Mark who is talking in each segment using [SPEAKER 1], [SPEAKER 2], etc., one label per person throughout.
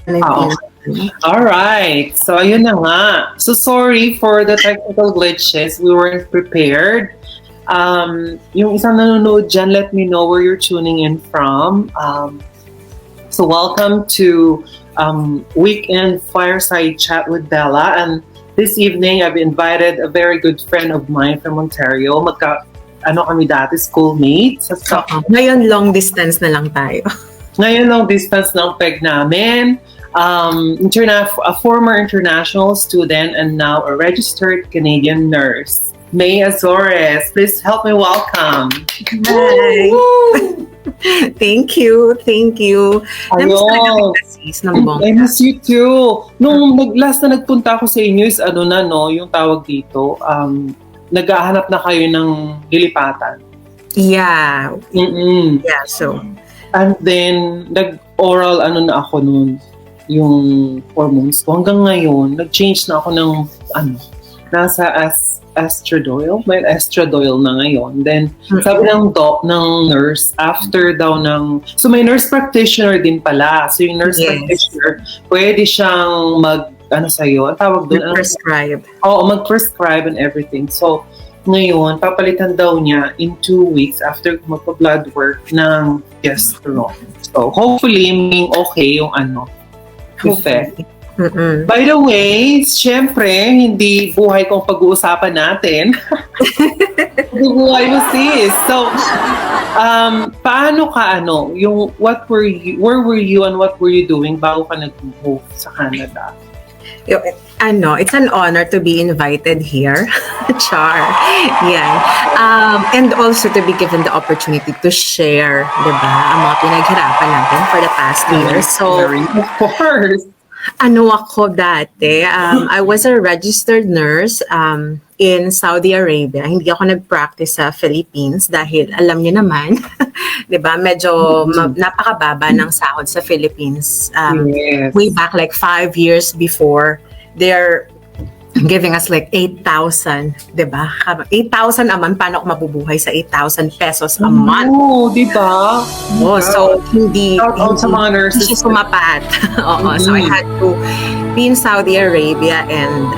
[SPEAKER 1] Oo. All right. So, ayun na nga. So, sorry for the technical glitches. We weren't prepared. Yung isang nanonood dyan, let me know where you're tuning in from. So, welcome to Weekend Fireside Chat with Bella. And this evening, I've invited a very good friend of mine from Ontario. Kami dati, schoolmates.
[SPEAKER 2] Ngayon, long distance na lang tayo.
[SPEAKER 1] Ngayon, long distance ng peg namin. A former international student and now a registered Canadian nurse. May Azores, please help me welcome.
[SPEAKER 2] Hi. Thank you.
[SPEAKER 1] Ayun. I miss you too. Nung last na nagpunta ako sa inyo is yung tawag dito, naghahanap na kayo ng lilipatan.
[SPEAKER 2] Yeah. Yeah, so.
[SPEAKER 1] And then, nag-oral na ako nun, yung hormones ko. Hanggang ngayon, nag-change na ako ng nasa estradiol. May estradiol na ngayon. Then, sabi ng nurse, after daw so may nurse practitioner din pala. So yung nurse practitioner, pwede siyang sa'yo, ang tawag doon?
[SPEAKER 2] Mag-prescribe.
[SPEAKER 1] Oo, mag-prescribe and everything. So, ngayon, papalitan daw niya in 2 weeks after magpa-blood work ng gastro. So, hopefully, maging okay yung effect. By the way, syempre, hindi buhay kong pag-uusapan natin. Hindi buhay mo, sis. So, paano ka, where were you and what were you doing bago ka nag-move sa Canada?
[SPEAKER 2] It's an honor to be invited here. Char. Yeah. And also to be given the opportunity to share, diba, ang mga pinaghirapan natin for the past years. So,
[SPEAKER 1] of course.
[SPEAKER 2] Ako dati, I was a registered nurse in Saudi Arabia. Hindi ako nag-practice sa Philippines dahil alam niyo naman, 'di ba? Medyo napakababa ng sahod sa Philippines. Way back like 5 years before, they're giving us like 8,000, 'di ba? 8,000 a month, paano ako mabubuhay sa 8,000 pesos a month?
[SPEAKER 1] Oo, 'di ba?
[SPEAKER 2] So hindi
[SPEAKER 1] sa mga nurses.
[SPEAKER 2] Hindi sumapat. So I had to be in Saudi Arabia and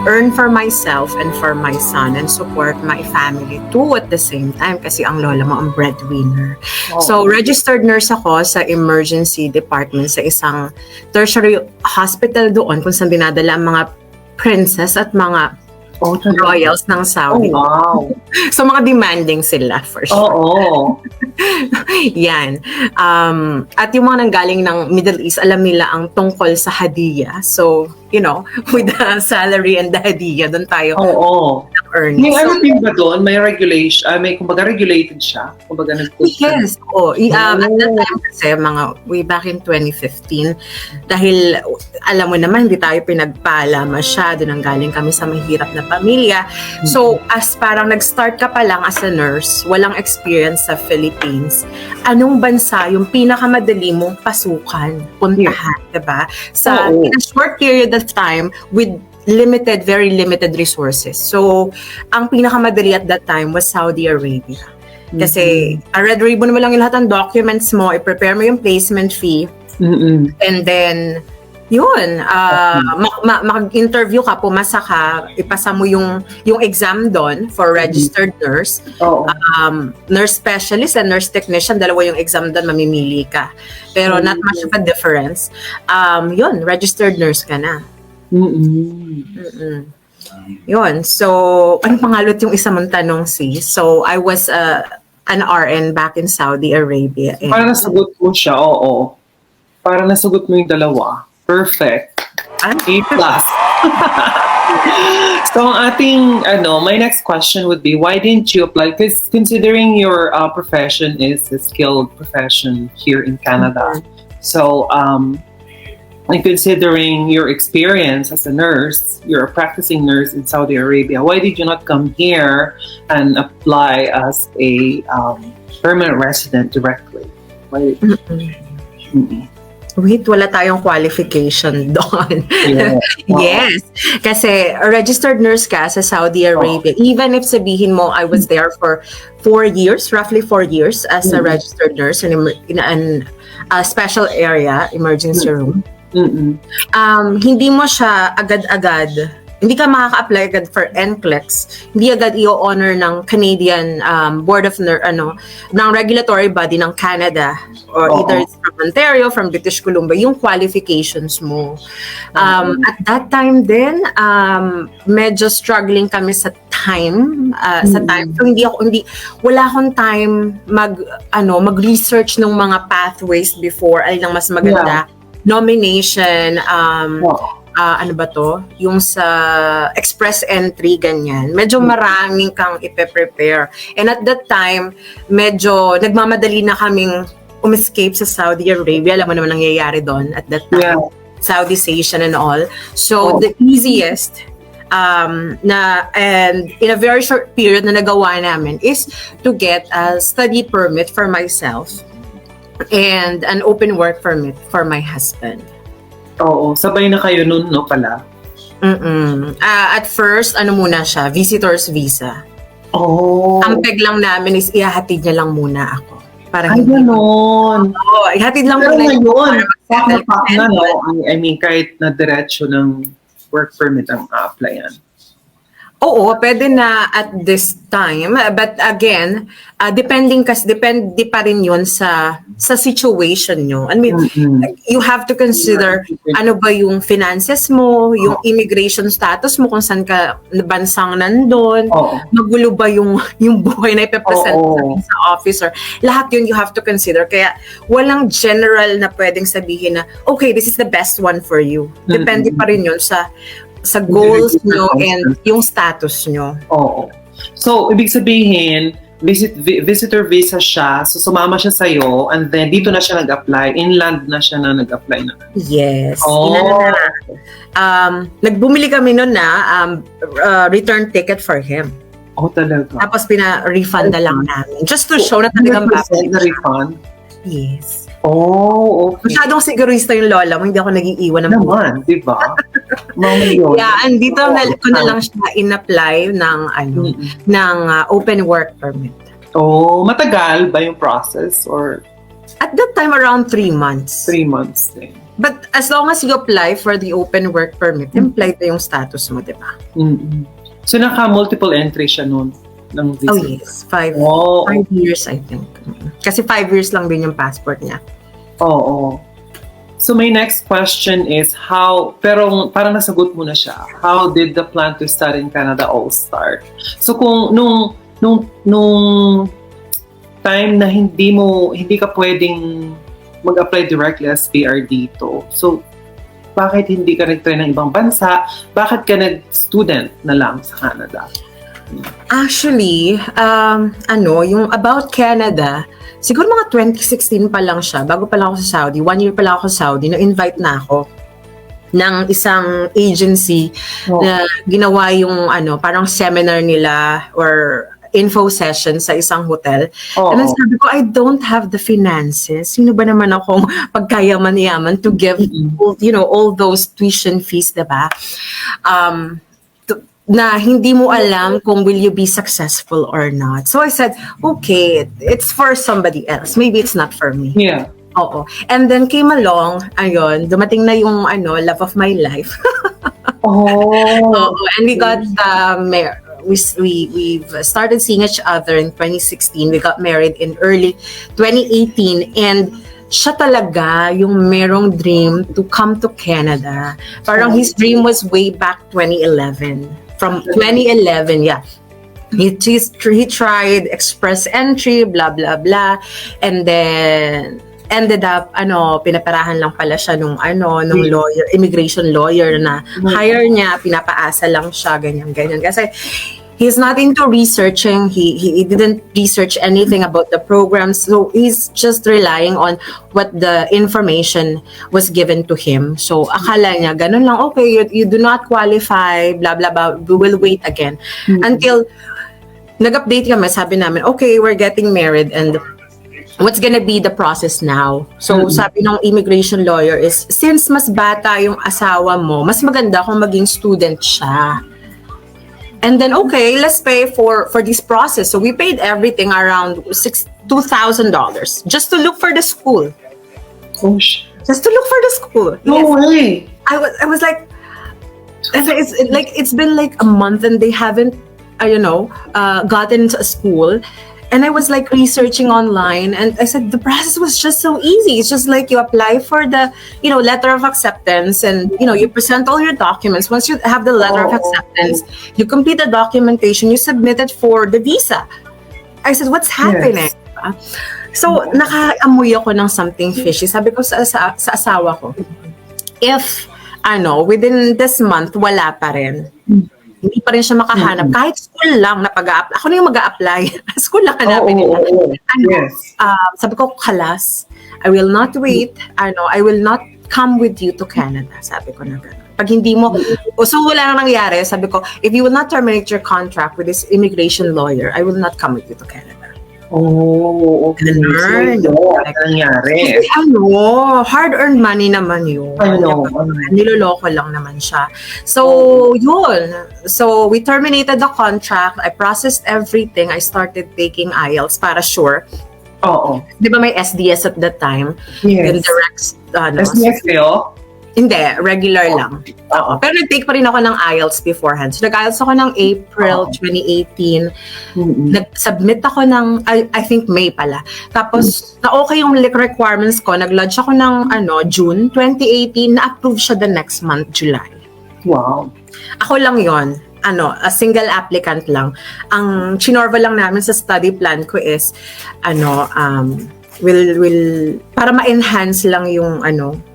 [SPEAKER 2] earn for myself and for my son and support my family too at the same time kasi ang lola mo ang breadwinner. So registered nurse ako sa emergency department sa isang tertiary hospital doon kung saan dinadala ang mga princess at mga royals ng Saudi.
[SPEAKER 1] Oh, wow.
[SPEAKER 2] So mga demanding sila for sure.
[SPEAKER 1] Oo.
[SPEAKER 2] Yan. At yung mga nanggaling ng Middle East, alam nila ang tungkol sa hadiya. So, with the salary and the hadiya, doon tayo earn.
[SPEAKER 1] May din ba doon? May regulation? Kumbaga regulated siya? Kumbaga
[SPEAKER 2] yes. At that time kasi, way back in 2015, dahil alam mo naman, hindi tayo pinagpala masyado, nanggaling kami sa mahirap na pamilya. So, as parang nag-start ka pa lang as a nurse, walang experience sa Philippines, anong bansa yung pinakamadali mong pasukan, puntahan, diba? In a short period of time with very limited resources. So, ang pinakamadali at that time was Saudi Arabia. Kasi, red ribbon mo lang yung lahat ng documents mo, i-prepare mo yung placement fee, and then, yun, mag-interview ka, pumasa ka, ipasa mo yung exam doon for registered nurse. Nurse specialist and nurse technician, dalawa yung exam doon, mamimili ka. Pero not much of a difference. Yun, registered nurse ka na. Yun, so, ano pangalot yung isa mong tanong, So, I was an RN back in Saudi Arabia.
[SPEAKER 1] Para nasagot mo siya, oo. Para nasagot mo yung dalawa. Perfect. A+. So, my next question would be, why didn't you apply? Because considering your profession is a skilled profession here in Canada, so, and considering your experience as a nurse, you're a practicing nurse in Saudi Arabia, why did you not come here and apply as a permanent resident directly? Why?
[SPEAKER 2] Wait, wala tayong qualification doon.
[SPEAKER 1] Yeah. Wow.
[SPEAKER 2] Yes. Kasi registered nurse ka sa Saudi Arabia. Even if sabihin mo, I was there for 4 years, roughly 4 years as a registered nurse in a special area, emergency room. Hindi mo siya agad-agad, hindi ka makaka-apply agad for NCLEX, hindi agad i-honor ng Canadian Board of ng regulatory body ng Canada, or either it's from Ontario, from British Columbia, yung qualifications mo. At that time din, medyo struggling kami sa time, so wala akong time mag-research ng mga pathways before, alin ang mas maganda, nomination, ano ba to? Yung sa express entry, ganyan. Medyo maraming kang ipe-prepare. And at that time, medyo nagmamadali na kaming escape sa Saudi Arabia. Alam mo naman nangyayari doon at that time. Saudization and all. So, the easiest and in a very short period na nagawa namin is to get a study permit for myself and an open work permit for my husband.
[SPEAKER 1] Oo, sabay na kayo nun, no, pala?
[SPEAKER 2] At first, muna siya, visitor's visa. Ang peg lang namin is ihahatid niya lang muna ako. Para
[SPEAKER 1] gano'n.
[SPEAKER 2] Ihatid lang
[SPEAKER 1] muna
[SPEAKER 2] yun.
[SPEAKER 1] Na, no? I mean, kahit na diretso ng work permit ang a-applyan.
[SPEAKER 2] Oo, pwede na at this time. But again, depende pa rin yun sa situation nyo. I mean, you have to consider ano ba yung finances mo, yung immigration status mo, kung saan ka bansang nandun, magulo ba yung buhay na ipepresent sa officer. Lahat yun you have to consider. Kaya walang general na pwedeng sabihin na, okay, this is the best one for you. Depende pa rin yun sa goals nyo and yung status nyo.
[SPEAKER 1] Oo. So, ibig sabihin, visitor visa siya, so sumama siya sa'yo, and then dito na siya nag-apply, inland na siya na nag-apply na.
[SPEAKER 2] Yes. Nagbumili kami nun na return ticket for him.
[SPEAKER 1] Talaga?
[SPEAKER 2] Tapos pina-refund na lang namin. Just to show na talagang babalik
[SPEAKER 1] na refund?
[SPEAKER 2] Yes.
[SPEAKER 1] Okay.
[SPEAKER 2] Masyadong sigurista yung lola mo, hindi ako nag-iiwan ng
[SPEAKER 1] naman, di ba?
[SPEAKER 2] Andito ko na lang siya in-apply ng open work permit.
[SPEAKER 1] Matagal ba yung process or?
[SPEAKER 2] At that time, around 3 months.
[SPEAKER 1] 3 months din.
[SPEAKER 2] But as long as you apply for the open work permit, implied na yung status mo, di ba?
[SPEAKER 1] So naka-multiple entry siya noon ng visa?
[SPEAKER 2] Oh yes, 5 years I think. Kasi 5 years lang din yung passport niya.
[SPEAKER 1] So my next question is pero parang nasagot mo na siya. How did the plan to study in Canada all start? So kung nung time na hindi ka pwedeng mag-apply directly as PR dito, so bakit hindi ka nag-try ng ibang bansa? Bakit ka nag-student na lang sa Canada?
[SPEAKER 2] Actually, yung about Canada, siguro mga 2016 pa lang siya, bago pa lang ako sa Saudi, 1 year pa lang ako sa Saudi, na-invite na ako ng isang agency na ginawa yung parang seminar nila or info session sa isang hotel. And then sabi ko, I don't have the finances. Sino ba naman akong pagkayaman-yaman to give, all those tuition fees, diba? Na hindi mo alam kung will you be successful or not. So I said, okay, it's for somebody else. Maybe it's not for me.
[SPEAKER 1] Yeah.
[SPEAKER 2] Oo. And then came along, dumating na yung love of my life. And we got we've started seeing each other in 2016. We got married in early 2018, and siya talaga yung merong dream to come to Canada. Parang his dream was way back 2011. From 2011, he tried express entry, blah blah blah, and then ended up pinaparahan lang pala siya nung lawyer, immigration lawyer na hire niya, pinapaasa lang siya ganyan kasi he's not into researching. He didn't research anything about the programs, so he's just relying on what the information was given to him. So akala niya ganun lang, okay, you do not qualify, blah blah blah, we will wait again until nag-update kami. Sabi namin, okay, we're getting married, and what's gonna be the process now? So sabi ng immigration lawyer is, since mas bata yung asawa mo, mas maganda kung maging student siya. And then, okay, let's pay for this process. So we paid everything around $2,000 just to look for the school. just to look for the school.
[SPEAKER 1] No way.
[SPEAKER 2] I was like, it's been like a month and they haven't, gotten into a school. And I was like researching online, and I said the process was just so easy. It's just like you apply for the, letter of acceptance, and you present all your documents. Once you have the letter of acceptance, you complete the documentation, you submit it for the visa. I said, what's happening? Yes. So nakaamoy ako ng something fishy. Sabi ko sa asawa ko, if within this month wala pa rin, hindi pa rin siya makahanap. Kahit school lang na pag-a-apply. Ako na yung mag-a-apply. School lang hanapin nila.
[SPEAKER 1] Yes.
[SPEAKER 2] Sabi ko, kalas, I will not wait. I will not come with you to Canada. Sabi ko na gano'n. Pag hindi mo, so wala nang nangyari. Sabi ko, if you will not terminate your contract with this immigration lawyer, I will not come with you to Canada.
[SPEAKER 1] Oh, okay.
[SPEAKER 2] Ganun.
[SPEAKER 1] So, nangyari.
[SPEAKER 2] Kasi hard-earned money naman yun. Niloloko lang naman siya. So, yun. So, we terminated the contract. I processed everything. I started taking IELTS para sure.
[SPEAKER 1] Oo.
[SPEAKER 2] Di ba may SDS at that time?
[SPEAKER 1] Yes.
[SPEAKER 2] Yung direct,
[SPEAKER 1] SDS kayo?
[SPEAKER 2] Hindi, regular lang. Oo. Pero nag-take pa rin ako ng IELTS beforehand. So, nag-IELTS ako ng April 2018. Nag-submit ako ng, I think May pala. Tapos, na-okay yung requirements ko. Nag-lodge ako ng June 2018. Na-approve siya the next month, July.
[SPEAKER 1] Wow.
[SPEAKER 2] Ako lang yon, a single applicant lang. Ang chinorva lang namin sa study plan ko is, will para ma-enhance lang yung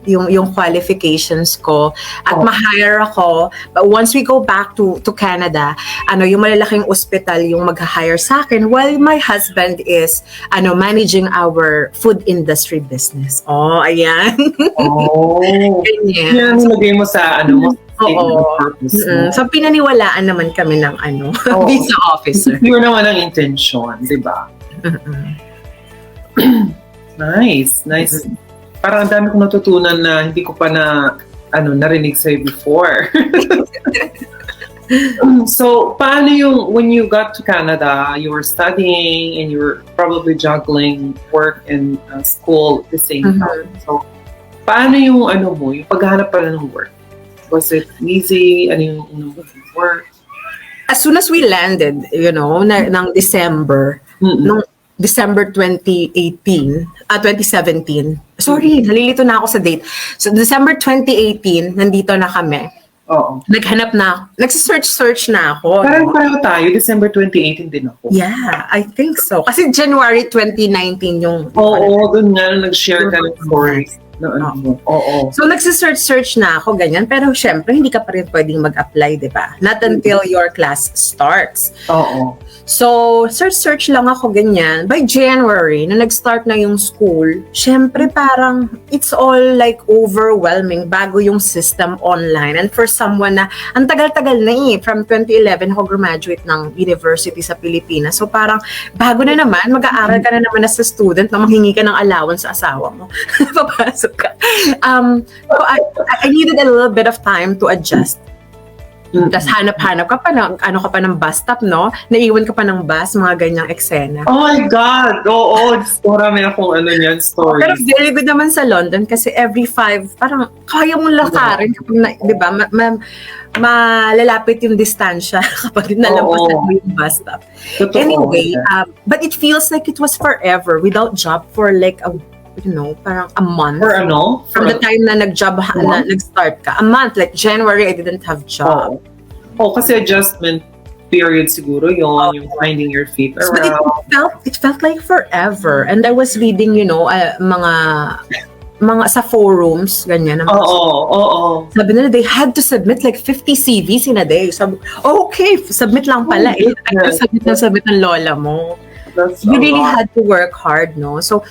[SPEAKER 2] yung qualifications ko at ma-hire ako. But once we go back to Canada, yung malalaking ospital yung mag-hire sa akin while my husband is managing our food industry business. Oh, ayan.
[SPEAKER 1] Yan nilagay mo sa purpose.
[SPEAKER 2] So pinaniwalaan naman kami ng visa officer.
[SPEAKER 1] Yun naman ang intention, di ba? Nice. Parang ang dami kong natutunan na hindi ko pa narinig sa'yo before. So, paano when you got to Canada, you were studying and you were probably juggling work and school at the same time. So, paano yung paghahanap pala ng work? Was it easy? Ano yung work?
[SPEAKER 2] As soon as we landed, ng December, nung December 2017. Sorry, nalilito na ako sa date. So, December 2018, nandito na kami.
[SPEAKER 1] Oo.
[SPEAKER 2] Nagsisearch na ako.
[SPEAKER 1] Parang pareho tayo, December 2018 din ako.
[SPEAKER 2] Yeah, I think so. Kasi January 2019 yung...
[SPEAKER 1] Oo, doon nga nag-share ka ng stories. Oo.
[SPEAKER 2] So, nagsisearch na ako, ganyan. Pero syempre, hindi ka pa rin pwedeng mag-apply, di ba? Not until your class starts.
[SPEAKER 1] Oo.
[SPEAKER 2] So, search lang ako, ganyan. By January, na nag-start na yung school, syempre parang it's all like overwhelming bago yung system online. And for someone na, ang tagal-tagal na from 2011 ako graduate ng university sa Pilipinas. So, parang bago na naman, mag-aaral ka na naman as a student na manghingi ka ng allowance sa asawa mo. Papasok ka. So I needed a little bit of time to adjust. Tapos hanap-hanap ka pa ng bus stop, no? Naiwan ka pa ng bus, mga ganyang eksena.
[SPEAKER 1] Oh my God! Oo, marami akong stories.
[SPEAKER 2] Pero very good naman sa London kasi every 5, parang kaya mong lakarin kapag, di ba, malalapit yung distansya kapag nalampasan mo yung bus stop.
[SPEAKER 1] Totoo.
[SPEAKER 2] Anyway, but it feels like it was forever without job for like parang a month. From the time na nag-job, na nag-start ka. A month, like January, I didn't have job.
[SPEAKER 1] Kasi adjustment period siguro yun, yung finding your feet around.
[SPEAKER 2] But it felt like forever. And I was reading, mga sa forums, ganyan.
[SPEAKER 1] Oo.
[SPEAKER 2] Sabi nila, they had to submit like 50 CVs in a day. Sabi, okay, submit lang pala. Submit ng lola mo. You really had to work hard, no? So,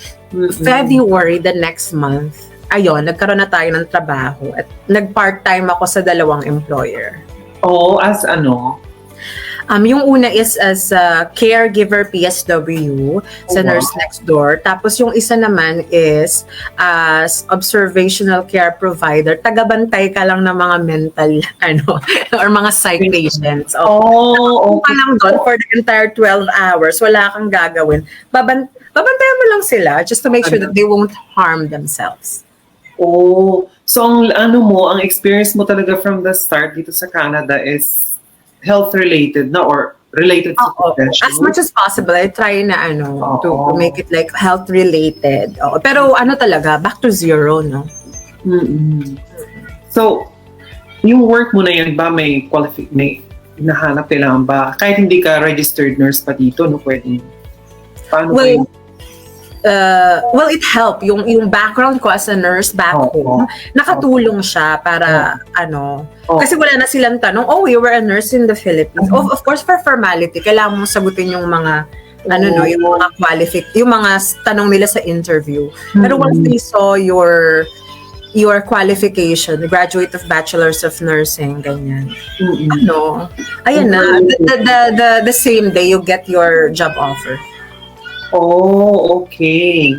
[SPEAKER 2] February, the next month, nagkaroon na tayo ng trabaho at nag-part-time ako sa 2 employer.
[SPEAKER 1] As
[SPEAKER 2] Yung una is as a caregiver PSW sa Nurse Next Door. Tapos yung isa naman is as observational care provider. Tagabantay ka lang ng mga mental, or mga psych patients. Kung ka lang doon for the entire 12 hours, wala kang gagawin. Babantayan mo lang sila just to make sure that they won't harm themselves.
[SPEAKER 1] Oh, so ang experience mo talaga from the start dito sa Canada is health related na or related sa
[SPEAKER 2] Oo,
[SPEAKER 1] profession?
[SPEAKER 2] as much as possible, I try na to
[SPEAKER 1] Oo.
[SPEAKER 2] make it like health related. Oo, pero talaga, back to zero, no?
[SPEAKER 1] Mm-mm. So, yung work mo na yan ba may nahanap kailangan ba? Kahit hindi ka registered nurse pa dito, no, pwedeng? Paano ba yun?
[SPEAKER 2] Well, it helped. Yung background ko as a nurse back home, nakatulong siya para kasi wala na silang tanong, you were a nurse in the Philippines. Of course, for formality, kailangan mong sagutin yung mga yung mga yung mga tanong nila sa interview. Pero once they saw your qualification, graduate of Bachelor's of Nursing, ganyan. Ayan na, the same day you get your job offer.
[SPEAKER 1] Oh, okay.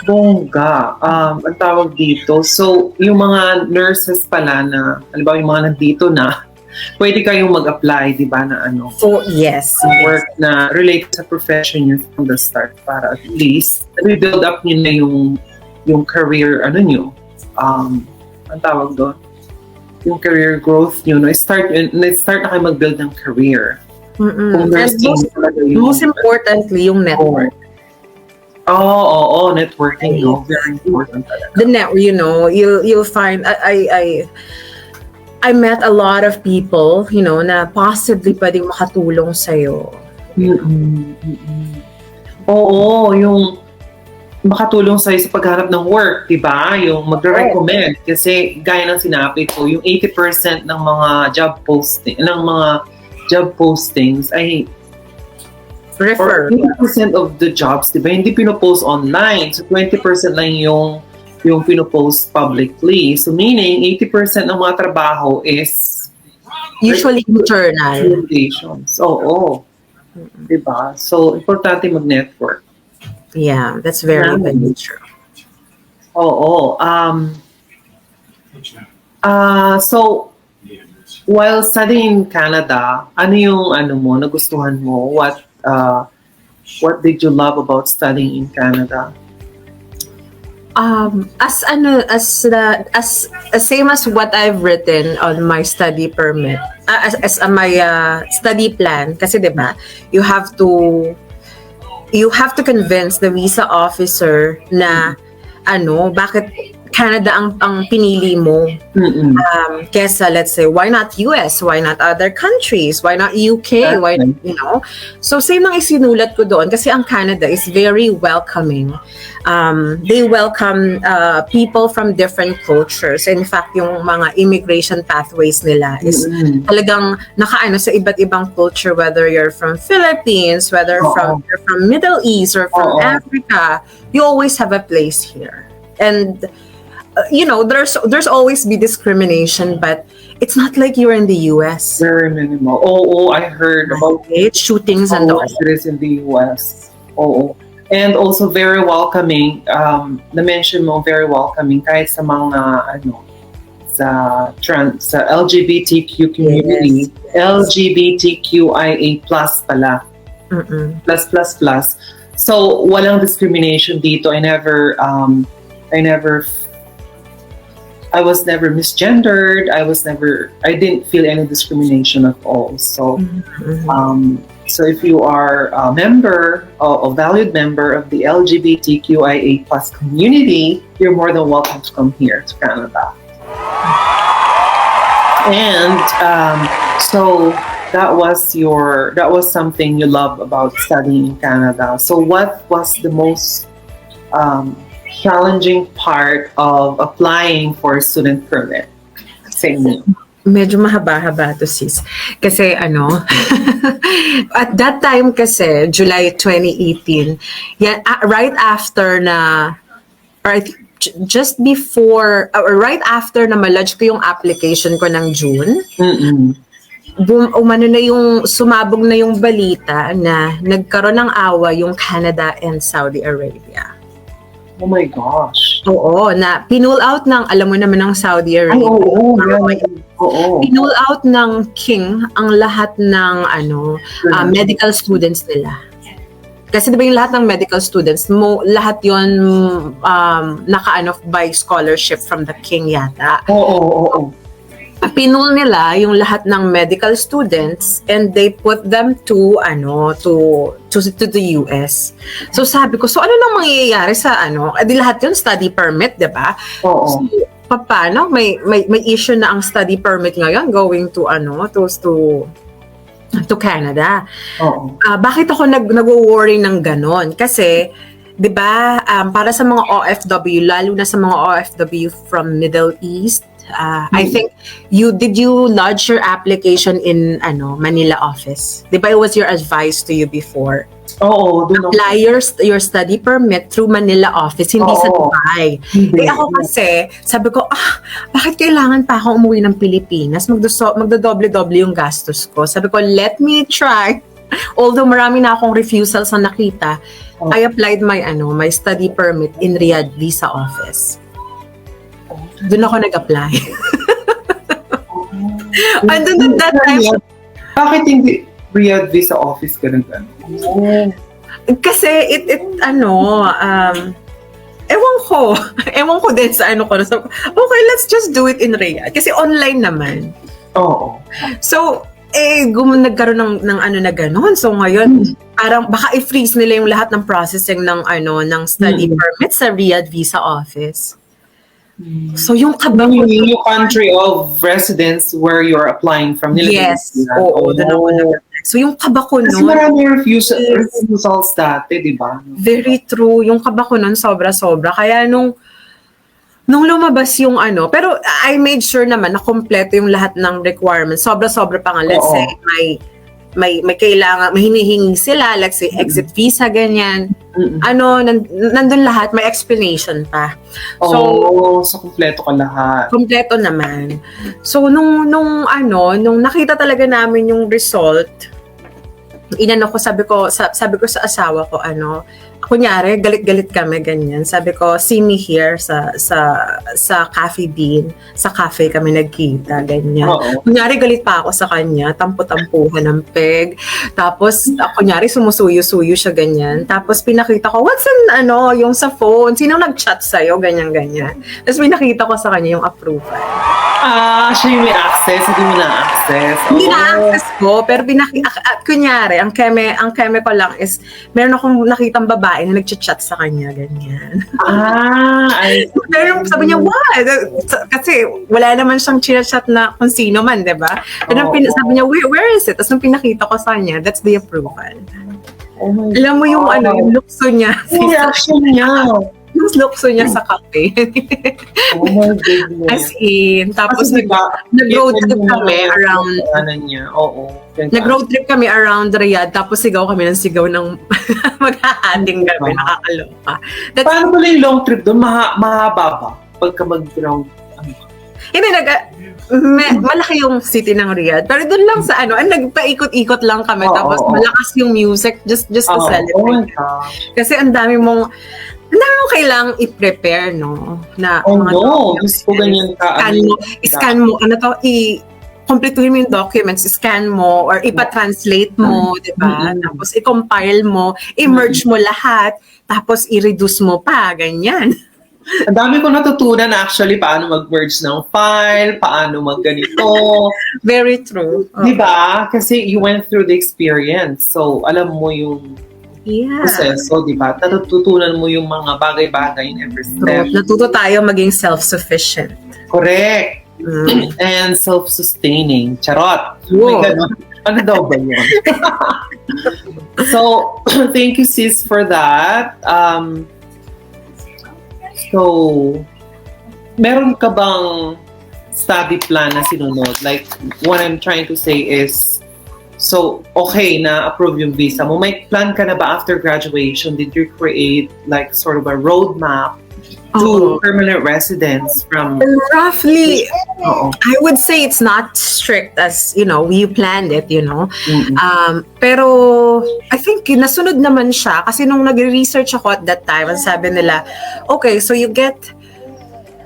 [SPEAKER 1] Bongga. Ang tawag dito. So, yung mga nurses pala na, halimbawa yung mga nandito na, pwede kayong mag-apply, di ba, na
[SPEAKER 2] So, yes.
[SPEAKER 1] work na related sa profession nyo from the start para at least, build up nyo na yung career, nyo, ang tawag doon, yung career growth nyo, start na kayo mag-build ng career.
[SPEAKER 2] And most importantly, yung network.
[SPEAKER 1] Networking, very important talaga.
[SPEAKER 2] You'll find I met a lot of people, na possibly pwedeng makatulong sa'yo.
[SPEAKER 1] Oo, yung makatulong sa'yo sa paghanap ng work, di ba? Yung magre-recommend. Kasi gaya ng sinabi ko, yung 80% ng mga job postings ay
[SPEAKER 2] refer.
[SPEAKER 1] 80% of the jobs, di ba, hindi pinopost online. So 20% lang yung pinopost publicly. So meaning 80% ng mga trabaho is
[SPEAKER 2] usually internal.
[SPEAKER 1] Recommendations. Oo. Di ba? So importante mag-network.
[SPEAKER 2] Yeah, that's very true.
[SPEAKER 1] Oo. So while studying in Canada, ano yung nagustuhan mo? What did you love about studying in Canada?
[SPEAKER 2] Same as what I've written on my study permit, as my study plan. Kasi diba, you have to convince the visa officer na bakit Canada ang pinili mo. Kesa, let's say, why not US? Why not other countries? Why not UK? Why not, So, same ang isinulat ko doon kasi ang Canada is very welcoming. They welcome people from different cultures. In fact, yung mga immigration pathways nila is talagang nakaano sa iba't ibang culture, whether you're from Philippines, whether you're from Middle East or from Africa, you always have a place here. And there's always be discrimination, but it's not like you're in the US.
[SPEAKER 1] Very minimal. I heard about
[SPEAKER 2] shootings and all.
[SPEAKER 1] It is in the US. And also very welcoming. Na-mention mo, very welcoming kahit sa mga sa LGBTQ community. Yes. LGBTQIA+ pala. Plus. So walang discrimination dito. I was never misgendered. I didn't feel any discrimination at all. So, so if you are a valued member of the LGBTQIA+ community, you're more than welcome to come here to Canada. And so that was something you love about studying in Canada. So what was the most challenging part of applying for a student permit sa inyo?
[SPEAKER 2] Medyo mahaba-haba to, sis. Kasi at that time kasi, July 2018, right after na, or I think just before, or right after na malodge ko yung application ko ng June, sumabog na yung balita na nagkaroon ng awa yung Canada and Saudi Arabia.
[SPEAKER 1] Oh my gosh.
[SPEAKER 2] Oo, na pinull out ng, alam mo naman ng Saudi Arabia. Pinull out ng King ang lahat ng medical students nila. Kasi di ba yung lahat ng medical students, lahat yon naka-ano by scholarship from the king yata.
[SPEAKER 1] Oo.
[SPEAKER 2] Pinul nila yung lahat ng medical students and they put them to the US. So sabi ko, so ano nang mangyayari sa di lahat yun study permit, 'di ba?
[SPEAKER 1] Oo.
[SPEAKER 2] So, paano may issue na ang study permit ngayon going to to Canada.
[SPEAKER 1] Oo.
[SPEAKER 2] Bakit ako nag-worry ng ganon? Kasi 'di ba, para sa mga OFW, lalo na sa mga OFW from Middle East, I think did you lodge your application in Manila office? 'Di ba it was your advice to you before?
[SPEAKER 1] Oo,
[SPEAKER 2] Apply your study permit through Manila office, hindi sa Dubai. Ako kasi, sabi ko, bakit kailangan pa ako umuwi ng Pilipinas? Magdodoble-doble yung gastos ko. Sabi ko, let me try. Although marami na akong refusals na nakita, I applied my study permit in Riyadh visa office. Doon ako nag-apply. And then at that time,
[SPEAKER 1] bakit hindi Riyadh visa office ka nag
[SPEAKER 2] kasi ewan ko din sa ko. So, okay, let's just do it in Riyadh. Kasi online naman.
[SPEAKER 1] Oo.
[SPEAKER 2] So, nagkaroon ng na gano'n. So, ngayon, parang baka i-freeze nila yung lahat ng processing ng study permit sa Riyadh visa office. So, yung kaba ko...
[SPEAKER 1] Yung country of residence where you're applying from.
[SPEAKER 2] Yes. Oo, doon ako nag-apply. So, yung kaba ko nun...
[SPEAKER 1] Kasi marami refusals dati, di ba?
[SPEAKER 2] Very true. Yung kaba ko nun, sobra-sobra. Kaya nung lumabas yung pero I made sure naman na kompleto yung lahat ng requirements. Sobra-sobra pa nga. Let's say, may kailangan, may hinihingi sila, let's say, exit visa, ganyan. Nandun lahat, may explanation pa.
[SPEAKER 1] So kompleto ka lahat.
[SPEAKER 2] Kompleto naman. So, nung nakita talaga namin yung result, sabi ko sa asawa ko, kunyari, galit-galit kami, ganyan. Sabi ko, see me here sa Cafe Bean. Sa cafe kami nagkita, ganyan. Kunyari, galit pa ako sa kanya, tampo-tampuhan ng peg. Tapos, kunyari, sumusuyo-suyo siya, ganyan. Tapos, pinakita ko, what's yung sa phone? Sinong nag-chat sa'yo? Ganyan-ganyan. Tapos, pinakita ko sa kanya yung approval.
[SPEAKER 1] Siya yung may access, hindi mo na-access.
[SPEAKER 2] Hindi na-access ko, pero kunyari, ang keme ko lang is, meron akong nakitang babae na nag-chat sa kanya, ganyan. Pero sabi niya, what? Kasi wala naman siyang chat na kung sino man, di ba? Pero sabi niya, where is it? Tapos nung pinakita ko sa kanya, that's the approval. Alam mo yung yung lukso niya.
[SPEAKER 1] Yung reaction niya.
[SPEAKER 2] Yung lukso niya sa cafe.
[SPEAKER 1] Oh my goodness.
[SPEAKER 2] As in, tapos nag-road trip kami around... Nag-road trip kami around Riyadh, tapos sigaw kami ng sigaw ng maghahating kami, nakakaloka.
[SPEAKER 1] Paano pala yung long trip doon? Mahaba ba? Pagka mag-round?
[SPEAKER 2] Hindi, malaki yung city ng Riyadh. Pero doon lang sa nagpaikot-ikot lang kami, tapos malakas yung music just to celebrate. Kasi ang dami mong kailangang i-prepare, no? Na
[SPEAKER 1] Gusto ko ganyan ka.
[SPEAKER 2] Scan mo, kompletuhin mo yung documents, scan mo, or ipa-translate mo, di ba? Tapos i-compile mo, i-merge mo lahat, tapos i-reduce mo pa, ganyan.
[SPEAKER 1] Ang dami ko natutunan actually, paano mag-merge ng file, paano mag-ganito.
[SPEAKER 2] Very true.
[SPEAKER 1] Di ba? Kasi you went through the experience. So, alam mo yung proseso, di ba? Natutunan mo yung mga bagay-bagay in every step.
[SPEAKER 2] Natuto tayo maging self-sufficient.
[SPEAKER 1] Correct. And self-sustaining. Charot. Ano daw ba yun? So, thank you sis for that. So, meron ka bang study plan na sinunod? Like, what I'm trying to say is, so, okay, na-approve yung visa mo. May plan ka na ba after graduation? Did you create like sort of a roadmap to permanent residence from...
[SPEAKER 2] Roughly, I would say it's not strict as, you planned it, pero I think nasunod naman siya kasi nung nag-research ako at that time, sabi nila, okay, so you get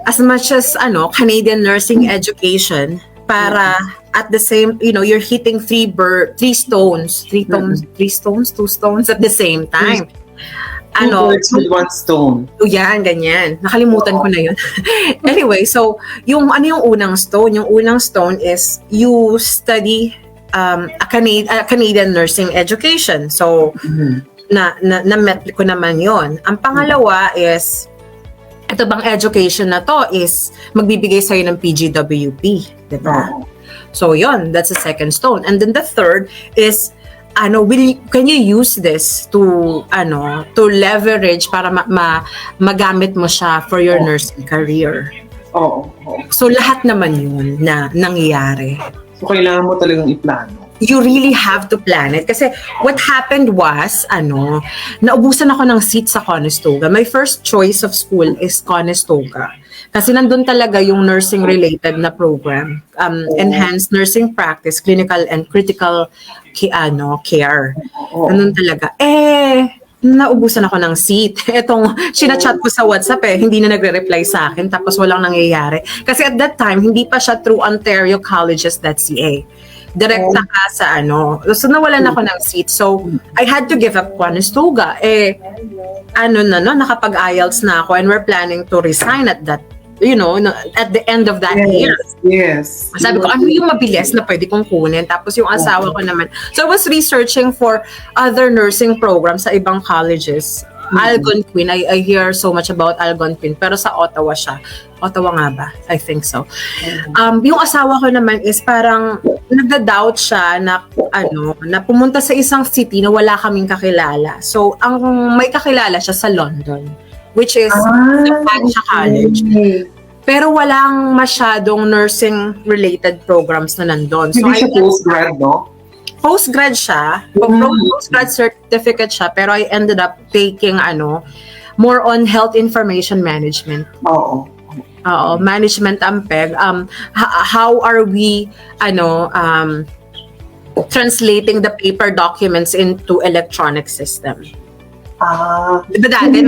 [SPEAKER 2] as much as Canadian nursing education para at the same, you're hitting two stones at the same time.
[SPEAKER 1] Two birds with one stone.
[SPEAKER 2] Yan, ganyan. Nakalimutan ko na yun. Anyway, so, yung unang stone? Yung unang stone is you study a Canadian nursing education. So, na-met ko naman yon. Ang pangalawa is, ito bang education na to is magbibigay sa'yo ng PGWP. Diba? So, yon, that's the second stone. And then the third is, can you use this to leverage para magamit mo siya for your nursing career? So lahat naman yun na nangyayari.
[SPEAKER 1] So kailangan mo talagang iplano.
[SPEAKER 2] You really have to plan it. Kasi what happened was, naubusan ako ng seat sa Conestoga. My first choice of school is Conestoga. Kasi nandun talaga yung nursing-related na program. Enhanced nursing practice, clinical and critical care. Nandun talaga. Naubusan ako ng seat. Etong sinachat ko sa WhatsApp hindi na nagre-reply sa akin tapos walang nangyayari. Kasi at that time, hindi pa siya through ontariocolleges.ca. Direct na ka sa So nawalan ako ng seat. So I had to give up Conestoga. Nakapag-IELTS na ako and we're planning to resign at that at the end of that year.
[SPEAKER 1] Yes.
[SPEAKER 2] Sabi ko, ano yung mabilis na pwede kong kunin? Tapos yung asawa ko naman. So I was researching for other nursing programs sa ibang colleges. Algonquin, I hear so much about Algonquin, pero sa Ottawa siya. Ottawa nga ba? I think so. Yung asawa ko naman is parang nagda-doubt siya na pumunta sa isang city na wala kaming kakilala. So ang may kakilala siya sa London, which is Lapancia College. Pero walang masyadong nursing-related programs na nandun. So,
[SPEAKER 1] hindi siya postgrad, no?
[SPEAKER 2] Postgrad siya. Postgrad certificate siya. Pero I ended up taking, more on health information management.
[SPEAKER 1] Oo.
[SPEAKER 2] Management ang PEG. How are we, translating the paper documents into electronic system? Diba dati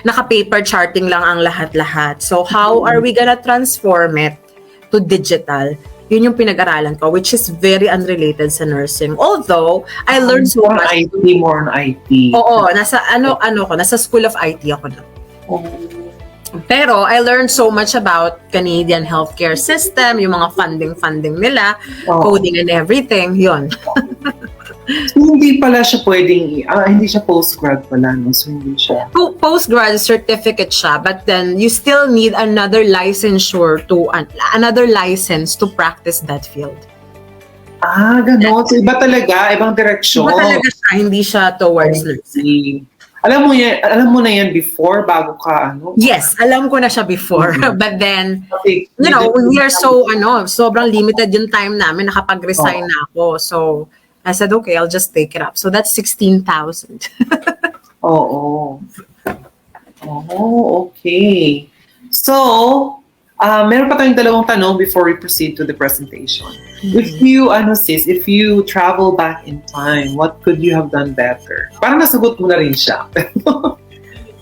[SPEAKER 2] naka-paper charting lang ang lahat-lahat. So how are we gonna transform it to digital? Yun yung pinag-aralan ko, which is very unrelated sa nursing. Although I learned so much.
[SPEAKER 1] More on IT.
[SPEAKER 2] Oo, nasa nasa School of IT ako na. Pero I learned so much about Canadian healthcare system, yung mga funding nila, coding and everything, yun.
[SPEAKER 1] So, hindi pala siya pwedeng, hindi siya postgrad pala, no? So, hindi siya.
[SPEAKER 2] Postgrad certificate siya, but then you still need another license to practice that field.
[SPEAKER 1] Gano'n. So, iba talaga, ibang direksyon.
[SPEAKER 2] Iba talaga siya, hindi siya towards nursing.
[SPEAKER 1] Alam mo na yan before, bago ka,
[SPEAKER 2] Yes, alam ko na siya before. But then, we are so, sobrang limited yung time namin, nakapag-resign na ako. So, I said, okay, I'll just take it up. So that's 16,000.
[SPEAKER 1] Okay. So, meron pa tayong dalawang tanong before we proceed to the presentation. If you travel back in time, what could you have done better? Parang nasagot mo na rin siya.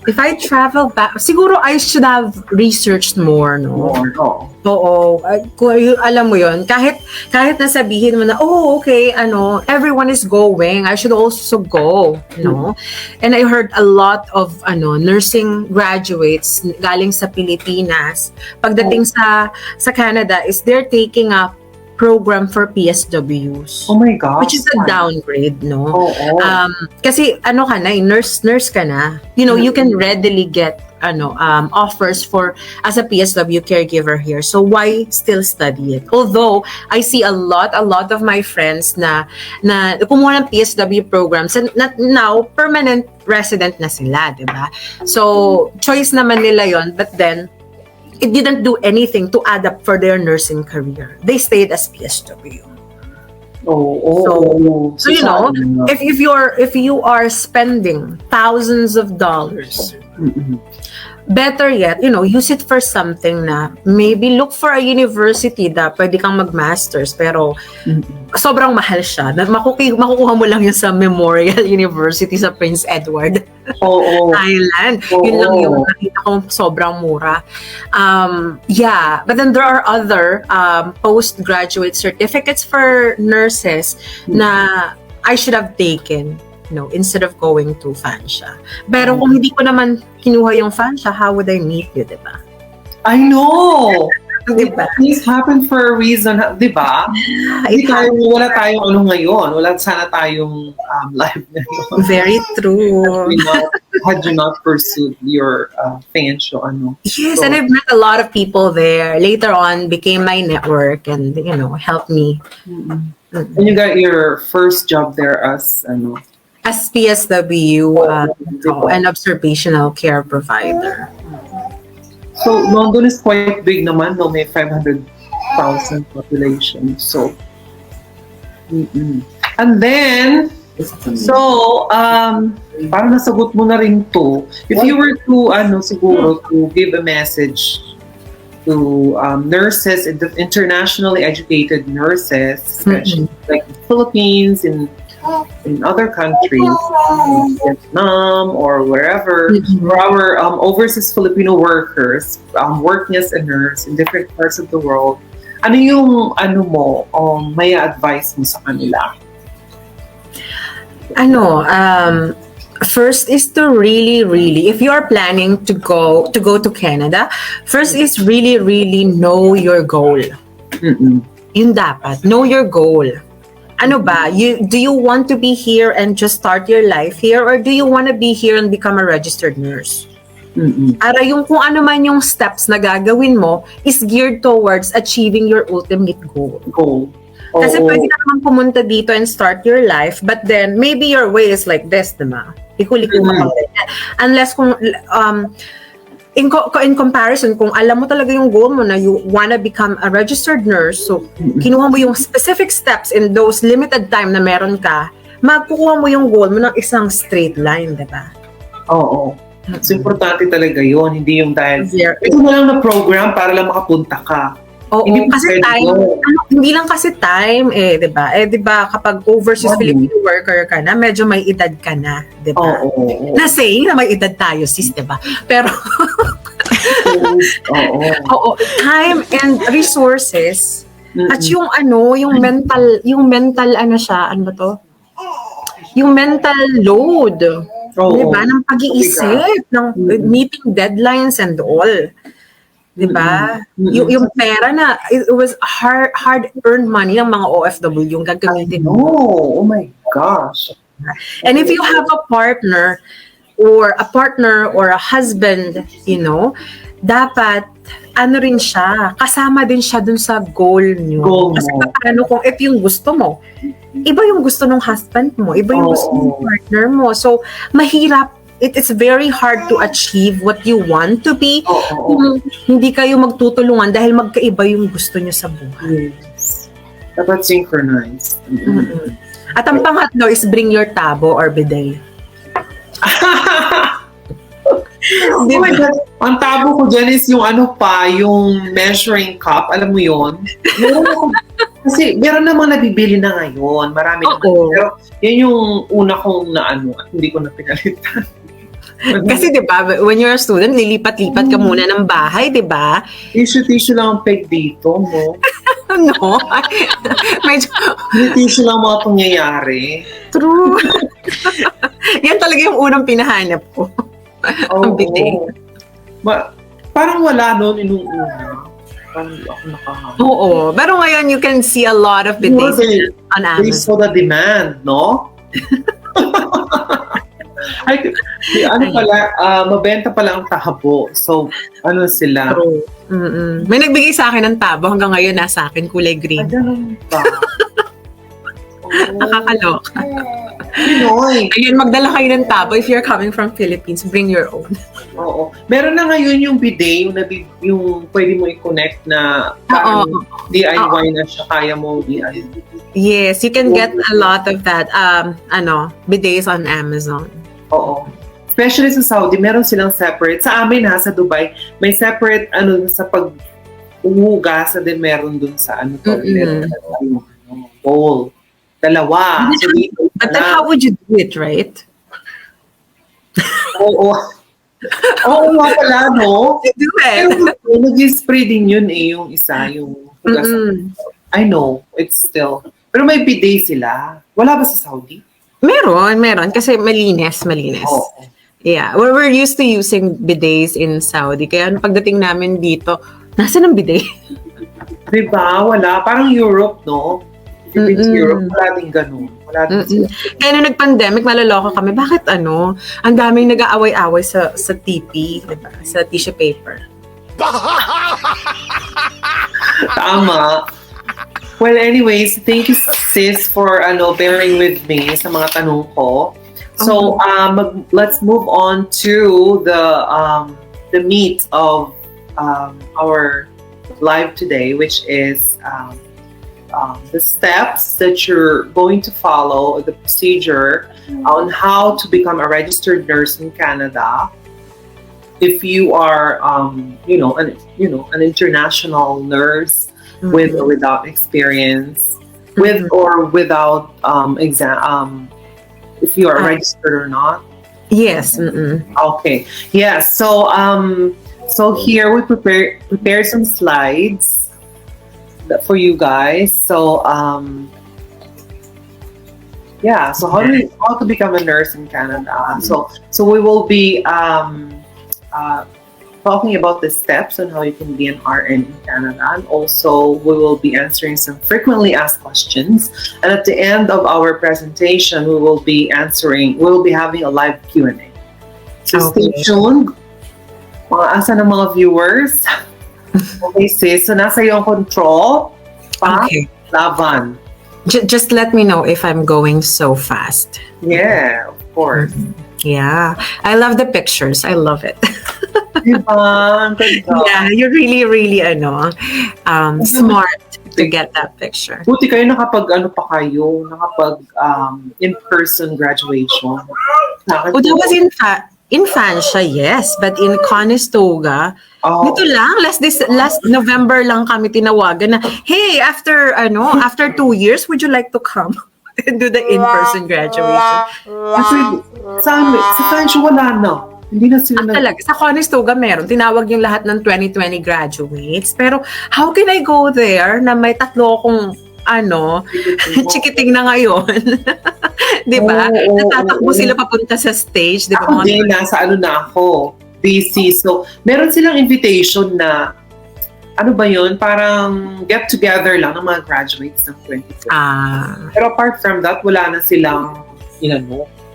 [SPEAKER 2] If I travel back, siguro I should have researched more, no? Oo. Alam mo yun, kahit nasabihin mo na, okay, everyone is going, I should also go, no? And I heard a lot of, nursing graduates galing sa Pilipinas, pagdating sa Canada, is they're taking up program for PSWs.
[SPEAKER 1] Oh my gosh.
[SPEAKER 2] Which is a downgrade, no? Kasi nurse ka na. You can readily get offers for as a PSW caregiver here. So why still study it? Although I see a lot of my friends na kumuha ng PSW programs and now permanent resident na sila, 'di ba? So choice naman nila 'yon, but then it didn't do anything to add up for their nursing career. They stayed as PSW. So if you are spending thousands of dollars
[SPEAKER 1] Mm-mm.
[SPEAKER 2] Better yet, use it for something na maybe look for a university na pwede kang mag-masters pero sobrang mahal siya. Makukuha mo lang yun sa Memorial University sa Prince Edward Island. Yun lang yung nakita ko sobrang mura. But then there are other postgraduate certificates for nurses na I should have taken. Instead of going to Fansha. Pero kung hindi ko naman kinuha yung Fansha, how would I meet you, diba?
[SPEAKER 1] I know!
[SPEAKER 2] Diba?
[SPEAKER 1] Things happen for a reason, diba? Wala tayong ngayon. Wala sana tayong live ngayon.
[SPEAKER 2] Very true.
[SPEAKER 1] Had you not pursued your Fansha,
[SPEAKER 2] Yes, and I've met a lot of people there. Later on, became my network and, helped me.
[SPEAKER 1] Mm-hmm. And you got your first job there as,
[SPEAKER 2] as PSW, an observational care provider.
[SPEAKER 1] So, London is quite big naman, no? May 500,000 population. So, and then, parang nasagot mo na rin to. If you were to, siguro, to give a message to nurses, internationally educated nurses, especially like the Philippines and in other countries, Vietnam or wherever, for our overseas Filipino workers working as a nurse in different parts of the world, ano yung may advice mo sa kanila?
[SPEAKER 2] First is to really, if you are planning to go to Canada, first is really know your goal. Yun dapat, know your goal. Do you want to be here and just start your life here, or do you want to be here and become a registered nurse? Para yung kung ano man yung steps na gagawin mo is geared towards achieving your ultimate goal. Kasi pwede ka naman pumunta dito and start your life, but then maybe your way is like this, diba? Ikulikuma ka rin. Unless kung in comparison, kung alam mo talaga yung goal mo na you wanna become a registered nurse, so kinuha mo yung specific steps in those limited time na meron ka, magkukuha mo yung goal mo ng isang straight line, diba?
[SPEAKER 1] Oo. So, importante talaga yun. Hindi yung dahil, ito na lang na program para lang makapunta ka.
[SPEAKER 2] Oo, kasi hindi lang kasi time, diba? Diba, kapag overseas Filipino worker ka na, medyo may edad ka na, diba? Na saying na may edad tayo, sis, diba? Pero, time and resources, at yung mental, yung mental load, diba? Ng pag-iisip, ng meeting deadlines and all. Diba? Yung pera na, it was hard-earned money ng mga OFW yung gagamitin mo.
[SPEAKER 1] Oh my gosh.
[SPEAKER 2] And if you have a partner or a husband, dapat, rin siya, kasama din siya dun sa goal nyo. Kasi paano kung if yung gusto mo, iba yung gusto ng husband mo, iba yung gusto ng partner mo. So, mahirap. It's very hard to achieve what you want to be kung hindi kayo magtutulungan dahil magkaiba yung gusto nyo sa buhay.
[SPEAKER 1] Yes. Dapat synchronized.
[SPEAKER 2] At ang pangatlo is bring your tabo or bidet.
[SPEAKER 1] Oh my God. Ang tabo ko dyan is yung yung measuring cup. Alam mo yun? Kasi meron namang nabibili na ngayon. Marami na. Pero yan yung una kong at hindi ko na pinalitan.
[SPEAKER 2] Kasi diba, when you're a student, lilipat-lipat ka muna ng bahay, diba?
[SPEAKER 1] Tissue lang ang peg dito, no?
[SPEAKER 2] No?
[SPEAKER 1] Tissue lang mga pangyayari.
[SPEAKER 2] True. Yan talaga yung unang pinahanap ko. Ang bidet.
[SPEAKER 1] Parang wala noon nung una. Parang ako nakahanap.
[SPEAKER 2] Oo. Pero ngayon, you can see a lot of bidets on Amazon.
[SPEAKER 1] They saw the demand, no? Mabenta pala ang tabo. So, sila?
[SPEAKER 2] True. May nagbigay sa akin ng tabo. Hanggang ngayon, nasa akin, kulay green.
[SPEAKER 1] Ganun ba?
[SPEAKER 2] Nakakaloka.
[SPEAKER 1] Pinoy.
[SPEAKER 2] Ayun, magdala kayo ng tabo. If you're coming from Philippines, bring your own.
[SPEAKER 1] Oo. Meron na ngayon yung bidet, yung pwede mo i-connect na DIY na siya, kaya mo i-DIY.
[SPEAKER 2] Yes, you can get a lot of that, bidets on Amazon.
[SPEAKER 1] Oo. especially sa Saudi, meron silang separate. Sa amin sa Dubai, may separate sa pag-uhugas and then meron dun sa bowl. Dalawa. So,
[SPEAKER 2] But then how would you do it, right?
[SPEAKER 1] Oo. Oo nga pala, no?
[SPEAKER 2] You do it.
[SPEAKER 1] Pero nag-spray din yun yung isa, yung hugas. I know, it's still. Pero may bidet sila. Wala ba sa Saudi?
[SPEAKER 2] Meron. Kasi malinis.
[SPEAKER 1] Oo.
[SPEAKER 2] Yeah. We're used to using bidets in Saudi. Kaya pagdating namin dito, nasa ng bidet?
[SPEAKER 1] Diba? Wala. Parang Europe, no? If you've been to Europe, wala din ganun. Wala din sila.
[SPEAKER 2] Kaya nung nag-pandemic, maloloko kami. Bakit ang daming nag-aaway-away sa TP, diba? Sa tissue paper.
[SPEAKER 1] Tama. Well, anyways, thank you, sis, for bearing with me sa mga tanong ko. So, let's move on to the meat of our live today, which is the steps that you're going to follow, the procedure on how to become a registered nurse in Canada. If you are, an international nurse with or without experience, with or without exam, if you are registered or not.
[SPEAKER 2] Yes.
[SPEAKER 1] Okay. Yes. So here we prepare some slides for you guys. So so how to become a nurse in Canada. So we will be talking about the steps on how you can be an RN in Canada, and also we will be answering some frequently asked questions. And at the end of our presentation, we will be having a live Q&A. So stay tuned. Mga asa ng mga viewers. Okay, sis. So nasa yung control.
[SPEAKER 2] Okay.
[SPEAKER 1] Laban.
[SPEAKER 2] Just let me know if I'm going so fast.
[SPEAKER 1] Yeah, of course.
[SPEAKER 2] Yeah. I love the pictures. I love it.
[SPEAKER 1] Diba?
[SPEAKER 2] Yeah, you're really, really smart to get that picture.
[SPEAKER 1] Buti kayo nakapag in-person graduation.
[SPEAKER 2] That was in Fansha, yes. But in Conestoga, dito lang, last November lang kami tinawagan na, hey, after 2 years, would you like to come and do the in-person graduation?
[SPEAKER 1] Kasi sa Fansha wala na. Hindi na sila
[SPEAKER 2] talaga, sa Conestoga meron. Tinawag yung lahat ng 2020 graduates. Pero how can I go there na may tatlo akong chikiting na ngayon? Diba? Natatakbo sila papunta sa stage. Diba?
[SPEAKER 1] Ako din, nasa na ako. busy. So, meron silang invitation na parang get together lang ng mga graduates ng 2020. Pero apart from that, wala na silang,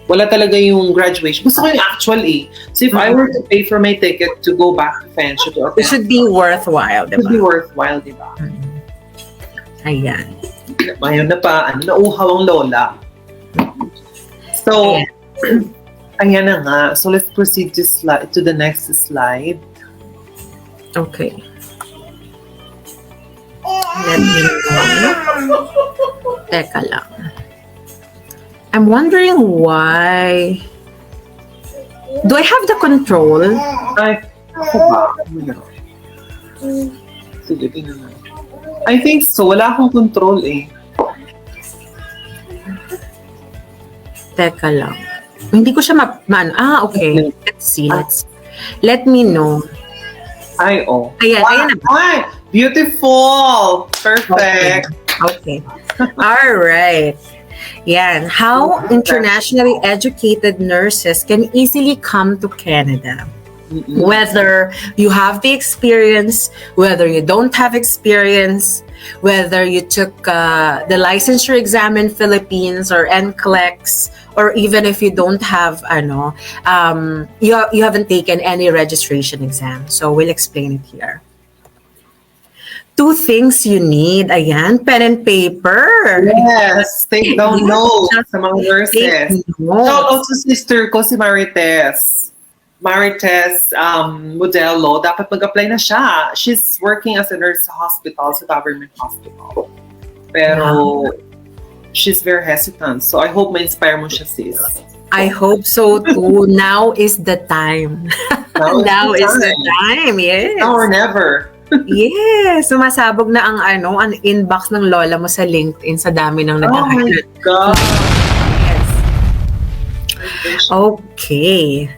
[SPEAKER 1] wala talaga yung graduation. Gusto ko yung actual So if I were to pay for my ticket to go back to Fansha,
[SPEAKER 2] it should be worthwhile, diba?
[SPEAKER 1] It should be worthwhile, diba?
[SPEAKER 2] Ayan.
[SPEAKER 1] Ngayon na pa, nauuhaw ang lola. So, ayan na nga. So let's proceed to the next slide.
[SPEAKER 2] Okay. Let me know. Teka lang. I'm wondering why. Do I have the control?
[SPEAKER 1] Ay, ako ba? Sige, tingnan na. I think so. Wala akong control
[SPEAKER 2] Teka lang. Hindi ko siya okay. Let's see. Let me know.
[SPEAKER 1] Ay,
[SPEAKER 2] Ayan, ayan na.
[SPEAKER 1] Ay, beautiful! Perfect!
[SPEAKER 2] Okay. All right. Yan. How internationally educated nurses can easily come to Canada. Whether you have the experience, whether you don't have experience, whether you took the licensure exam in Philippines or NCLEX, or even if you don't have, you haven't taken any registration exam. So we'll explain it here. 2 things you need. Ayan, pen and paper.
[SPEAKER 1] Yes, take down notes sa mga nurses. Shout out to sister ko si Marites. Modelo, dapat mag-apply na siya. She's working as a nurse sa hospital, sa government hospital. Pero, she's very hesitant. So, I hope ma-inspire mo siya, sis.
[SPEAKER 2] I hope so too. Now is the time. Now is the time. Yes.
[SPEAKER 1] Now or never.
[SPEAKER 2] Yes, sumasabog na ang inbox ng lola mo sa LinkedIn sa dami ng
[SPEAKER 1] Oh my
[SPEAKER 2] nag-highlight.
[SPEAKER 1] God.
[SPEAKER 2] Yes. Okay.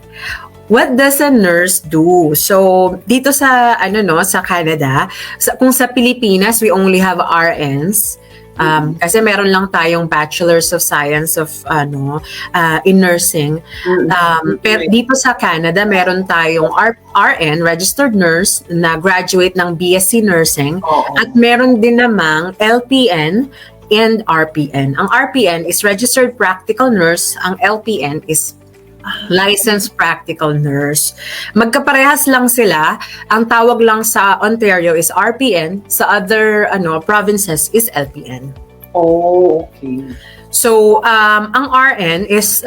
[SPEAKER 2] What does a nurse do? So, dito sa sa Canada, kung sa Pilipinas we only have RNs. Kasi meron lang tayong Bachelors of Science of in nursing. Pero dito sa Canada, meron tayong RN, registered nurse, na graduate ng BSc Nursing. At meron din namang LPN and RPN. Ang RPN is Registered Practical Nurse. Ang LPN is Licensed Practical Nurse. Magkaparehas lang sila. Ang tawag lang sa Ontario is RPN. Sa other provinces is LPN.
[SPEAKER 1] Oh, okay.
[SPEAKER 2] So, ang RN is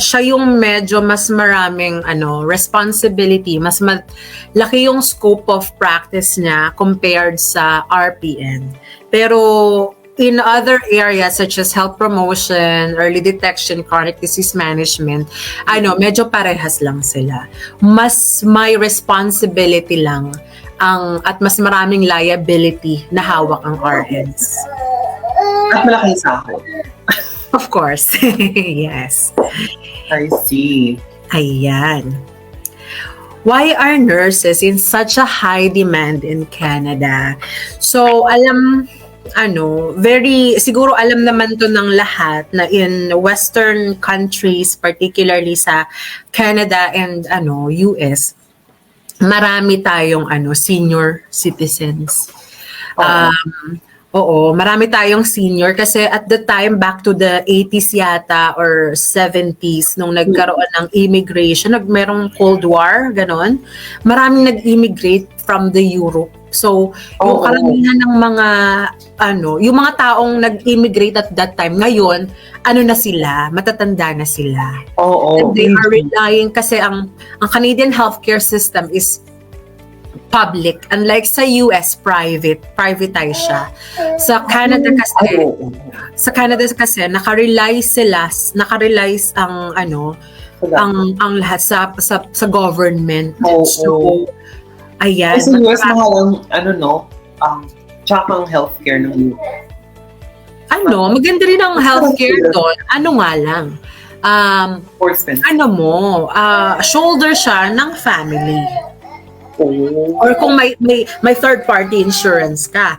[SPEAKER 2] siya yung medyo mas maraming responsibility, mas laki yung scope of practice niya compared sa RPN. Pero in other areas such as health promotion, early detection, chronic disease management, medyo parehas lang sila. Mas may responsibility lang at mas maraming liability na hawak ang RNs.
[SPEAKER 1] At malaking sahod.
[SPEAKER 2] Of course. Yes.
[SPEAKER 1] I see.
[SPEAKER 2] Ayan. Why are nurses in such a high demand in Canada? So, siguro alam naman to ng lahat na in Western countries, particularly sa Canada and US, marami tayong senior citizens. Oo, marami tayong senior kasi at the time back to the 80s yata or 70s nung nagkaroon ng immigration, merong Cold War, ganon. Maraming nag-immigrate from the Europe. So, yung karamihan ng mga yung mga taong nag-immigrate at that time, ngayon, na sila, matatanda na sila. And they are relying kasi ang Canadian healthcare system is public. Unlike sa US, privatized siya. Sa Canada kasi naka-rely ang lahat sa government. So, ayan.
[SPEAKER 1] Kasi US mahal ang tsaka ang healthcare ng US.
[SPEAKER 2] Maganda rin ang healthcare doon. Nga lang. Shoulder siya ng family. Or kung may third party insurance ka,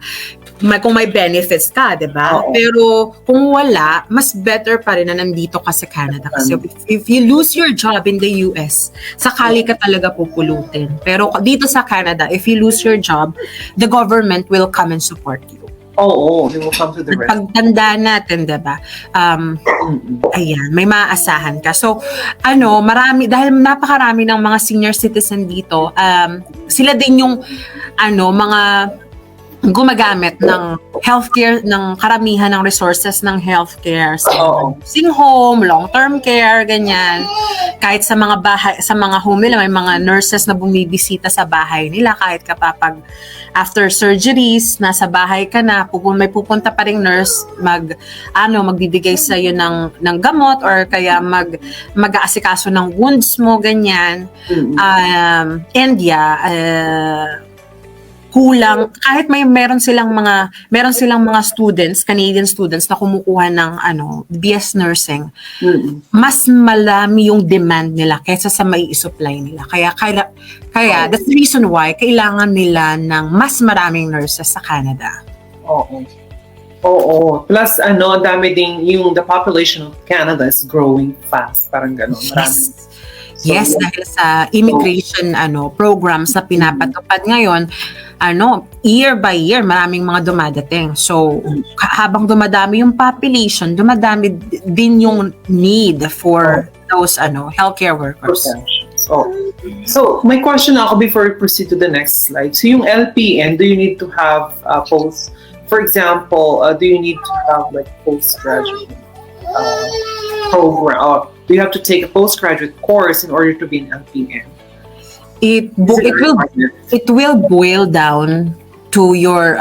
[SPEAKER 2] kung may benefits ka, 'di ba? Pero kung wala, mas better pa rin na nandito ka sa Canada kasi if you lose your job in the US, sakali ka talaga pupulutin. Pero dito sa Canada, if you lose your job, the government will come and support you.
[SPEAKER 1] They will come to the rescue.
[SPEAKER 2] Pagtanda natin, diba? Ayan, may maaasahan ka. So, dahil napakarami ng mga senior citizen dito, sila din yung, mga gumagamit ng healthcare, ng karamihan ng resources ng healthcare sa nursing home, long-term care, ganyan. Kahit sa mga bahay, sa mga home nila, may mga nurses na bumibisita sa bahay nila kahit kapag after surgeries, nasa bahay ka na, may pupunta pa ring nurse magbibigay sa iyo ng gamot or kaya mag-aasikaso ng wounds mo, ganyan. Kulang kahit meron silang mga students, Canadian students na kumukuha ng BS nursing. Mas malami yung demand nila kaysa sa mai-supply nila. Kaya that's the reason why kailangan nila ng mas maraming nurses sa Canada.
[SPEAKER 1] Plus dami ding the population of Canada is growing fast, parang gano'n.
[SPEAKER 2] Yes, dahil sa immigration programs na pinapatupad ngayon, year by year maraming mga dumadating. So habang dumadami yung population, dumadami din yung need for those healthcare workers.
[SPEAKER 1] So my question ako before we proceed to the next slide. So yung LPN, do you need to have for example, do you need to have like postgraduate program? Do you have to take a postgraduate course in order to be an LPN?
[SPEAKER 2] It will boil down to your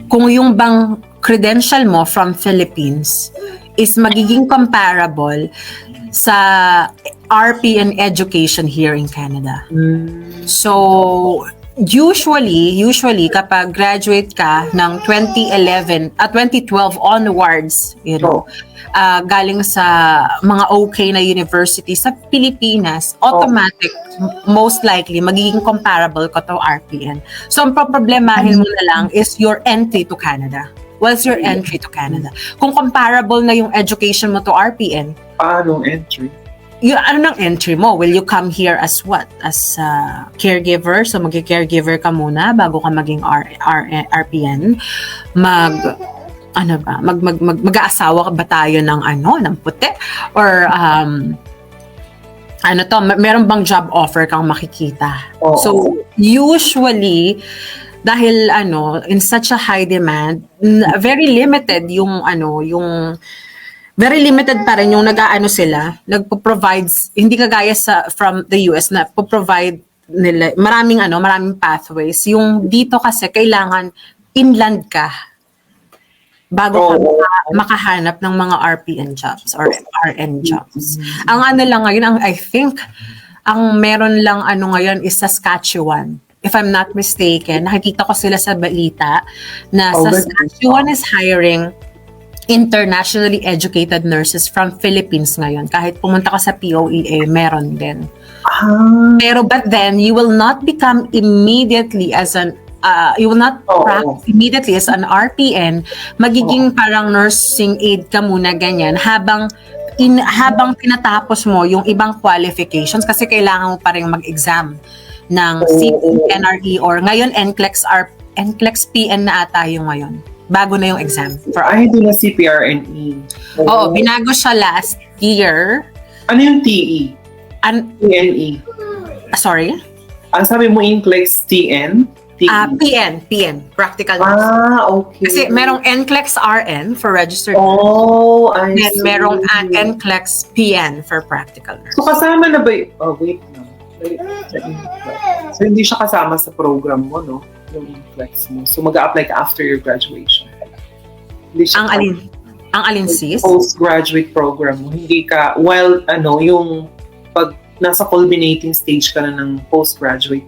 [SPEAKER 2] kung yung bang credential mo from Philippines is magiging comparable sa RPN education here in Canada. So, usually kapag graduate ka ng 2012 onwards, galing sa mga okay na university sa Pilipinas, automatic, most likely, magiging comparable ka to RPN. So, ang problemahin mo na lang is your entry to Canada. What's your entry to Canada? Kung comparable na yung education mo to RPN,
[SPEAKER 1] anong entry?
[SPEAKER 2] Ano ng entry mo? Will you come here as what? As caregiver? So, mag-caregiver ka muna bago ka maging RPN? Mag-aasawa ba tayo ng puti? Or, meron bang job offer kang makikita? So, usually, dahil in such a high demand, very limited very limited pa rin yung nagpo-provides, hindi kagaya from the US na po-provide nila maraming pathways. Yung dito kasi kailangan inland ka bago ka makahanap ng mga RPN jobs or RN jobs. Ang lang ngayon, I think ang meron lang ngayon is Saskatchewan. If I'm not mistaken, nakikita ko sila sa balita na Saskatchewan is hiring internationally educated nurses from Philippines ngayon. Kahit pumunta ka sa POEA, meron din. Pero but then, you will not become immediately as an practice immediately as an RPN. Magiging parang nursing aid ka muna ganyan habang tinatapos mo yung ibang qualifications kasi kailangan mo pa rin mag-exam ng CPNRE or ngayon NCLEX PN na ata yung ngayon. Bago na yung exam.
[SPEAKER 1] Hindi na CPRNE.
[SPEAKER 2] Oo, binago siya last year.
[SPEAKER 1] Ano yung TE? PNE?
[SPEAKER 2] Sorry?
[SPEAKER 1] Sabi mo NCLEX TN?
[SPEAKER 2] PN, practical nurse.
[SPEAKER 1] Okay.
[SPEAKER 2] Kasi merong NCLEX RN for registered
[SPEAKER 1] nurse. I see.
[SPEAKER 2] And merong NCLEX PN for practical nurse.
[SPEAKER 1] So kasama na ba wait na. So hindi siya kasama sa program mo, no? Yung NCLEX mo. So mag-a-apply ka after your graduation. Hindi siya
[SPEAKER 2] ang alin sis?
[SPEAKER 1] Postgraduate program mo. Hindi ka, yung pag nasa culminating stage ka na ng postgraduate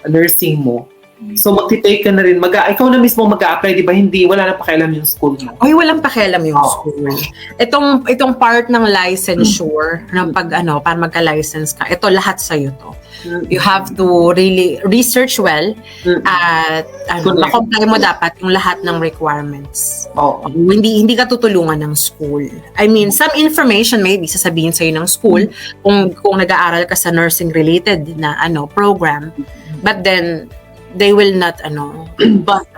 [SPEAKER 1] nursing mo. So magti-take ka na rin. Ikaw na mismo mag-a-apply, di ba? Wala na pakialam yung school mo.
[SPEAKER 2] Walang pakialam yung school. Itong part ng licensure, ng para magka-license ka, ito lahat sa'yo to. You have to really research well at ma-comply mo dapat yung lahat ng requirements. Hindi ka tutulungan ng school. I mean, some information maybe sasabihin sa'yo ng school kung nag-aaral ka sa nursing related na program. But then they will not bother,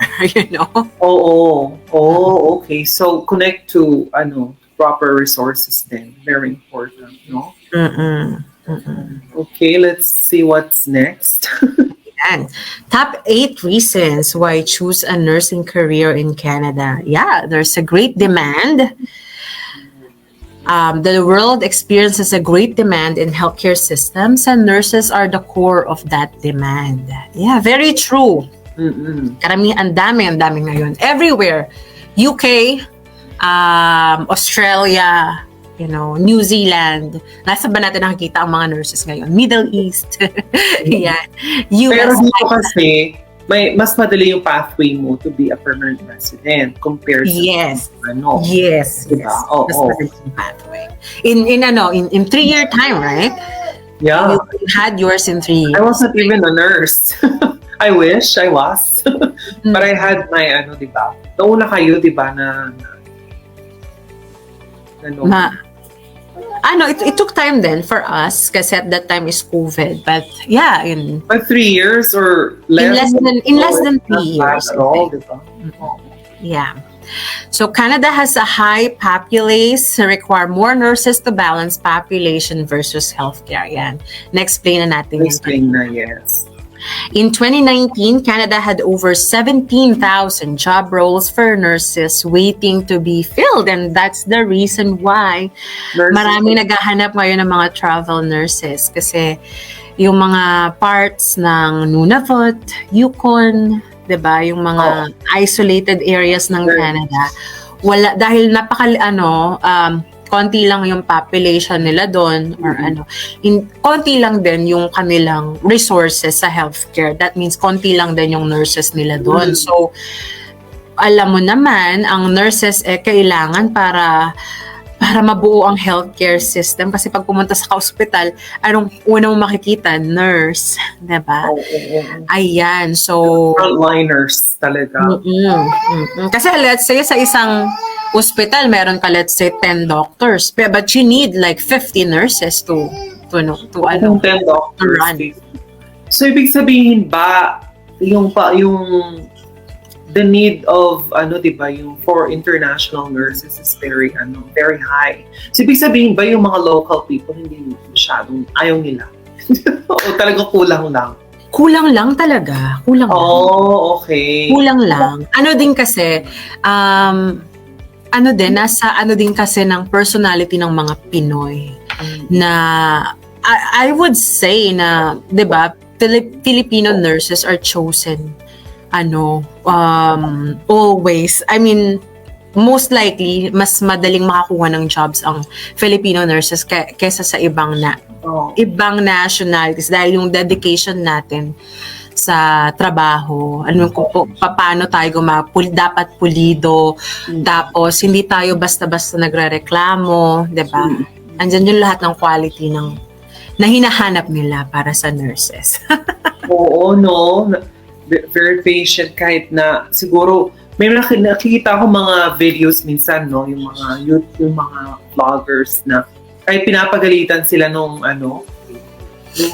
[SPEAKER 1] okay. So connect to proper resources then. Very important, no? Okay, let's see what's next.
[SPEAKER 2] And top 8 reasons why choose a nursing career in Canada. Yeah, there's a great demand. The world experiences a great demand in healthcare systems and nurses are the core of that demand. Yeah, very true. Karamihan, ang dami ngayon. Everywhere. UK, Australia, New Zealand. Nasa ba natin nakikita ang mga nurses ngayon? Middle East. Yan. US.
[SPEAKER 1] Pero dito kasi, mas madali yung pathway mo to be a permanent resident compared to
[SPEAKER 2] Yes.
[SPEAKER 1] Diba?
[SPEAKER 2] Mas madali yung pathway. In 3-year time, right?
[SPEAKER 1] Yeah.
[SPEAKER 2] You had yours in 3 years.
[SPEAKER 1] I wasn't even a nurse. I wish I was. But I had my diba? Nauna kayo, diba,
[SPEAKER 2] it took time then for us kasi at that time is COVID. But yeah,
[SPEAKER 1] But 3 years or less?
[SPEAKER 2] In less than 3 years. Yeah. So Canada has a high populace, require more nurses to balance population versus healthcare. Yan. Na-explain na natin.
[SPEAKER 1] Yes.
[SPEAKER 2] In 2019, Canada had over 17,000 job roles for nurses waiting to be filled. And that's the reason why maraming naghahanap ngayon ng mga travel nurses. Kasi yung mga parts ng Nunavut, Yukon, diba? Yung mga isolated areas ng Canada, wala, dahil konti lang yung population nila doon or konti lang din yung kanilang resources sa healthcare. That means konti lang din yung nurses nila doon. So, alam mo naman, ang nurses kailangan para mabuo ang healthcare system. Kasi pag pumunta sa hospital, anong unang makikita? Nurse. Diba? Ayan. So,
[SPEAKER 1] frontliners talaga.
[SPEAKER 2] Kasi let's say sa isang hospital, meron ka let's say 10 doctors. But you need like 50 nurses to
[SPEAKER 1] 10 doctors.
[SPEAKER 2] run.
[SPEAKER 1] So, ibig sabihin ba, yung the need of diba, yung for international nurses is very high. So ibig sabihin ba yung mga local people hindi masyadong ayaw nila? O talaga kulang lang?
[SPEAKER 2] Kulang lang talaga. Kulang lang.
[SPEAKER 1] Okay.
[SPEAKER 2] Kulang lang. Din kasi nasa din kasi ng personality ng mga Pinoy na I would say na 'di ba, Filipino nurses are chosen always. I mean, most likely, mas madaling makakuha ng jobs ang Filipino nurses kesa sa ibang nationalities dahil yung dedication natin sa trabaho, paano tayo dapat pulido, tapos hindi tayo basta-basta nagrereklamo, 'di ba? Andyan yung lahat ng quality na hinahanap nila para sa nurses.
[SPEAKER 1] Oo, no? Very patient kahit na siguro may nakikita ko mga videos minsan yung mga vloggers na kahit pinapagalitan sila nung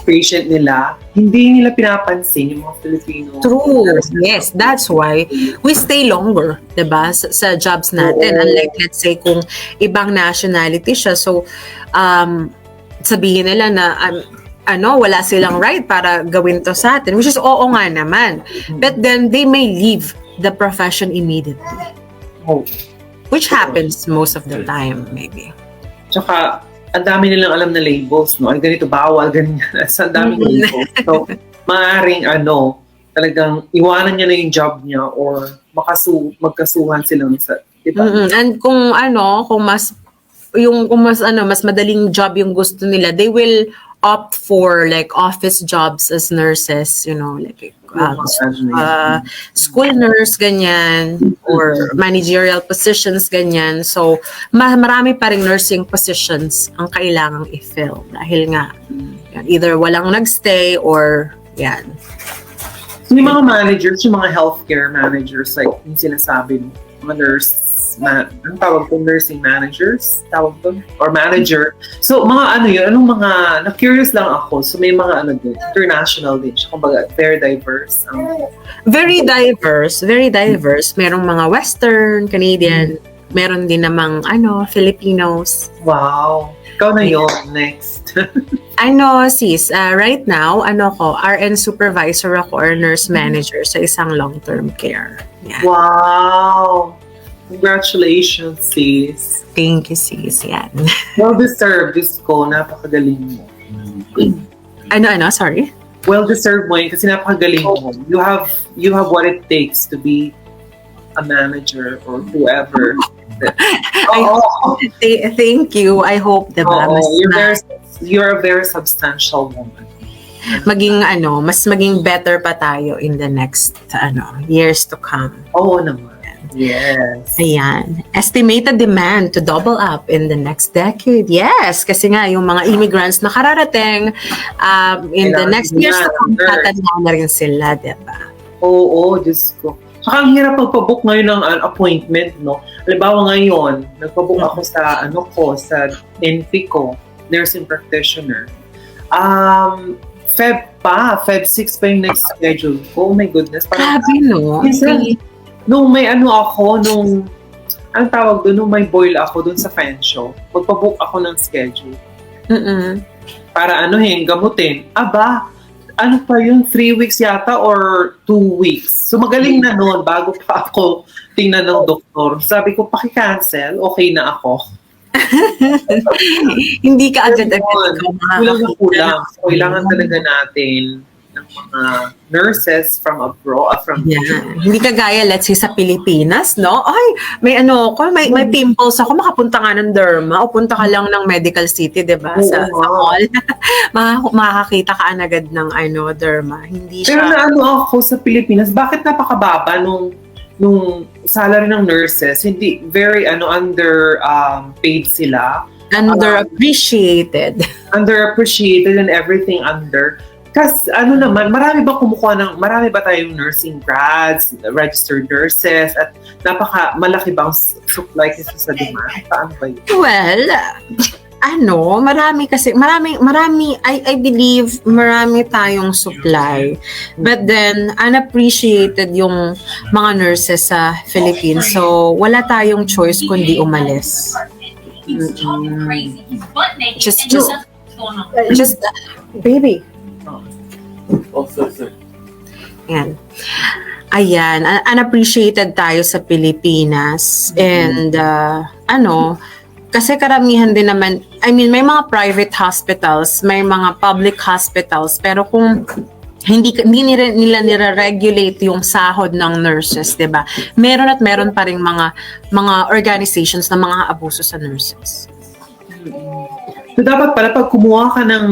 [SPEAKER 1] patient nila, hindi nila pinapansin yung mga Filipino.
[SPEAKER 2] True. Yes, that's why we stay longer, 'di ba? Sa jobs natin. Unlike let's say kung ibang nationality siya, so sabihin nila na wala silang right para gawin to sa atin, which is oo nga naman. But then, they may leave the profession immediately. Which happens most of the time, maybe.
[SPEAKER 1] Tsaka, ang dami nilang alam na labels, no? Ay, ganito, bawal, ganyan. Ang daming labels. So, maaaring talagang iwanan niya na yung job niya or magkasuhan sila sa, diba?
[SPEAKER 2] And kung mas madaling job yung gusto nila, they will opt for like office jobs as nurses, like school nurse, ganyan, or managerial positions, ganyan. So, marami pa ring nursing positions ang kailangang i-fill dahil nga, either walang nagstay or yan.
[SPEAKER 1] Yung mga managers, yung mga healthcare managers, like yung sinasabi mo, mga nurse, ang tawag ko, nursing managers, tawag ko, or manager. So, mga na-curious lang ako. So, may mga international din siya. Kumbaga, very diverse.
[SPEAKER 2] Very diverse. Merong mga Western, Canadian, meron din namang, Filipinos.
[SPEAKER 1] Wow. Ikaw na yun. Next.
[SPEAKER 2] Sis, right now, RN supervisor ako or nurse manager sa isang long-term care. Yan.
[SPEAKER 1] Wow. Congratulations, sis.
[SPEAKER 2] Thank you, sis. Yan.
[SPEAKER 1] Well-deserved, Diyos ko. Napakagaling mo.
[SPEAKER 2] Sorry?
[SPEAKER 1] Well-deserved mo yun kasi napakagaling mo. You have what it takes to be a manager or whoever.
[SPEAKER 2] Thank you. I hope, diba?
[SPEAKER 1] You're a very substantial woman.
[SPEAKER 2] Mas maging better pa tayo in the next, years to come.
[SPEAKER 1] Oo naman. Yes.
[SPEAKER 2] Ayan. Estimated demand to double up in the next decade. Yes, kasi nga yung mga immigrants na kararating in the next years to come, tatanda na rin sila, diba?
[SPEAKER 1] Oo, Diyos ko. Saka ang hirap magpabook ngayon ng appointment, no? Halimbawa ngayon, nagpabook ako sa sa NP ko, nursing practitioner. Feb 6 pa yung next schedule ko. Oh my goodness.
[SPEAKER 2] Grabe, no?
[SPEAKER 1] Nung may nung may boil ako dun sa fan show, magpabook ako ng schedule. Para gamutin. Aba, pa yun, 3 weeks yata or 2 weeks. So magaling na nun bago pa ako tingnan ng doktor. Sabi ko, paki-cancel, okay na ako.
[SPEAKER 2] Hindi ka agad-agad.
[SPEAKER 1] Kulang na kulang. So, kailangan talaga natin ng mga nurses from abroad, from
[SPEAKER 2] Hindi kagaya, let's say, sa Pilipinas, no? Ay, may ano ko, may pimples ako, makapunta ka ng derma o punta ka lang ng medical city, di ba? Sa mall. Makakakita ka agad ng derma. Hindi
[SPEAKER 1] Pero
[SPEAKER 2] siya...
[SPEAKER 1] na ako sa Pilipinas, bakit napakababa nung salary ng nurses? Hindi, very under paid sila.
[SPEAKER 2] Underappreciated.
[SPEAKER 1] Underappreciated and everything under. Kasi naman, marami ba tayong nursing grads, registered nurses, at malaki bang supply kasi sa demand? Paano ba yun?
[SPEAKER 2] Well, marami, I believe marami tayong supply. But then, unappreciated yung mga nurses sa Philippines. So, wala tayong choice kundi umalis. Just, baby. Yan. Ayan, unappreciated tayo sa Pilipinas. And, kasi karamihan din naman, may mga private hospitals, may mga public hospitals, pero kung hindi nila nire-regulate yung sahod ng nurses, 'di ba? Meron pa ring mga organizations na mga abuso sa nurses.
[SPEAKER 1] So dapat pala pag kumuha ka ng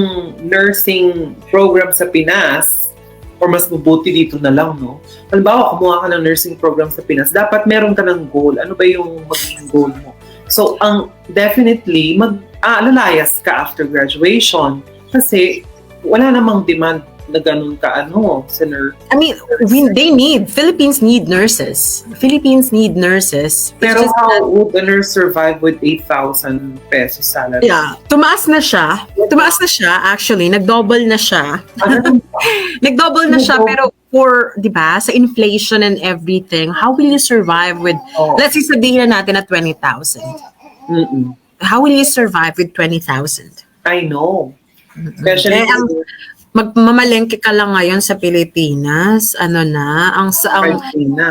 [SPEAKER 1] nursing program sa Pinas, or mas mabuti dito na lang, no? Halimbawa, kumuha ka ng nursing program sa Pinas, dapat meron ka ng goal. Ano ba yung magiging goal mo? So, definitely, lalayas ka after graduation kasi wala namang demand na ganun ka sa nurse.
[SPEAKER 2] Philippines need nurses.
[SPEAKER 1] Pero how would a nurse survive with 8,000 pesos salary?
[SPEAKER 2] Yeah, tumaas na siya actually, nag-double na siya. Nag-double na siya, pero di ba, sa inflation and everything, how will you survive with, let's say sabihin natin na 20,000. How will you survive with 20,000?
[SPEAKER 1] I know. Especially
[SPEAKER 2] magmamalengke ka lang ngayon sa Pilipinas, ang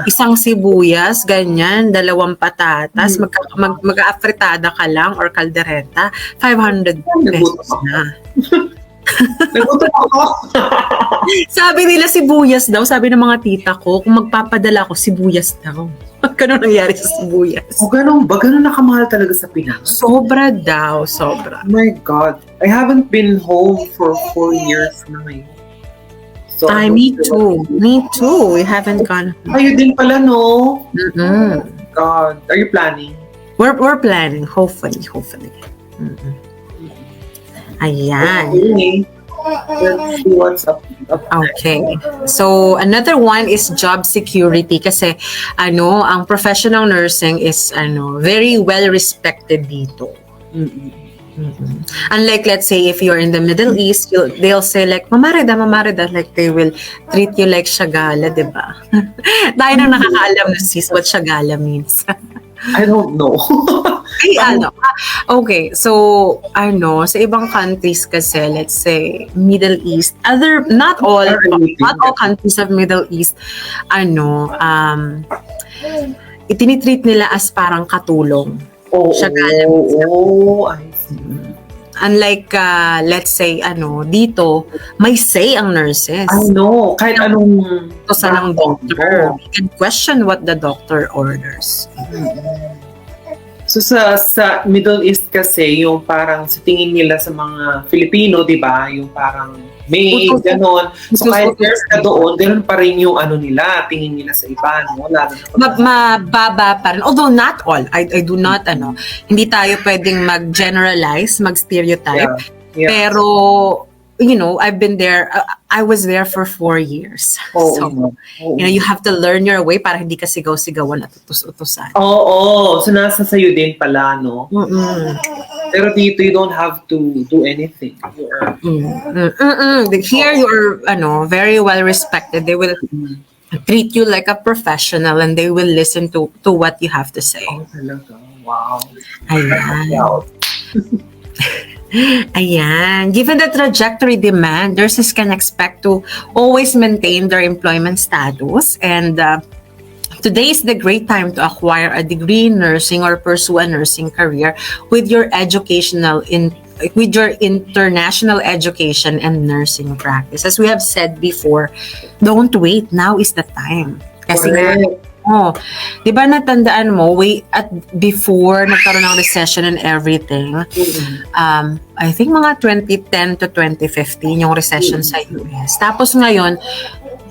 [SPEAKER 2] isang sibuyas, ganyan, 2 patatas, mag-afritada ka lang or kaldereta, 500 pesos na.
[SPEAKER 1] Nagutom ako.
[SPEAKER 2] Sabi nila sibuyas daw, sabi ng mga tita ko, kung magpapadala ako, sibuyas daw. Ganun nangyari sa sibuyas.
[SPEAKER 1] Ganun ba? Ganun nakamahal talaga sa Pinas?
[SPEAKER 2] Sobra daw, sobra.
[SPEAKER 1] Oh my God. I haven't been home for 4 years na ngayon. So,
[SPEAKER 2] me too. We haven't gone home.
[SPEAKER 1] Kayo din pala, no? God. Are you planning?
[SPEAKER 2] We're planning, hopefully. Ayan.
[SPEAKER 1] Okay. Let's see what's up.
[SPEAKER 2] Okay. So, another one is job security kasi ang professional nursing is very well respected dito. Unlike, let's say, if you're in the Middle East, they'll say like, mamarida, like they will treat you like shagala, di ba? Tayo nang nakakaalam na sis what shagala means.
[SPEAKER 1] I don't know.
[SPEAKER 2] Okay, so sa ibang countries kasi, let's say Middle East, not all countries of Middle East, itinitreat nila as parang katulong. Shagala means.
[SPEAKER 1] I see.
[SPEAKER 2] Unlike, let's say, dito, may say ang nurses.
[SPEAKER 1] I know. Kahit anong
[SPEAKER 2] ng doctor. You can question what the doctor orders.
[SPEAKER 1] So sa Middle East kasi, yung parang sa tingin nila sa mga Filipino, di ba? Yung parang may ganon. So kahit nurse ka doon, ganon pa rin yung nila, tingin nila sa iba. No?
[SPEAKER 2] Mababa pa rin. Although not all. I do not, hindi tayo pwedeng mag-generalize, mag-stereotype. Yeah. Pero, I've been there, I was there for 4 years. You have to learn your way para hindi ka sigaw-sigawan at utos-utosan.
[SPEAKER 1] So nasa sayo din pala, no? Pero dito, you don't have to do anything.
[SPEAKER 2] Here, you're, very well respected. They will treat you like a professional and they will listen to what you have to say.
[SPEAKER 1] Talaga? Wow.
[SPEAKER 2] Ayan. Ayan. Given the trajectory demand, nurses can expect to always maintain their employment status, and today is the great time to acquire a degree in nursing or pursue a nursing career with your educational with your international education and nursing practice. As we have said before, don't wait. Now is the time. Kasi di ba natandaan mo, before nagkaroon ng recession and everything, I think mga 2010 to 2015 yung recession sa US. Tapos ngayon,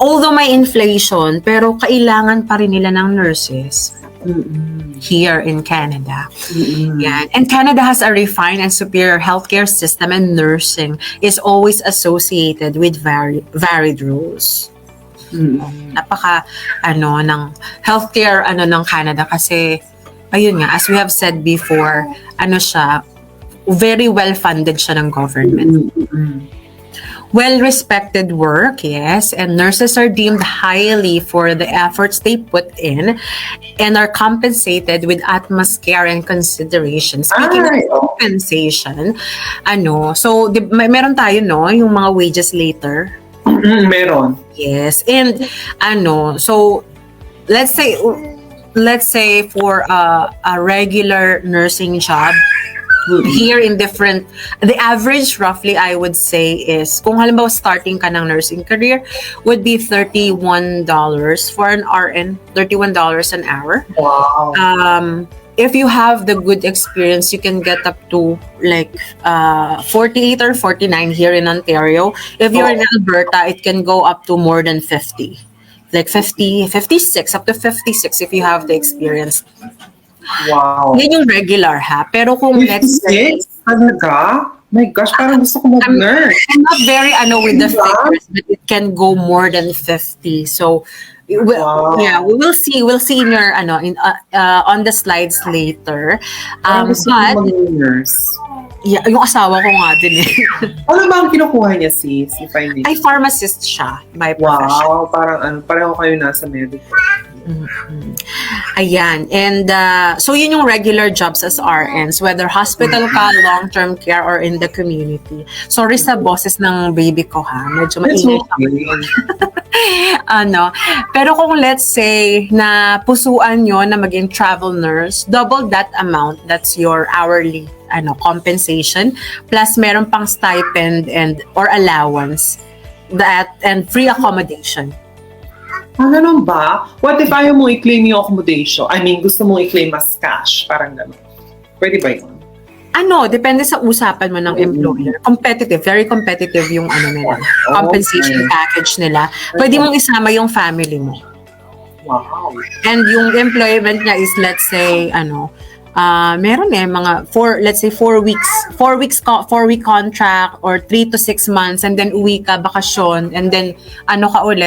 [SPEAKER 2] although may inflation, pero kailangan pa rin nila ng nurses. Here in Canada. Yeah. And Canada has a refined and superior healthcare system, and nursing is always associated with varied roles. Napaka ng healthcare ng Canada kasi ayun nga, as we have said before, siya, very well funded siya ng government. Well-respected work, yes, and nurses are deemed highly for the efforts they put in and are compensated with utmost care and consideration. Speaking of compensation, so meron tayo, yung mga wages later.
[SPEAKER 1] Meron.
[SPEAKER 2] Yes, and so let's say for a regular nursing job, here in the average roughly I would say is, kung halimbawa starting ka ng nursing career, would be $31 for an RN, $31 an hour.
[SPEAKER 1] Wow.
[SPEAKER 2] If you have the good experience, you can get up to like 48 or 49 here in Ontario. If you're in Alberta, it can go up to more than 50. Like 50, 56, up to 56 if you have the experience.
[SPEAKER 1] Wow.
[SPEAKER 2] Yan yung regular ha. Pero kung let's say,
[SPEAKER 1] talaga? My gosh, parang gusto ko mag-nurse.
[SPEAKER 2] I'm not very with the figures, but it can go more than 50. So we will see. We'll see in your on the slides later.
[SPEAKER 1] Gusto ko mag-nurse.
[SPEAKER 2] Yeah, yung asawa ko nga din eh.
[SPEAKER 1] Ano ba ang kinukuha niya, sis? If I may.
[SPEAKER 2] Ay, pharmacist siya by profession.
[SPEAKER 1] Wow, parang pareho kayo nasa medical.
[SPEAKER 2] Ayan. And so yun yung regular jobs as RNs, whether hospital ka, long-term care, or in the community. Sorry sa boses ng baby ko ha. Medyo maingay Pero kung let's say na pusuan nyo na maging travel nurse, double that amount, that's your hourly compensation, plus meron pang stipend or allowance and free accommodation.
[SPEAKER 1] Ganun ba? What if ayaw mo i-claim yung accommodation? I mean, gusto mo i-claim as cash? Parang gano'n. Pwede ba yun?
[SPEAKER 2] Depende sa usapan mo ng employer. Competitive, very competitive yung nila. Compensation package nila. Pwede mong isama yung family mo.
[SPEAKER 1] Wow.
[SPEAKER 2] And yung employment niya is, let's say, meron mga 4-week contract or 3 to 6 months, and then uwi ka, bakasyon, and then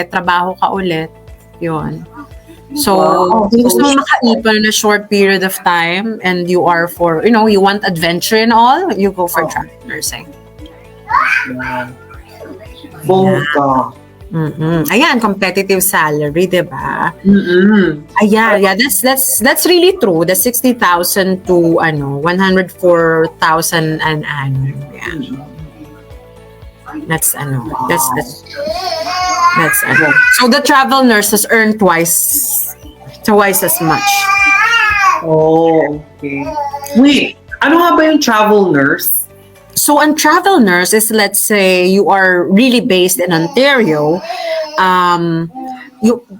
[SPEAKER 2] trabaho ka ulit. Yun. So, kung gusto mong makaipon in a short period of time and you are you want adventure and all, you go for travel nursing.
[SPEAKER 1] Bongga.
[SPEAKER 2] Ayan, competitive salary, diba? Ayan, yeah, that's really true. The 60,000 to 104,000 an annum. Yeah. That's So the travel nurses earn twice as much.
[SPEAKER 1] Oh, okay. Wait, ano nga ba yung travel nurse?
[SPEAKER 2] So, ang travel nurse is, let's say, you are really based in Ontario,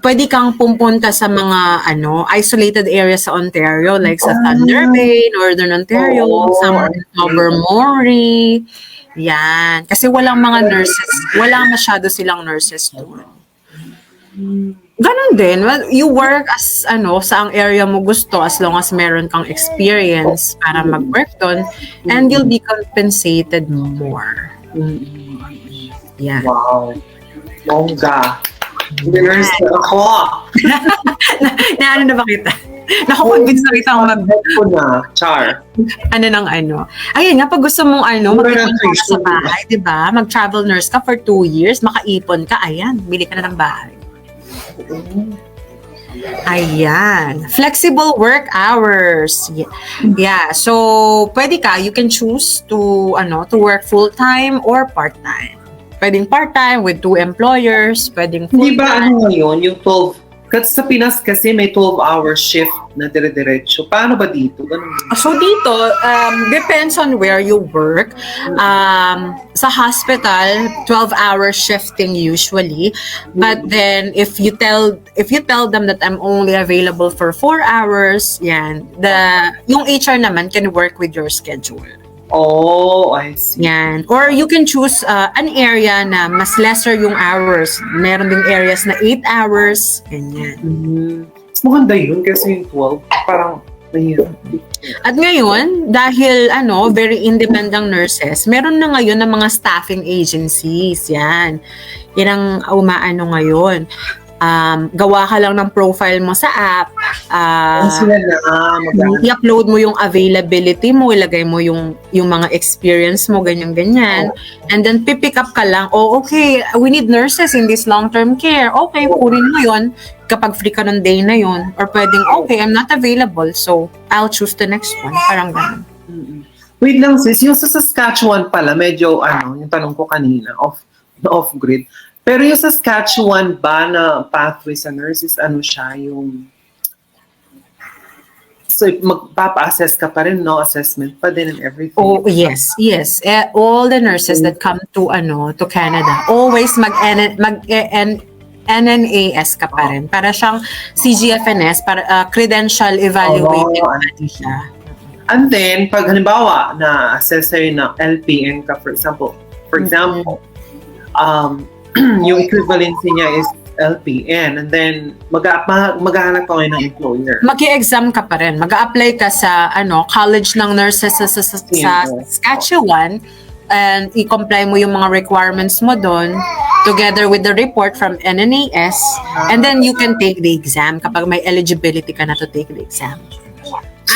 [SPEAKER 2] pwede kang pumunta sa mga isolated areas sa Ontario, like sa Thunder Bay, Northern Ontario, somewhere in Tobermory. Yan. Kasi walang masyado silang nurses doon. Ganon din. Well, you work as saang area mo gusto, as long as meron kang experience para mag-work doon, and you'll be compensated more. Yeah.
[SPEAKER 1] Wow. Bongga. Nurse ako.
[SPEAKER 2] na ba kita? Naku-convince na kita
[SPEAKER 1] ko na. Char.
[SPEAKER 2] Ayun nga, pag gusto mong mag-ipon ka sa bahay, diba? Mag-travel nurse ka for 2 years, makaipon ka, ayan, bili ka na ng bahay. Ayan. Flexible work hours. Yeah. So, pwede ka, you can choose to work full-time or part-time. Pwedeng part-time with 2 employers, pwedeng full-time.
[SPEAKER 1] Hindi ba ngayon, yung Kasi sa Pinas kasi may 12-hour shift na dire-diretso. Paano ba dito? Ganun din.
[SPEAKER 2] So dito, depends on where you work. Sa hospital, 12-hour shifting usually. But then if you tell them that I'm only available for 4 hours, yan, yung HR naman can work with your schedule.
[SPEAKER 1] Oh, I see.
[SPEAKER 2] Yan. Or you can choose an area na mas lesser yung hours. Meron ding areas na 8 hours. Ganyan.
[SPEAKER 1] Maganda yun kasi yung 12, parang mahirap.
[SPEAKER 2] At ngayon, dahil very independent nurses, meron na ngayon ng mga staffing agencies. Yan. Yan ang umaano ngayon. Gawa ka lang ng profile mo sa app. I-upload mo yung availability mo, ilagay mo yung mga experience mo, ganyan-ganyan. And then pipick up ka lang, okay, we need nurses in this long-term care. Okay, purin mo yun kapag free ka ng day na yun. Or pwedeng, okay, I'm not available, so I'll choose the next one. Parang ganun.
[SPEAKER 1] Wait lang sis, yung sa Saskatchewan pala, medyo yung tanong ko kanina, off-grid. Pero yung sa Saskatchewan ba na pathway sa nurses, siya yung... So, magpapa-assess ka pa rin, no? Assessment pa din and everything.
[SPEAKER 2] Oh, yes. All the nurses that come to Canada, always NNAS ka pa rin. Para siyang CGFNS, para credential evaluating body siya.
[SPEAKER 1] And then, pag halimbawa na assess sa'yo na LPN ka, for example, yung equivalency niya is LPN, and then maghahanap ka ngayon ng employer.
[SPEAKER 2] Mag-i-exam ka pa rin. Mag-a-apply ka sa College ng Nurses sa Saskatchewan, and i-comply mo yung mga requirements mo doon together with the report from NNAS, and then you can take the exam kapag may eligibility ka na to take the exam.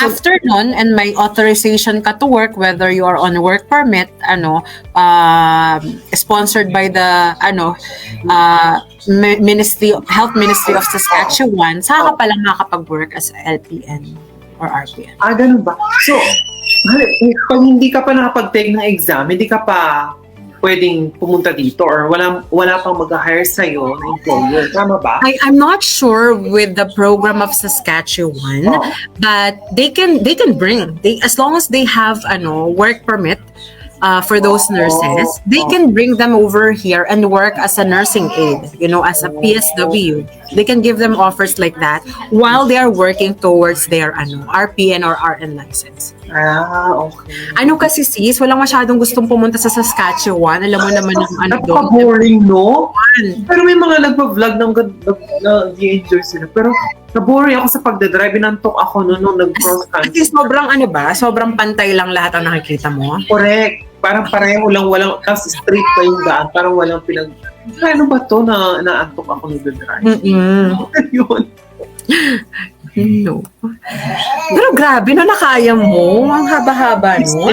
[SPEAKER 2] After nun, and may authorization ka to work, whether you are on a work permit, sponsored by the Health Ministry of Saskatchewan, saka ka palang makakapag-work as LPN or RPN.
[SPEAKER 1] Ganun ba? So, pag hindi ka pa nakapag-take ng exam, hindi ka pa pwedeng pumunta dito or wala pang mag-hire sa'yo na employer. Tama ba?
[SPEAKER 2] I'm not sure with the program of Saskatchewan, but they can bring, as long as they have work permit for those nurses, they can bring them over here and work as a nursing aide, as a PSW. They can give them offers like that while they are working towards their RPN or RN license.
[SPEAKER 1] Okay.
[SPEAKER 2] Kasi sis, walang masyadong gustong pumunta sa Saskatchewan. Alam mo naman yung doon.
[SPEAKER 1] Boring, no? Pero may mga nagpa-vlog ng na-enjoy sila. Pero na-boring ako sa pagdadrive. Inantok ako nung nag-cross country.
[SPEAKER 2] Kasi sobrang pantay lang lahat ang nakikita mo.
[SPEAKER 1] Correct. Parang pareho lang, tapos straight pa yung daan. Parang walang ano ba to na naantok ako nag-drive? Yun.
[SPEAKER 2] No. Pero grabe no, nakaya mo. Ang haba-haba no.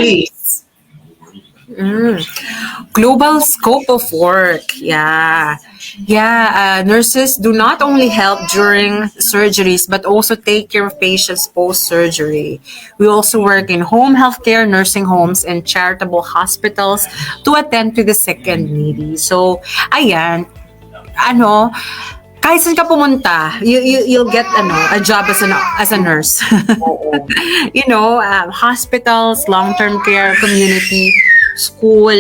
[SPEAKER 2] Global scope of work. Yeah. Nurses do not only help during surgeries but also take care of patients post-surgery. We also work in home healthcare, nursing homes, and charitable hospitals to attend to the sick and needy. So, ayan, kahit saan ka pumunta, you'll get a job as a nurse. Hospitals, long-term care, community, school,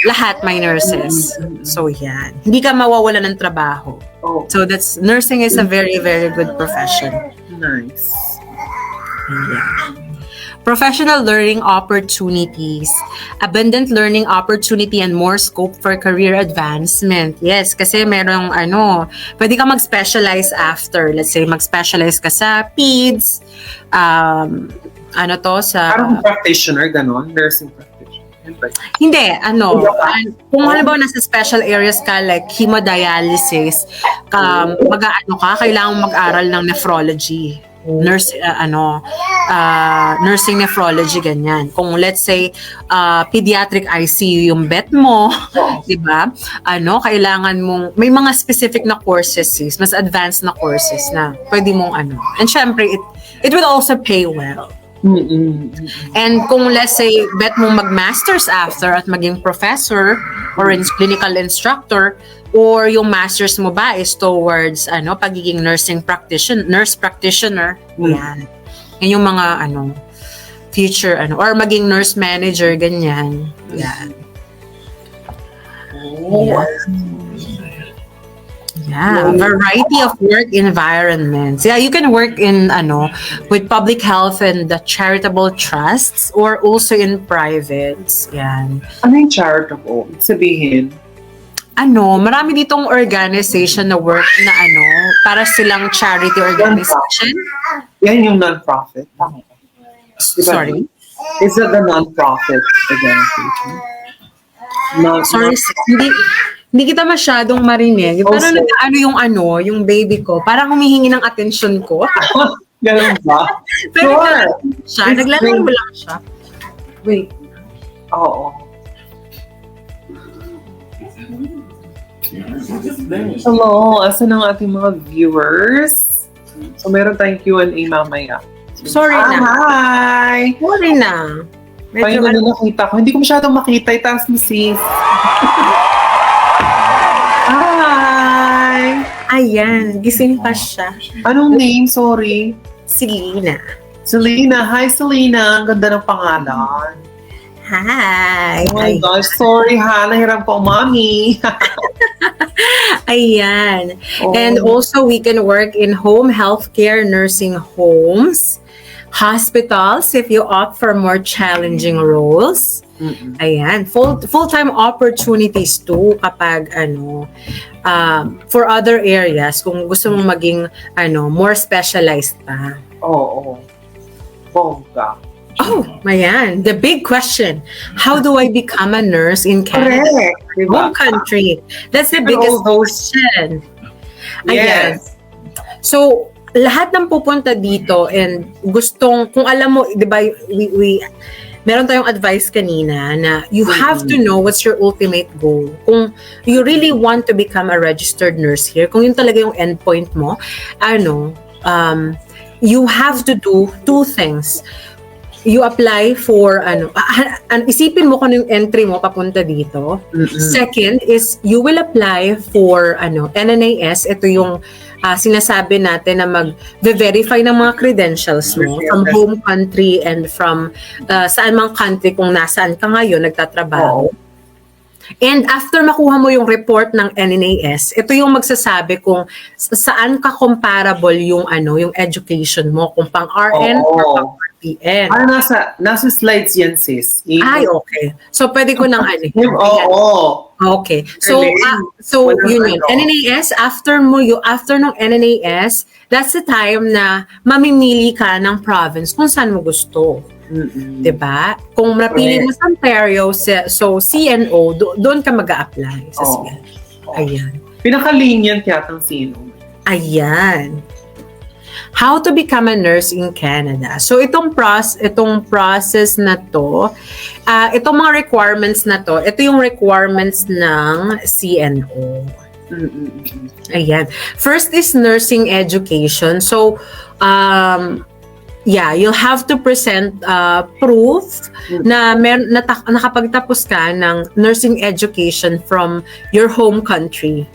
[SPEAKER 2] lahat may nurses. So yan, hindi ka mawawala ng trabaho. So nursing is a very, very good profession.
[SPEAKER 1] Nice.
[SPEAKER 2] Yeah. Professional learning opportunities, abundant learning opportunity, and more scope for career advancement. Yes, kasi merong pwede ka mag-specialize after. Let's say, mag-specialize ka sa PEDS, sa...
[SPEAKER 1] Parang practitioner, ganon? Nursing practitioner.
[SPEAKER 2] Hindi, kung halimbawa nasa special areas ka like hemodialysis, kailangan mag-aral ng nephrology. Nursing nephrology, ganyan. Kung let's say pediatric ICU yung bet mo, 'di ba? Kailangan mong may mga specific na courses, mas advanced na courses na pwede mong And syempre it will also pay well. And kung let's say, bet mo mag-masters after at maging professor or clinical instructor, or yung masters mo ba is towards pagiging nurse practitioner. Yan. Yan yung mga future or maging nurse manager, ganyan. Yan. Yeah, variety of work environments. Yeah, you can work in with public health and the charitable trusts or also in privates. Yan.
[SPEAKER 1] Ano yung charitable? Sabihin?
[SPEAKER 2] Marami ditong organization na work na para silang charity organization.
[SPEAKER 1] Yan yung non-profit. Diba?
[SPEAKER 2] Sorry?
[SPEAKER 1] Is that the non-profit organization?
[SPEAKER 2] Sorry, hindi kita masyadong marinig. Parang yung baby ko, parang humihingi ng atensyon ko.
[SPEAKER 1] Ganun ba?
[SPEAKER 2] Pero naglalaro lang siya.
[SPEAKER 1] Wait. Oo. Hello, asan ang ating mga viewers? So, meron tayong Q&A mamaya.
[SPEAKER 2] Sorry na.
[SPEAKER 1] Hi!
[SPEAKER 2] Sorry na.
[SPEAKER 1] Medyo nakita ko. Hindi ko masyadong makita. Itaas mo, sis. Hi!
[SPEAKER 2] Ayan, gising pa siya.
[SPEAKER 1] Anong name? Sorry.
[SPEAKER 2] Selena.
[SPEAKER 1] Selena. Hi, Selena. Ang ganda ng pangalan.
[SPEAKER 2] Hi!
[SPEAKER 1] Oh my gosh, sorry ha. Nahiram po, mommy.
[SPEAKER 2] Ayan. And also, we can work in home healthcare, nursing homes, hospitals if you opt for more challenging roles. Ayan. Full-time opportunities too kapag for other areas kung gusto mong maging more specialized pa.
[SPEAKER 1] Oo. Bongga.
[SPEAKER 2] Oh, ayan. The big question. How do I become a nurse in Canada?
[SPEAKER 1] Correct.
[SPEAKER 2] Home country. That's the biggest question. Ayan.
[SPEAKER 1] Yes.
[SPEAKER 2] So, lahat ng pupunta dito and kung alam mo, di ba, we meron tayong advice kanina na you have to know what's your ultimate goal. Kung you really want to become a registered nurse here, kung yun talaga yung endpoint mo, you have to do two things. You apply for isipin mo kung yung entry mo papunta dito. Second is you will apply for NNAS. Ito yung sinasabi natin na mag-verify ng mga credentials mo from home country and from saan mang country kung nasaan ka ngayon nagtatrabaho. And after makuha mo yung report ng NNAS, ito yung magsasabi kung saan ka comparable yung yung education mo, kung pang RN or pang RPN.
[SPEAKER 1] Nasa slides yan, sis.
[SPEAKER 2] Ay, okay. So pwede ko nang Okay. So yun. NNAS, after ng NNAS, that's the time na mamimili ka ng province kung saan mo gusto. Diba? Kung napili mo sa Ontario, so CNO, doon ka mag-a-apply sa CNO. Ayan.
[SPEAKER 1] Pinaka-lenient yatang CNO.
[SPEAKER 2] Ayan. How to become a nurse in Canada. So itong process na to, itong mga requirements na to, ito yung requirements ng CNO. Ayan. First is nursing education. So, you'll have to present proof na nakapagtapos ka ng nursing education from your home country.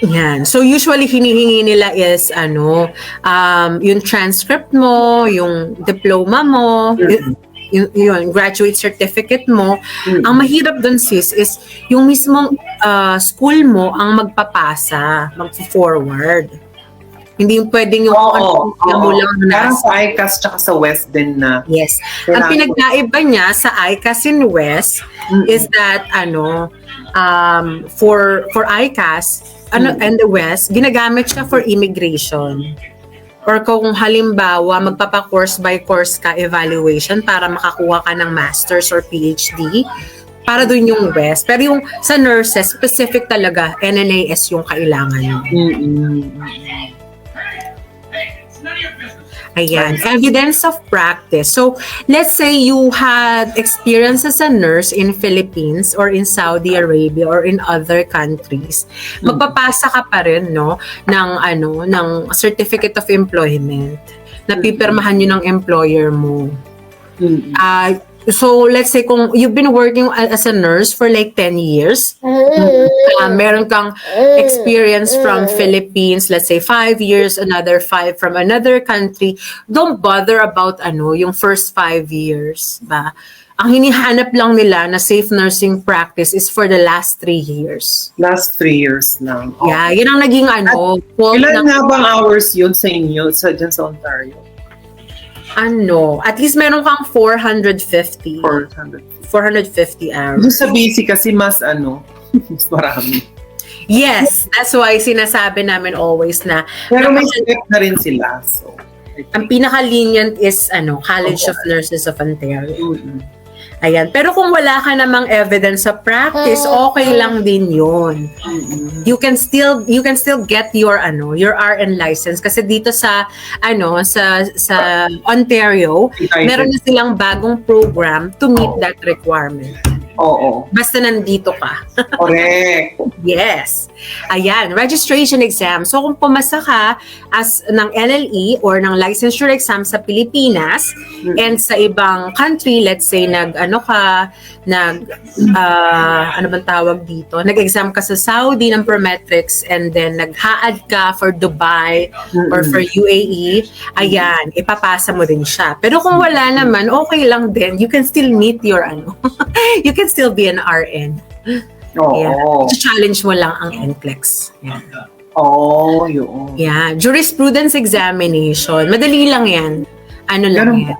[SPEAKER 2] Yan. So usually hinihingi nila is yung transcript mo, yung diploma mo, yung graduate certificate mo. Ang mahirap dun, sis, is yung mismong school mo ang magpapasa, mag-forward. Hindi yung pwedeng yung mo lang
[SPEAKER 1] na. Parang sa iCAS tsaka sa West din na.
[SPEAKER 2] Yes. Ang pinagkaiba niya sa iCAS in West is that for iCAS and the West, ginagamit siya for immigration. Or kung halimbawa magpapa-course by course ka evaluation para makakuha ka ng master's or PhD, para dun yung West. Pero yung sa nurses, specific talaga, NNAS yung kailangan. Ayan, evidence of practice. So, let's say you had experience as a nurse in Philippines or in Saudi Arabia or in other countries. Magpapasa ka pa rin, no, ng certificate of employment. na pipirmahan yun ng employer mo.
[SPEAKER 1] Mm.
[SPEAKER 2] So, let's say kung you've been working as a nurse for like 10 years, meron kang experience from Philippines, let's say 5 years, another 5 from another country, don't bother about yung first 5 years. Ba? Ang hinihanap lang nila na safe nursing practice is for the last 3 years.
[SPEAKER 1] Last 3 years lang. Oh.
[SPEAKER 2] Yeah, yun ang naging
[SPEAKER 1] Ilan nga bang hours yun sa inyo dyan sa Ontario?
[SPEAKER 2] At least meron kang 450. 450 hours.
[SPEAKER 1] Doon sa busy kasi mas mas marami.
[SPEAKER 2] Yes, that's why sinasabi namin always na
[SPEAKER 1] pero may step na rin sila. So,
[SPEAKER 2] ang pinaka-lenient is College of Nurses of Ontario.
[SPEAKER 1] Mm-hmm.
[SPEAKER 2] Ayan. Pero kung wala ka namang evidence sa practice, okay lang din 'yun.
[SPEAKER 1] Mm-hmm.
[SPEAKER 2] You can still get your RN license kasi dito sa sa Ontario, meron na silang bagong program to meet that requirement.
[SPEAKER 1] Oo.
[SPEAKER 2] Basta nandito ka.
[SPEAKER 1] Correct.
[SPEAKER 2] Yes. Ayan, registration exam. So kung pumasa ka as ng LLE or ng licensure exam sa Pilipinas and sa ibang country, let's say ano bang tawag dito? Nag-exam ka sa Saudi ng Prometrics and then nag-haad ka for Dubai or for UAE, ayan, ipapasa mo din siya. Pero kung wala naman, okay lang din. You can still meet your you can still be an RN.
[SPEAKER 1] Oo.
[SPEAKER 2] Challenge mo lang ang NCLEX. Yeah.
[SPEAKER 1] Oh, yun.
[SPEAKER 2] Yeah. Jurisprudence examination. Madali lang yan. Lang yan.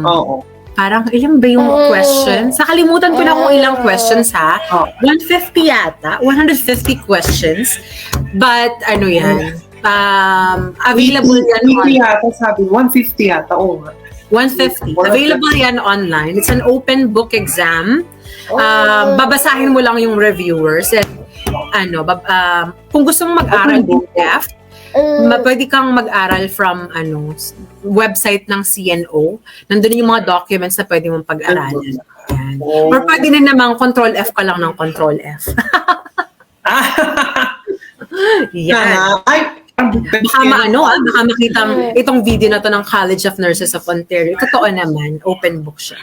[SPEAKER 1] Oo.
[SPEAKER 2] Parang ilang ba yung questions? Nakalimutan ko na kung ilang questions ha. 150 yata. 150 questions. But yan. Available yan
[SPEAKER 1] yata sabi. 150 yata. Oo nga.
[SPEAKER 2] 150. Available yan online. It's an open book exam. Babasahin mo lang yung reviewers at kung gusto mong mag-aral in depth, pwede kang mag-aral from website ng CNO. Nandun yung mga documents na pwede mong pag-aralan. Yan. Or pwede na namang control F ka lang ng control F. Yan. Baka makita itong video na to ng College of Nurses of Ontario. Totoo naman, open book siya.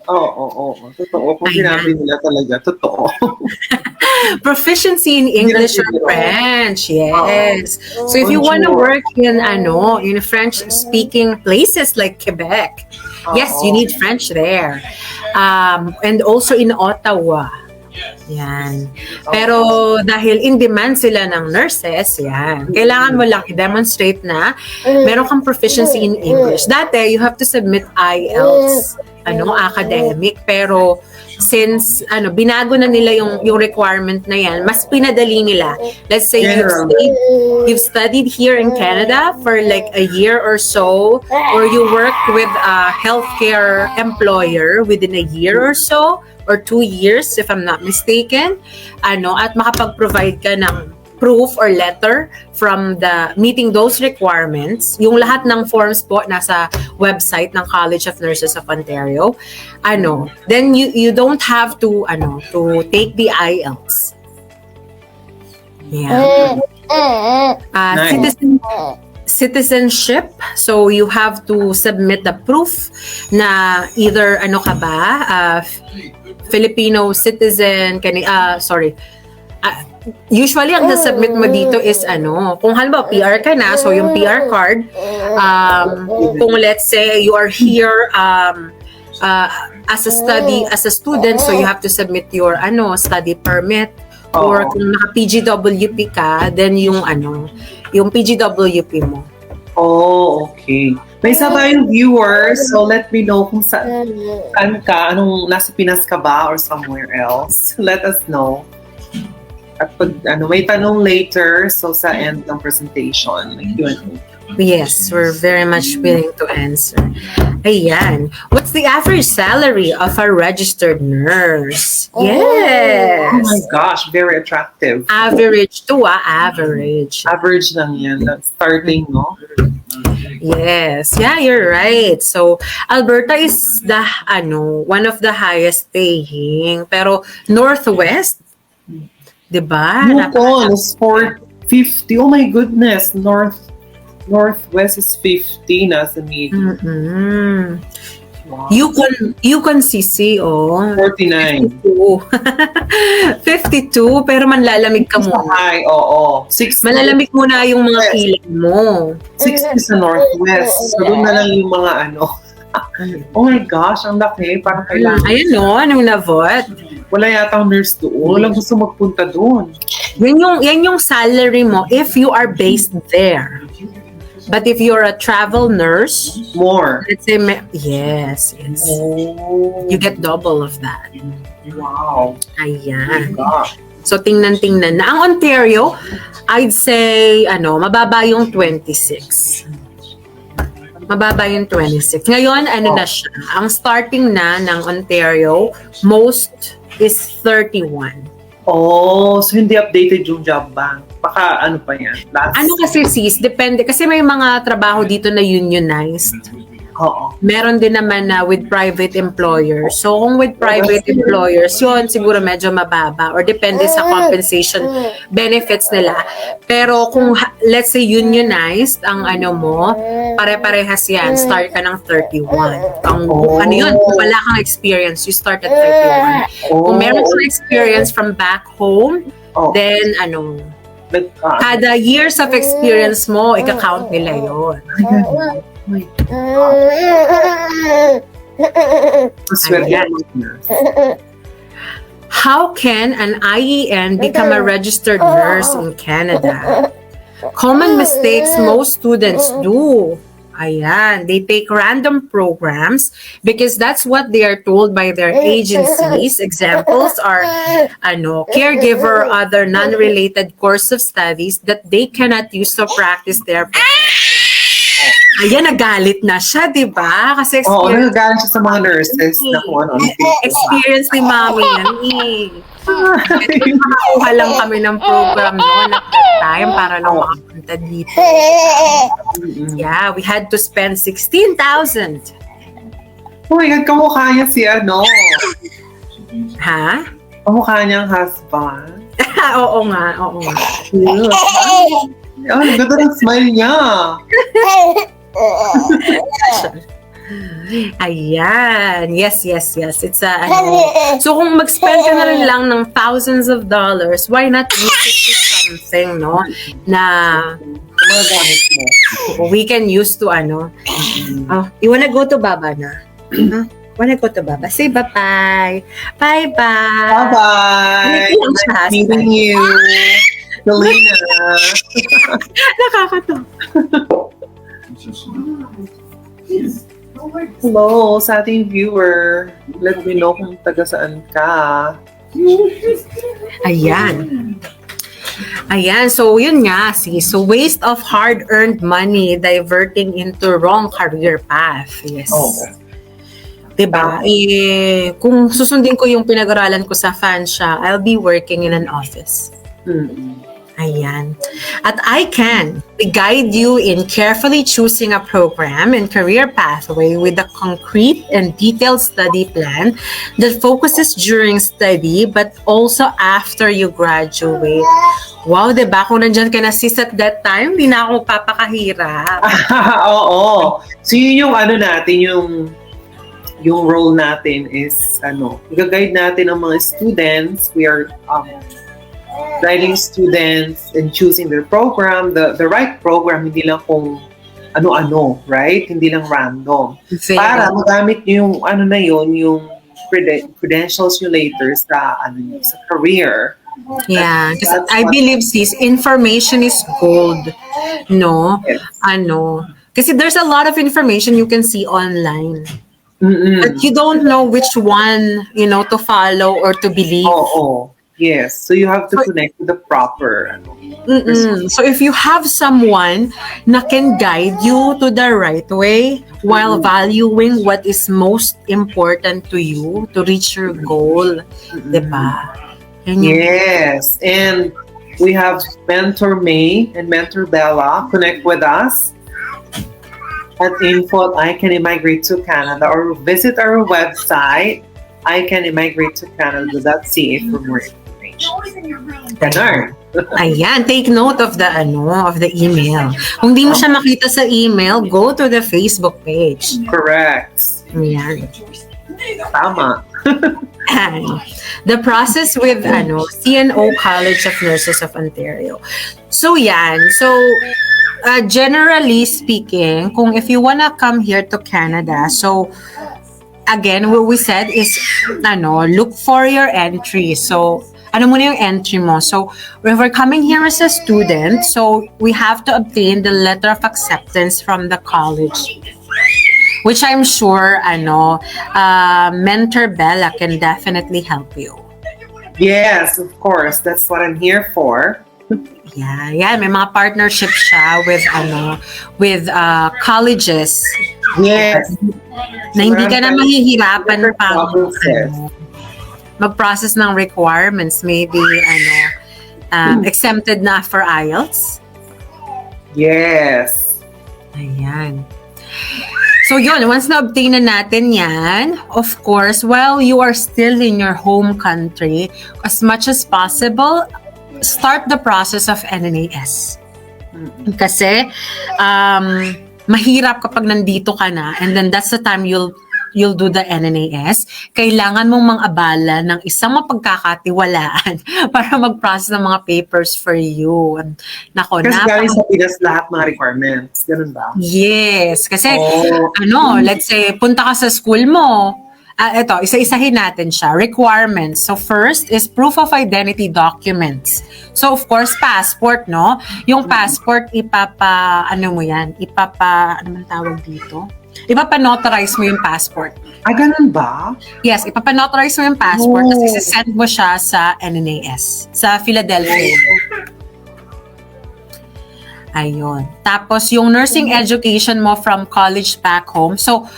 [SPEAKER 1] Oo. Totoo. Kung sinabi nila talaga, totoo.
[SPEAKER 2] Proficiency in English or French, yes. So if you want to work in French-speaking places like Quebec, yes, you need French there. And also in Ottawa. Yan. Pero dahil in demand sila ng nurses, yan. Kailangan mo lang i-demonstrate na meron kang proficiency in English. Dati, you have to submit IELTS, academic. Pero since binago na nila yung requirement na yan, mas pinadali nila. Let's say you've studied here in Canada for like a year or so, or you work with a healthcare employer within a year or so, or 2 years if I'm not mistaken, at makapag-provide ka ng proof or letter from the meeting those requirements. Yung lahat ng forms po nasa website ng College of Nurses of Ontario. Then you don't have to take the IELTS. Yeah. Citizenship, so you have to submit the proof na either Filipino citizen, usually ang submit mo dito is kung halimbawa PR ka na, so yung PR card, kung let's say you are here as a student, so you have to submit your study permit, or kung naka-PGWP ka, then yung PGWP mo.
[SPEAKER 1] Oh, okay. May isa tayong viewers, so let me know kung saan ka, nasa Pinas ka ba or somewhere else. Let us know. At pag may tanong later, so sa end ng presentation, Q&A.
[SPEAKER 2] Yes, we're very much willing to answer. Ayan. What's the average salary of a registered nurse? Yes.
[SPEAKER 1] Oh my gosh, very attractive.
[SPEAKER 2] Average average.
[SPEAKER 1] Average lang yan. Starting, no?
[SPEAKER 2] Yes. Yeah, you're right. So, Alberta is the, one of the highest paying. Pero, Northwest, diba?
[SPEAKER 1] Yukon is 450. Oh my goodness, North. Northwest is 50 na sa medium.
[SPEAKER 2] Mm-mm.
[SPEAKER 1] Wow.
[SPEAKER 2] Yukon CC,
[SPEAKER 1] 49.
[SPEAKER 2] 52, pero manlalamig ka muna.
[SPEAKER 1] Ay, oo. 60.
[SPEAKER 2] Malalamig muna yung mga kilay mo.
[SPEAKER 1] 60 sa Northwest. So, doon na lang yung mga ano. Oh my gosh, ang laki. Parang kailangan.
[SPEAKER 2] Ayan anong navot.
[SPEAKER 1] Wala yata ang nurse doon. Walang gusto magpunta doon.
[SPEAKER 2] Yan yung salary mo if you are based there. But if you're a travel nurse,
[SPEAKER 1] More.
[SPEAKER 2] let's say, yes.
[SPEAKER 1] Oh.
[SPEAKER 2] You get double of that.
[SPEAKER 1] Wow.
[SPEAKER 2] Ayan.
[SPEAKER 1] Gosh.
[SPEAKER 2] So, tingnan na. Ang Ontario, I'd say, mababa yung 26. Mababa yung 26. Ngayon, na siya? Ang starting na ng Ontario, most is 31.
[SPEAKER 1] Oh, so hindi updated yung job bank. Baka ano pa yan?
[SPEAKER 2] Kasi sis, depende. Kasi may mga trabaho dito na unionized.
[SPEAKER 1] Oo.
[SPEAKER 2] Meron din naman na with private employers. So, kung with private employers, yun siguro medyo mababa or depende sa compensation benefits nila. Pero kung let's say unionized ang mo, pare-parehas yan. Start ka ng 31. Kung wala kang experience, you start at 31. Kung meron kang experience from back home, then kada years of experience mo, ika-count nila yun. How can an IEN become a registered nurse in Canada? Common mistakes most students do. Ayan, they take random programs because that's what they are told by their agencies. Examples are caregiver, other non-related course of studies that they cannot use to practice their profession. Ayan, nagalit na siya, di ba? Kasi
[SPEAKER 1] nagalit siya sa mga nurses na kung ano.
[SPEAKER 2] Experience ni Mami yan Makakuha lang kami ng program noon at that time para lang makapunta dito. Yeah, we had to spend 16,000.
[SPEAKER 1] Oh my God, kamukha niya si
[SPEAKER 2] Ha?
[SPEAKER 1] Kamukha niyang husband.
[SPEAKER 2] Oo nga.
[SPEAKER 1] Ang ganda ng smile niya.
[SPEAKER 2] Ayan. Yes. It's So kung mag-spend ka na rin lang ng thousands of dollars, why not use it to something, na
[SPEAKER 1] mga gamit mo.
[SPEAKER 2] We can use to you wanna go to Baba na? Wanna go to Baba? Say bye-bye. Bye-bye.
[SPEAKER 1] Bye-bye. Nice meeting you. Selena.
[SPEAKER 2] Nakakatawa.
[SPEAKER 1] Hello sa ating viewer. Let me know kung taga saan ka.
[SPEAKER 2] Ayan, so yun nga, so waste of hard-earned money diverting into wrong career path. Yes. Diba? Kung susundin ko yung pinag-aralan ko sa Fansha, I'll be working in an office. Ayan. At iCAN, we guide you in carefully choosing a program and career pathway with a concrete and detailed study plan that focuses during study but also after you graduate. Wow, diba? Kung nandyan ka na sis at that time, hindi na ako magpapakahirap.
[SPEAKER 1] Oo. So yun yung natin, yung role natin is i-guide natin ang mga students. We are guiding students and choosing their program, the right program, hindi lang kung ano-ano, right? Hindi lang random. Para magamit nyo yung credentials nyo later sa career.
[SPEAKER 2] Yeah, because I believe sis, information is gold, no?
[SPEAKER 1] Yes.
[SPEAKER 2] Kasi there's a lot of information you can see online. But you don't know which one, to follow or to believe.
[SPEAKER 1] Yes, so you have to connect to the proper.
[SPEAKER 2] So if you have someone na can guide you to the right way while valuing what is most important to you to reach your goal, diba?
[SPEAKER 1] Yes, and we have Mentor May and Mentor Bella. Connect with us at info@iCanImmigrate to Canada or visit our website iCanImmigrateToCanada.ca for more information. Ganon.
[SPEAKER 2] Ayan, take note of the email. Kung di mo siya makita sa email, go to the Facebook page.
[SPEAKER 1] Correct.
[SPEAKER 2] Ayan.
[SPEAKER 1] Tama.
[SPEAKER 2] And the process with CNO College of Nurses of Ontario. So yan. So generally speaking, kung if you wanna come here to Canada, so again, what we said is look for your entry. So ano muna yung entry mo? So if we're coming here as a student, so we have to obtain the letter of acceptance from the college, which I'm sure Mentor Bella can definitely help you.
[SPEAKER 1] Yes, of course. That's what I'm here for.
[SPEAKER 2] Yeah, may mga partnership siya with colleges.
[SPEAKER 1] Yes.
[SPEAKER 2] Na hindi ka na mahihirapan pa mag-process ng requirements, maybe exempted na for IELTS.
[SPEAKER 1] Yes.
[SPEAKER 2] Ayan. So yun, once na-obtain na natin yan, of course, while you are still in your home country, as much as possible, start the process of NNAS. Kasi, mahirap kapag nandito ka na, and then that's the time you'll do the NNAS. Kailangan mong mang-abala ng isang mapagkakatiwalaan para mag-process ng mga papers for you. Nako,
[SPEAKER 1] kasi galing sa Pinas lahat mga requirements. Ganun ba?
[SPEAKER 2] Yes. Kasi, let's say, punta ka sa school mo. Ito, isa-isahin natin siya. Requirements. So, first is proof of identity documents. So, of course, passport, no? Yung passport, ano man tawag dito? Ipapa-notarize mo yung passport.
[SPEAKER 1] Ganun ba?
[SPEAKER 2] Yes, ipapa-notarize mo yung passport kasi send mo siya sa NNAS, sa Philadelphia. Ayun. Tapos, yung nursing education mo from college back home. So,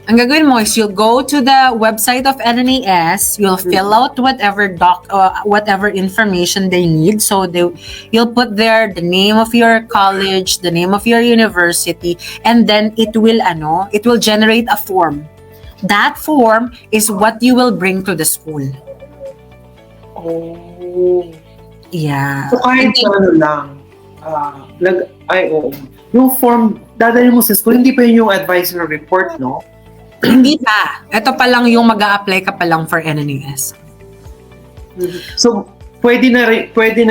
[SPEAKER 2] ang gagawin mo is you'll go to the website of NNAS, you'll fill out whatever information they need. So you'll put there the name of your college, the name of your university, and then it will generate a form. That form is what you will bring to the school.
[SPEAKER 1] Oh.
[SPEAKER 2] Yeah.
[SPEAKER 1] So kahit lang, yung form, dadalhin mo sa school, hindi pa yun yung advisory report, no?
[SPEAKER 2] Hindi pa. Ito pa lang yung mag-a-apply ka pa lang for NNAS.
[SPEAKER 1] So, pwede na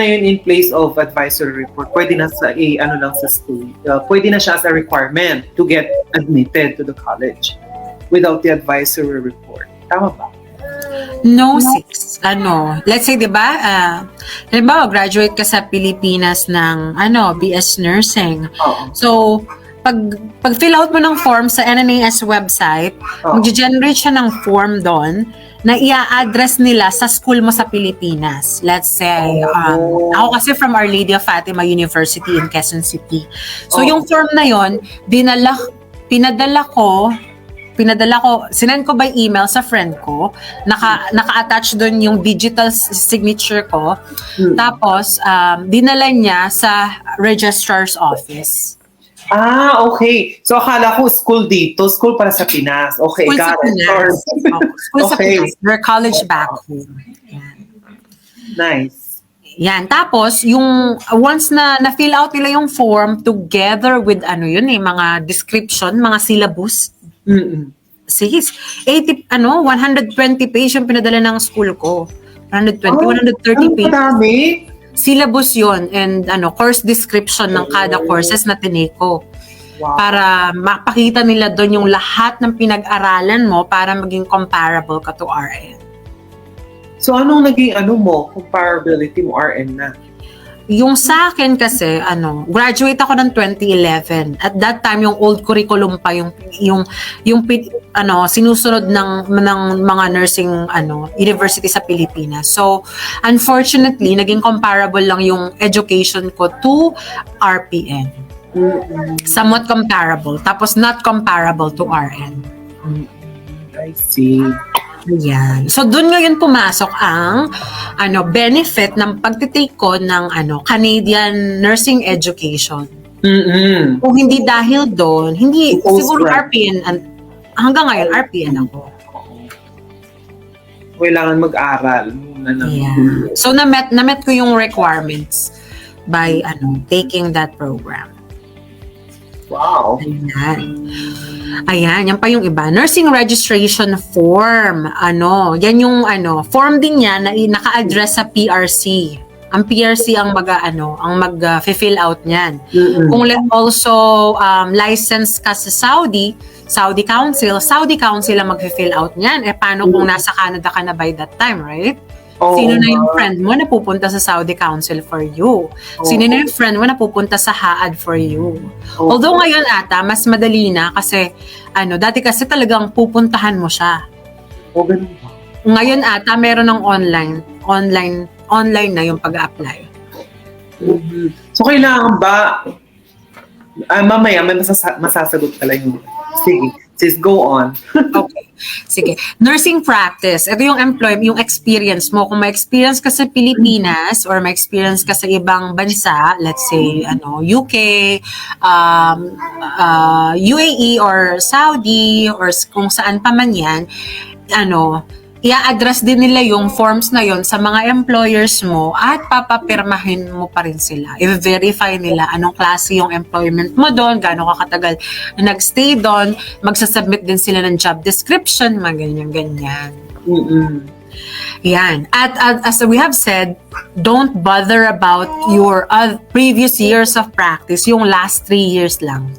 [SPEAKER 1] yun in place of advisory report. Pwede na sa sa school. Pwede na siya as a requirement to get admitted to the college without the advisory report. Tama ba?
[SPEAKER 2] No, sis. Let's say, di ba, graduate ka sa Pilipinas ng, BS Nursing. So, pag fill out mo ng form sa NNAS website, mag-generate siya ng form doon na i-address nila sa school mo sa Pilipinas. Let's say, ako kasi from Our Lady of Fatima University in Quezon City. So, yung form na yon, pinadala ko, sinend ko by email sa friend ko, naka-attach doon yung digital signature ko, tapos dinala niya sa registrar's office.
[SPEAKER 1] Okay. So, akala ko school dito, school para sa Pinas. Okay,
[SPEAKER 2] school
[SPEAKER 1] got
[SPEAKER 2] sa
[SPEAKER 1] it.
[SPEAKER 2] Pinas. School sa Pinas. Their college back home. Yan.
[SPEAKER 1] Nice.
[SPEAKER 2] Yan. Tapos, yung once na na-fill out nila yung form together with mga description, mga syllabus. Sige, 120 page yung pinadala ng school ko. 130 page.
[SPEAKER 1] Madami.
[SPEAKER 2] Syllabus yon and course description ng kada courses na tinake ko. Wow. Para mapakita nila doon yung lahat ng pinag-aralan mo para maging comparable ka to RN.
[SPEAKER 1] So anong naging comparability mo RN na?
[SPEAKER 2] Yung sa akin kasi, graduate ako ng 2011. At that time, yung old curriculum pa, yung sinusunod ng mga nursing, university sa Pilipinas. So, unfortunately, naging comparable lang yung education ko to RPN. Somewhat comparable. Tapos, not comparable to RN.
[SPEAKER 1] I see.
[SPEAKER 2] Yan. So, doon ngayon pumasok ang benefit ng pagtitake ko ng Canadian nursing education. Kung hindi dahil doon, siguro RPN, hanggang ngayon RPN ako.
[SPEAKER 1] Kailangan mag-aral.
[SPEAKER 2] Yeah. So na-met ko yung requirements by taking that program.
[SPEAKER 1] Wow.
[SPEAKER 2] Ayan, yan pa yung iba. Nursing registration form. Yan yung form din yan na naka-address sa PRC. Ang PRC ang mag-fill out niyan. Kung also license ka sa Saudi Council ang mag-fill out niyan. Paano kung nasa Canada ka na by that time, right? Sino na yung friend mo na pupunta sa Saudi Council for you? Sino na yung friend mo na pupunta sa HAAD for you? Although ngayon ata, mas madali na kasi, dati kasi talagang pupuntahan mo siya. Ngayon ata, meron ng online na yung pag-apply.
[SPEAKER 1] So, kailangan ba, mamaya may masasagot ka lang yung, sige, sis, go on.
[SPEAKER 2] Okay. Sige. Nursing practice. Ito yung yung experience mo. Kung may experience ka sa Pilipinas or may experience ka sa ibang bansa, let's say, UK, UAE or Saudi or kung saan pa man yan, i-address din nila yung forms na yon sa mga employers mo at papapirmahin mo pa rin sila. I-verify nila anong klase yung employment mo doon, gaano ka katagal na nag-stay doon, magsasubmit din sila ng job description, mga ganyan-ganyan. Yan. At as we have said, don't bother about your previous years of practice, yung last 3 years lang.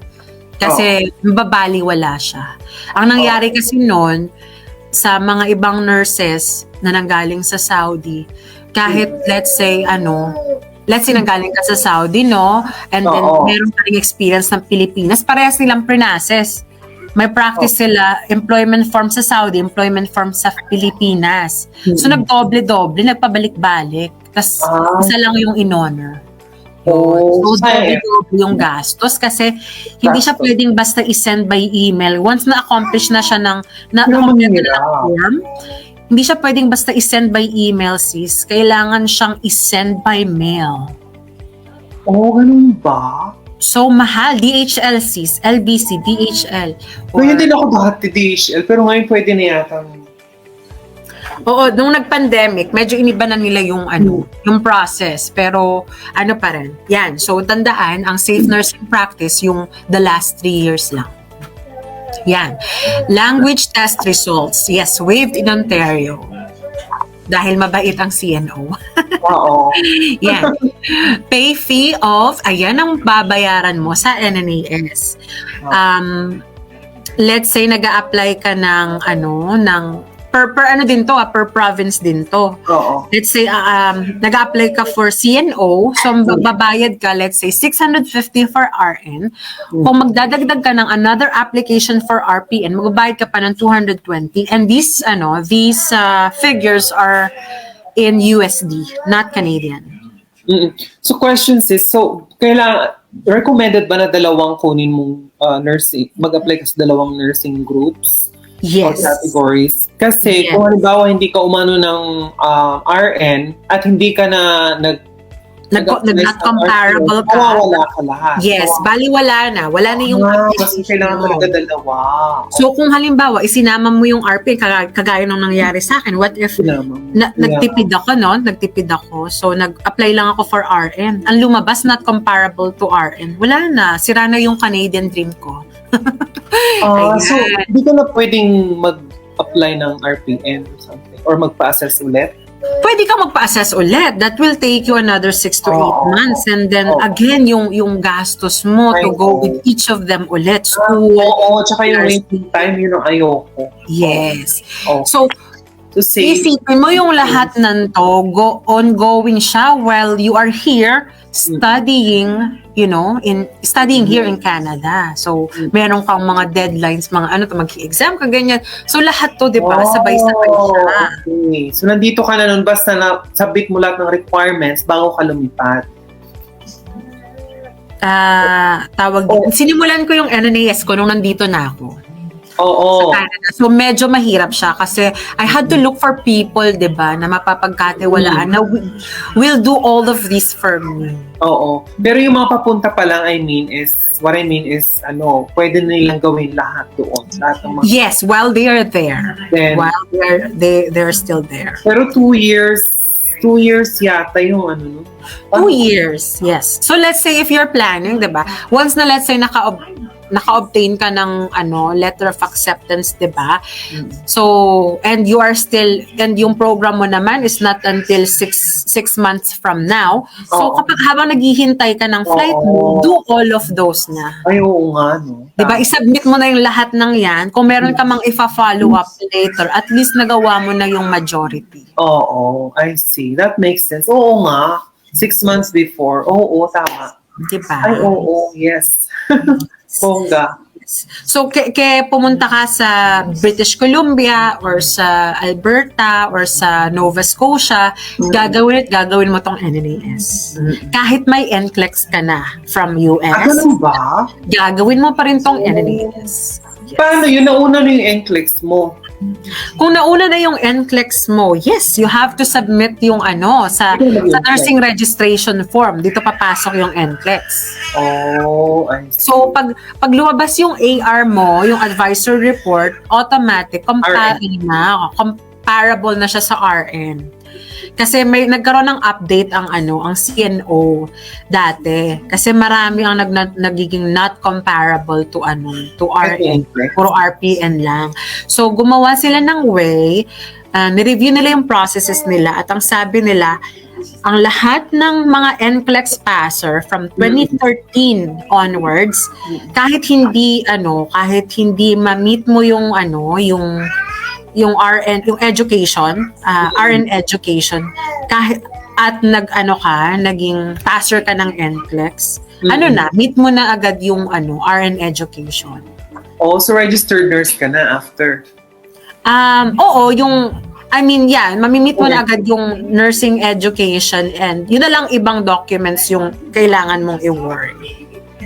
[SPEAKER 2] Kasi babaliwala siya. Ang nangyari kasi noon, sa mga ibang nurses na nanggaling sa Saudi, kahit let's say nanggaling ka sa Saudi, and then meron ka ring experience ng Pilipinas, parehas nilang prinases. May practice sila, employment form sa Saudi, employment form sa Pilipinas. So nagdoble-doble, nagpabalik-balik. Tapos isa lang yung in-honor. So, double yung gastos kasi hindi siya pwedeng basta i-send by email. Once na-accomplish na siya na-complete na form, hindi siya pwedeng basta i-send by email, sis. Kailangan siyang i-send by mail.
[SPEAKER 1] Ganun ba?
[SPEAKER 2] So, mahal. DHL, sis. LBC, DHL.
[SPEAKER 1] Ngayon din ako dati DHL, pero ngayon pwede na yata.
[SPEAKER 2] Oo, nung nag-pandemic, medyo iniba na nila yung yung process, pero pa rin. Yan. So tandaan, ang safe nursing practice yung the last 3 years lang. Yan. Language test results. Yes, waived in Ontario. Dahil mabait ang CNO.
[SPEAKER 1] Oo.
[SPEAKER 2] Yan. Pay fee of, ayan ang babayaran mo sa NNAS. Let's say nag-a-apply ka ng per din to, per province din to. Let's say nag-apply ka for CNO, so babayad ka, let's say 650 for RN. Kung magdadagdag ka ng another application for RPN, magbabayad ka pa ng 220. And these figures are in USD, not Canadian.
[SPEAKER 1] So questions is, recommended ba na dalawang kunin mong nursing, mag-apply ka sa dalawang nursing groups?
[SPEAKER 2] Yes.
[SPEAKER 1] Or categories. Kasi kung halimbawa hindi ka umano ng RN at hindi ka na
[SPEAKER 2] not comparable ka.
[SPEAKER 1] Wala ka lahat.
[SPEAKER 2] Yes, baliwala na. Wala na yung
[SPEAKER 1] kasi kailangan talaga dalawa.
[SPEAKER 2] So kung halimbawa, isinama mo yung RP, kagaya nung nangyari sa akin, what if nagtipid ako, so nag-apply lang ako for RN. Ang lumabas, not comparable to RN. Wala na. Sira na yung Canadian dream ko.
[SPEAKER 1] So, hindi ka na pwedeng mag-apply ng RPN or something? Or magpa-assess ulit?
[SPEAKER 2] Pwede ka magpa-assess ulit. That will take you another 6 to 8 months. And then, again, yung gastos mo to go with each of them ulit. School.
[SPEAKER 1] Tsaka yung waiting time, yun ang ayoko.
[SPEAKER 2] Yes. So, isipin mo yung lahat ng to, ongoing siya while you are here studying, studying here in Canada. So, meron kang mga deadlines, mag-exam ka, ganyan. So, lahat to, di ba? Sabay-sabay siya.
[SPEAKER 1] Okay. So, nandito ka na nun, basta na-submit mo lahat ng requirements bago ka lumipat.
[SPEAKER 2] Sinimulan ko yung NNAS ko nung nandito na ako.
[SPEAKER 1] Oo.
[SPEAKER 2] sa Canada. So medyo mahirap siya kasi I had to look for people, 'di ba, na mapapagkatiwalaan na will do all of this for me.
[SPEAKER 1] Oo. Pero yung mga papunta pa lang, what I mean is, pwede nilang gawin lahat doon. Lahat ng mga,
[SPEAKER 2] Yes, while they are there.
[SPEAKER 1] Then-
[SPEAKER 2] While they're still there.
[SPEAKER 1] pero 2 years yata yung no?
[SPEAKER 2] 2 years, yes. So let's say if you're planning, 'di ba? Once na let's say naka-obtain ka ng letter of acceptance, 'di ba? So and you are still, and yung program mo naman is not until 6 months from now. So
[SPEAKER 1] Oo.
[SPEAKER 2] kapag habang naghihintay ka ng flight mo, do all of those na.
[SPEAKER 1] Ay, oo nga, no?
[SPEAKER 2] 'Di ba? I-submit mo na yung lahat ng 'yan. Kung meron ka mang ifa-follow up later, at least nagawa mo na yung majority.
[SPEAKER 1] Oo, I see. That makes sense. Oo nga. 6 months before. Oo, tama.
[SPEAKER 2] 'Di ba?
[SPEAKER 1] Ay, oo, yes. Bongga.
[SPEAKER 2] So, pumunta ka sa British Columbia or sa Alberta or sa Nova Scotia, gagawin mo tong NNAS. Kahit may NCLEX ka na from US,
[SPEAKER 1] Ganun ba?
[SPEAKER 2] gagawin mo pa rin tong NNAS. Yes.
[SPEAKER 1] Paano yun? Nauna na yung NCLEX mo?
[SPEAKER 2] Kung nauna na yung NCLEX mo, yes, you have to submit yung sa nursing registration form. Dito papasok yung NCLEX.
[SPEAKER 1] Oh, I see.
[SPEAKER 2] So, pag lumabas yung AR mo, yung advisory report, automatic, comparable na siya sa RN. Kasi may nagkaroon ng update ang CNO dati. Kasi marami ang nagiging not comparable to RN. Puro RPN lang. So, gumawa sila ng way, nireview nila yung processes nila, at ang sabi nila, ang lahat ng mga NCLEX passer from 2013 onwards, kahit hindi ma-meet mo yung RN, yung education, RN education, kahit at naging passer ka ng NCLEX, meet mo na agad yung RN education.
[SPEAKER 1] Also registered nurse ka na after.
[SPEAKER 2] Oo, mamimit mo na agad yung nursing education, and yun na lang ibang documents yung kailangan mong i-work.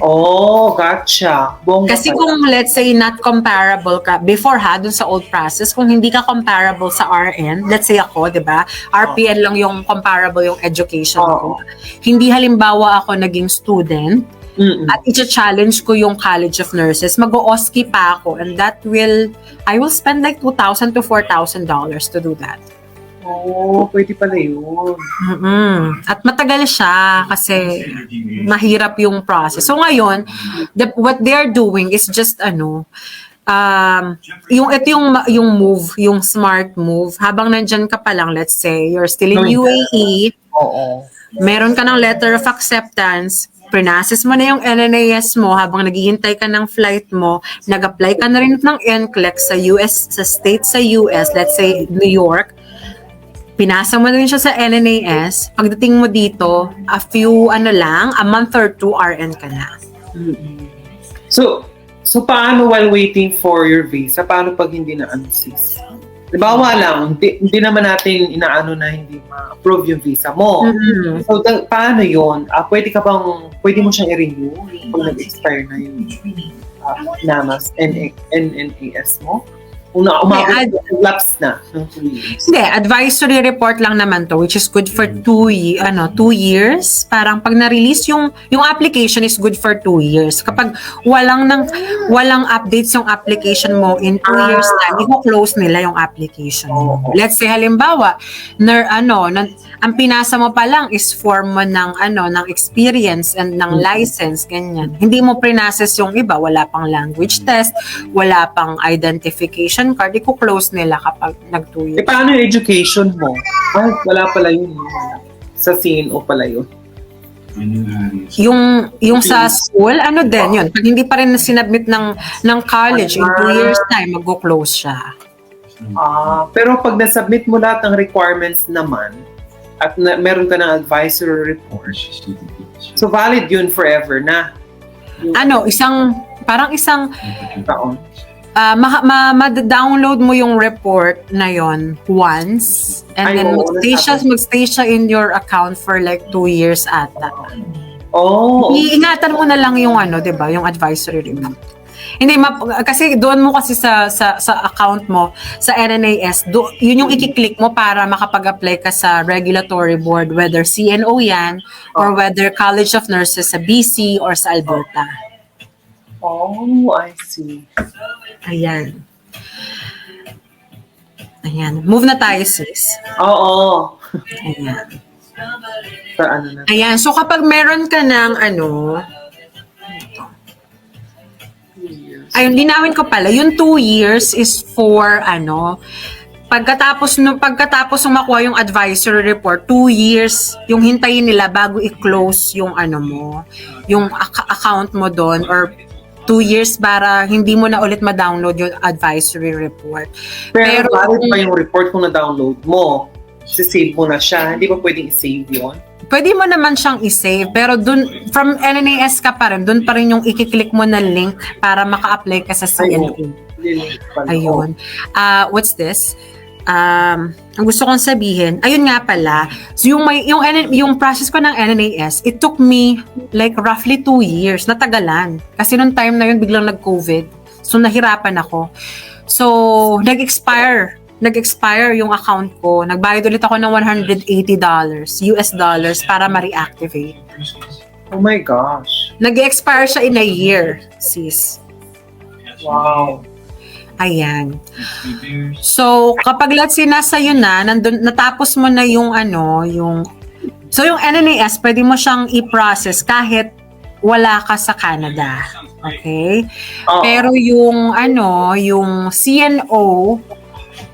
[SPEAKER 1] Oh, gotcha. Bongga
[SPEAKER 2] Kasi
[SPEAKER 1] pala.
[SPEAKER 2] kung let's say not comparable ka before dun sa old process, kung hindi ka comparable sa RN, let's say ako, 'di ba? RPN lang yung comparable yung education ko. Hindi halimbawa ako naging student at i-challenge ko yung College of Nurses, mag-OSCE pa ako, and I will spend like $2,000 to $4,000 to do that.
[SPEAKER 1] Oh, pwede pala yun.
[SPEAKER 2] At matagal siya kasi mahirap yung process. So ngayon, what they're doing is just yung move, yung smart move. Habang nandyan ka pa lang, let's say, you're still in UAE, meron ka ng letter of acceptance, pinases mo na yung NNAS mo habang naghihintay ka ng flight mo, nag-apply ka na rin ng NCLEX sa state sa US, let's say New York, pinasa mo na rin siya sa NNAS, pagdating mo dito, a month or two, RN ka na.
[SPEAKER 1] So paano while waiting for your visa? Paano pag hindi na sis? Dibawa lang, hindi naman natin na hindi ma-approve yung visa mo. So paano yun? Pwede mo siyang i-renew pag nag-expire na yung NNAS mo? Lapse na.
[SPEAKER 2] Hindi, advisory report lang naman to, which is good for 2 years. Parang pag na-release yung application is good for 2 years. Kapag walang updates yung application mo in 2 years time, i-close nila yung application mo. Let's say halimbawa, ang pinasa mo pa lang is form mo ng experience and ng license, ganyan. Hindi mo prinases yung iba, wala pang language test, wala pang identification card, i-close nila kapag nag-2 years.
[SPEAKER 1] Paano yung education mo? Ay, wala pala yun. Sa CNO pala yun.
[SPEAKER 2] Yung sa school, din yun. Pag hindi pa rin sinubmit ng college, in 2 years time, mag-close siya.
[SPEAKER 1] Pero pag nasubmit mo lahat ng requirements naman, at meron ka ng advisory report, so valid yun forever na? Isang
[SPEAKER 2] taon. Ma-download mo yung report na yon once, and then magstay siya in your account for like 2 years ata. Iingatan mo na lang yung 'di ba, yung advisory report. Hindi, kasi doon mo kasi sa account mo, sa NNAS, yun yung i-click mo para makapag-apply ka sa regulatory board, whether CNO yan, or whether College of Nurses sa BC or sa Alberta.
[SPEAKER 1] Oh, I see.
[SPEAKER 2] Ayan. Move na tayo, sis.
[SPEAKER 1] Oo.
[SPEAKER 2] Ayan.
[SPEAKER 1] Sa ano na?
[SPEAKER 2] Ayan. So, kapag meron ka ng ayun, linawin ko pala, yung 2 years is for pagkatapos ng makuha yung advisory report, 2 years yung hintayin nila bago i-close yung yung account mo doon, or 2 years para hindi mo na ulit ma-download yung advisory report.
[SPEAKER 1] Pero valid pa yung report kung na-download mo? Si-save mo na siya? Hindi ba pwedeng i-save yun?
[SPEAKER 2] Pwede mo naman siyang i-save, pero dun, from NNAS ka pa rin, dun pa rin yung i-click mo na link para maka-apply ka sa CNO. Ayun. What's this? Ang gusto kong sabihin, ayun nga pala, so yung process ko ng NNAS, it took me like roughly 2 years, natagalan. Kasi nung time na yun, biglang nag-COVID. So, nahirapan ako. So, nag-expire yung account ko. Nagbayad ulit ako ng $180 US dollars para ma-reactivate.
[SPEAKER 1] Oh my gosh.
[SPEAKER 2] Nag-expire siya in a year, sis.
[SPEAKER 1] Wow.
[SPEAKER 2] Ayan. So, kapag let's say nasa yun na, natapos mo na yung so yung NNAS, pwede mo siyang i-process kahit wala ka sa Canada. Okay? Pero yung yung CNO,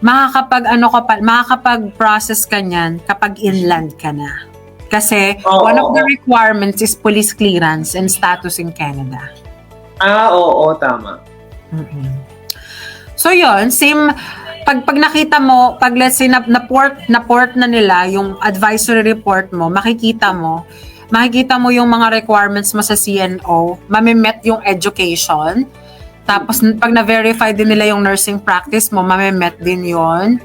[SPEAKER 2] makakapag-process ka niyan kapag inland ka na. Kasi one of the requirements is police clearance and status in Canada.
[SPEAKER 1] Oo, tama.
[SPEAKER 2] Mm-hmm. So yun, same, pag nakita mo, pag let's say na-port na nila yung advisory report mo, makikita mo yung mga requirements mo sa CNO, mamimet yung education, tapos pag na-verify din nila yung nursing practice mo, mamimet din yon.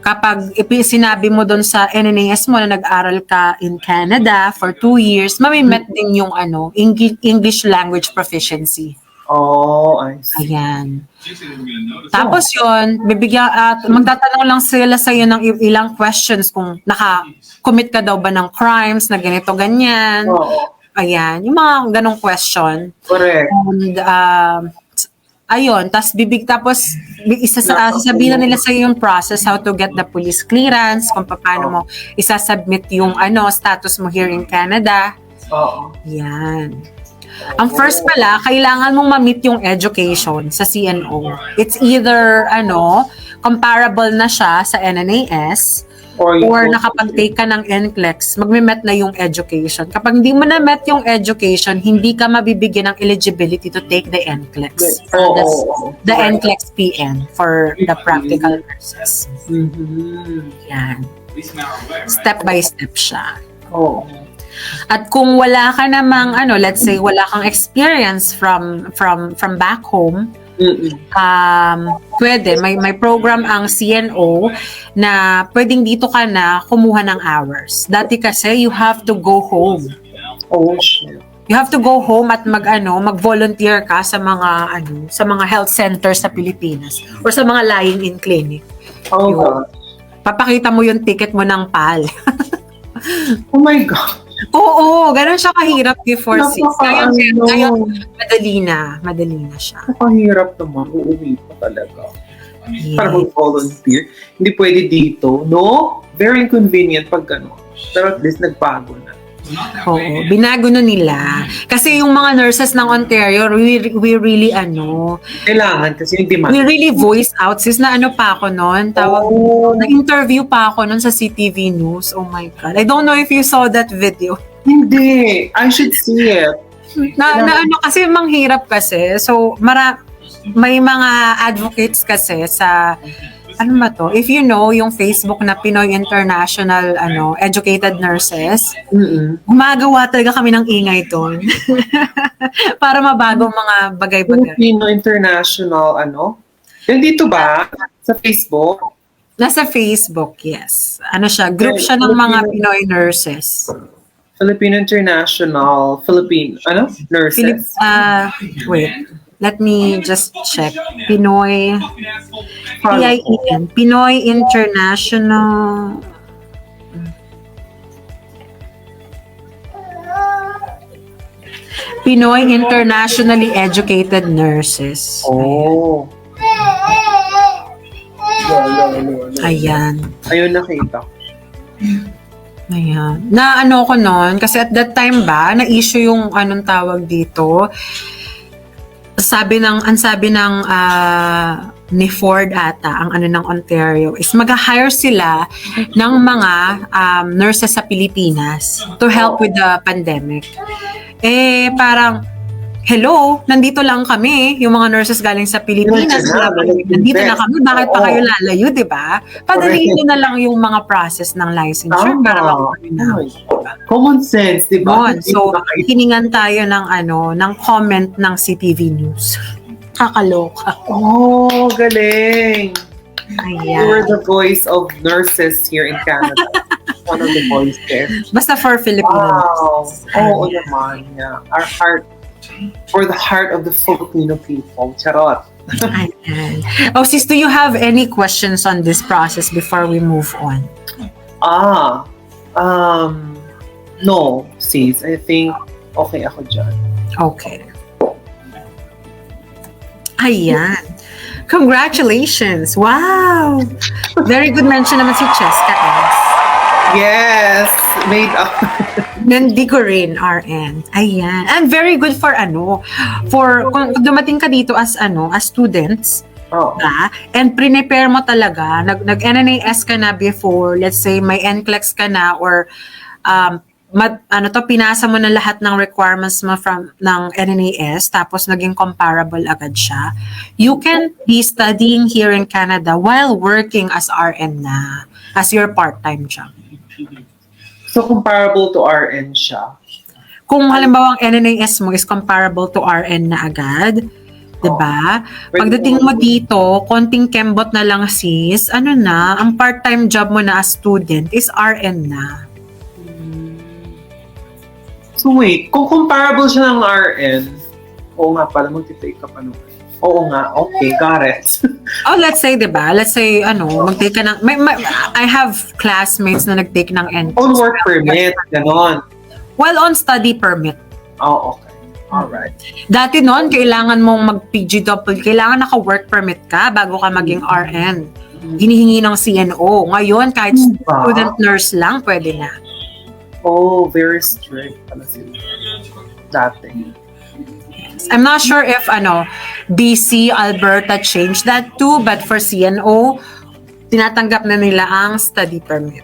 [SPEAKER 2] Kapag sinabi mo doon sa NNAS mo na nag-aral ka in Canada for 2 years, mamimet din yung English language proficiency.
[SPEAKER 1] Oh, I see.
[SPEAKER 2] Ayan. Tapos yun, magtatanong lang sila sa'yo ng ilang questions kung naka-commit ka daw ba ng crimes na ganito, ganyan. Ayan, yung mga ganong question.
[SPEAKER 1] Correct.
[SPEAKER 2] And, ayun, tapos sasabihin na nila sa'yo yung process, how to get the police clearance, kung paano mo isasubmit yung status mo here in Canada. Yan. Ang first pala, kailangan mong ma-meet yung education sa CNO. It's either, comparable na siya sa NNAS or nakapag-take ka ng NCLEX, magme-met na yung education. Kapag hindi mo na-met yung education, hindi ka mabibigyan ng eligibility to take the NCLEX. The NCLEX PN for the practical nurses. Yan. Step by step siya. At kung wala ka namang let's say wala kang experience from back home, pwede may program ang CNO na pwedeng dito ka na kumuha ng hours. Dati kasi you have to go home. You have to go home at mag-volunteer ka sa mga health centers sa Pilipinas or sa mga lying-in clinic. Papakita mo yung ticket mo ng PAL.
[SPEAKER 1] Oh my God.
[SPEAKER 2] Oo, ganun siya kahirap before 6. Ngayon, madali na siya.
[SPEAKER 1] Napakahirap naman, uuwi pa talaga.
[SPEAKER 2] Yes.
[SPEAKER 1] Para mag-volunteer. Hindi pwede dito, no? Very inconvenient pag gano'n. Pero at least nagbago na.
[SPEAKER 2] Oo, binago na nila. Kasi yung mga nurses ng Ontario, we really
[SPEAKER 1] kailangan kasi yung demand.
[SPEAKER 2] we really voice out. Sis, na pa ako noon. Na-interview pa ako noon sa CTV News. Oh my God. I don't know if you saw that video.
[SPEAKER 1] Hindi. I should see it.
[SPEAKER 2] Kasi manghirap kasi. So, may mga advocates kasi sa if you know yung Facebook na Pinoy International Educated Nurses, gumagawa talaga kami ng ingay doon para mabago mga bagay-bagay.
[SPEAKER 1] Filipino International yan dito ba sa Facebook?
[SPEAKER 2] Nasa Facebook, yes. Group siya ng mga Pinoy nurses.
[SPEAKER 1] Filipino International Nurses.
[SPEAKER 2] Wait. let me just check. Pinoy, PIEN, Pinoy International. Pinoy Internationally Educated Nurses.
[SPEAKER 1] Oh.
[SPEAKER 2] Ayan.
[SPEAKER 1] Ayun, nakita.
[SPEAKER 2] Ayan. Na ano ko noon, kasi at that time ba, na-issue yung anong tawag dito, ang sabi ng ni Ford ata, ang ano ng Ontario, is mag-hire sila ng mga nurses sa Pilipinas to help with the pandemic. Parang, hello, nandito lang kami, yung mga nurses galing sa Pilipinas, nandito na kami, bakit pa kayo lalayo, di ba? Padaliin na lang yung mga process ng licensure para makuha na.
[SPEAKER 1] Common sense, di ba?
[SPEAKER 2] So, hiningan tayo ng comment ng CTV News. Kakaloka.
[SPEAKER 1] Oh, galing.
[SPEAKER 2] Ayan.
[SPEAKER 1] You were the voice of nurses here in Canada. One of the voices.
[SPEAKER 2] Basta for Filipinos.
[SPEAKER 1] Wow. Oo naman. Yeah. For the heart of the Filipino people. Charot.
[SPEAKER 2] Ayan. Oh, sis, do you have any questions on this process before we move on?
[SPEAKER 1] No, sis. I think okay ako dyan.
[SPEAKER 2] Okay. Ayan. Congratulations. Wow. Very good mention naman si Cheska S.
[SPEAKER 1] Yes. Made up.
[SPEAKER 2] Nandi ko rin, RN. Ayan. And very good for kung dumating ka dito as students, and prepare mo talaga, nag-NNAS ka na before, let's say may NCLEX ka na, or pinasa mo na lahat ng requirements mo ng NNAS, tapos naging comparable agad siya. You can be studying here in Canada while working as RN na, as your part-time job.
[SPEAKER 1] So, comparable to RN siya?
[SPEAKER 2] Kung halimbawa ang NNAS mo is comparable to RN na agad, diba? Pagdating mo dito, konting kembot na lang sis, ang part-time job mo na as student is RN na.
[SPEAKER 1] So wait, kung comparable siya ng RN, oo nga pala, mag-take ka pa naman. Oo nga, okay, got it.
[SPEAKER 2] Let's say, diba? Let's say, mag-take ka ng, I have classmates na nag-take ng NCLEX.
[SPEAKER 1] On work permit, ganon.
[SPEAKER 2] Well, on study permit.
[SPEAKER 1] Oh, okay. Alright.
[SPEAKER 2] Dati noon, kailangan mong mag-PGW, kailangan naka-work permit ka bago ka maging RN. Hinihingi ng CNO. Ngayon, kahit student nurse lang, pwede na.
[SPEAKER 1] Oh, very strict pala sila. Dati.
[SPEAKER 2] I'm not sure if BC, Alberta changed that too, but for CNO, tinatanggap na nila ang study permit.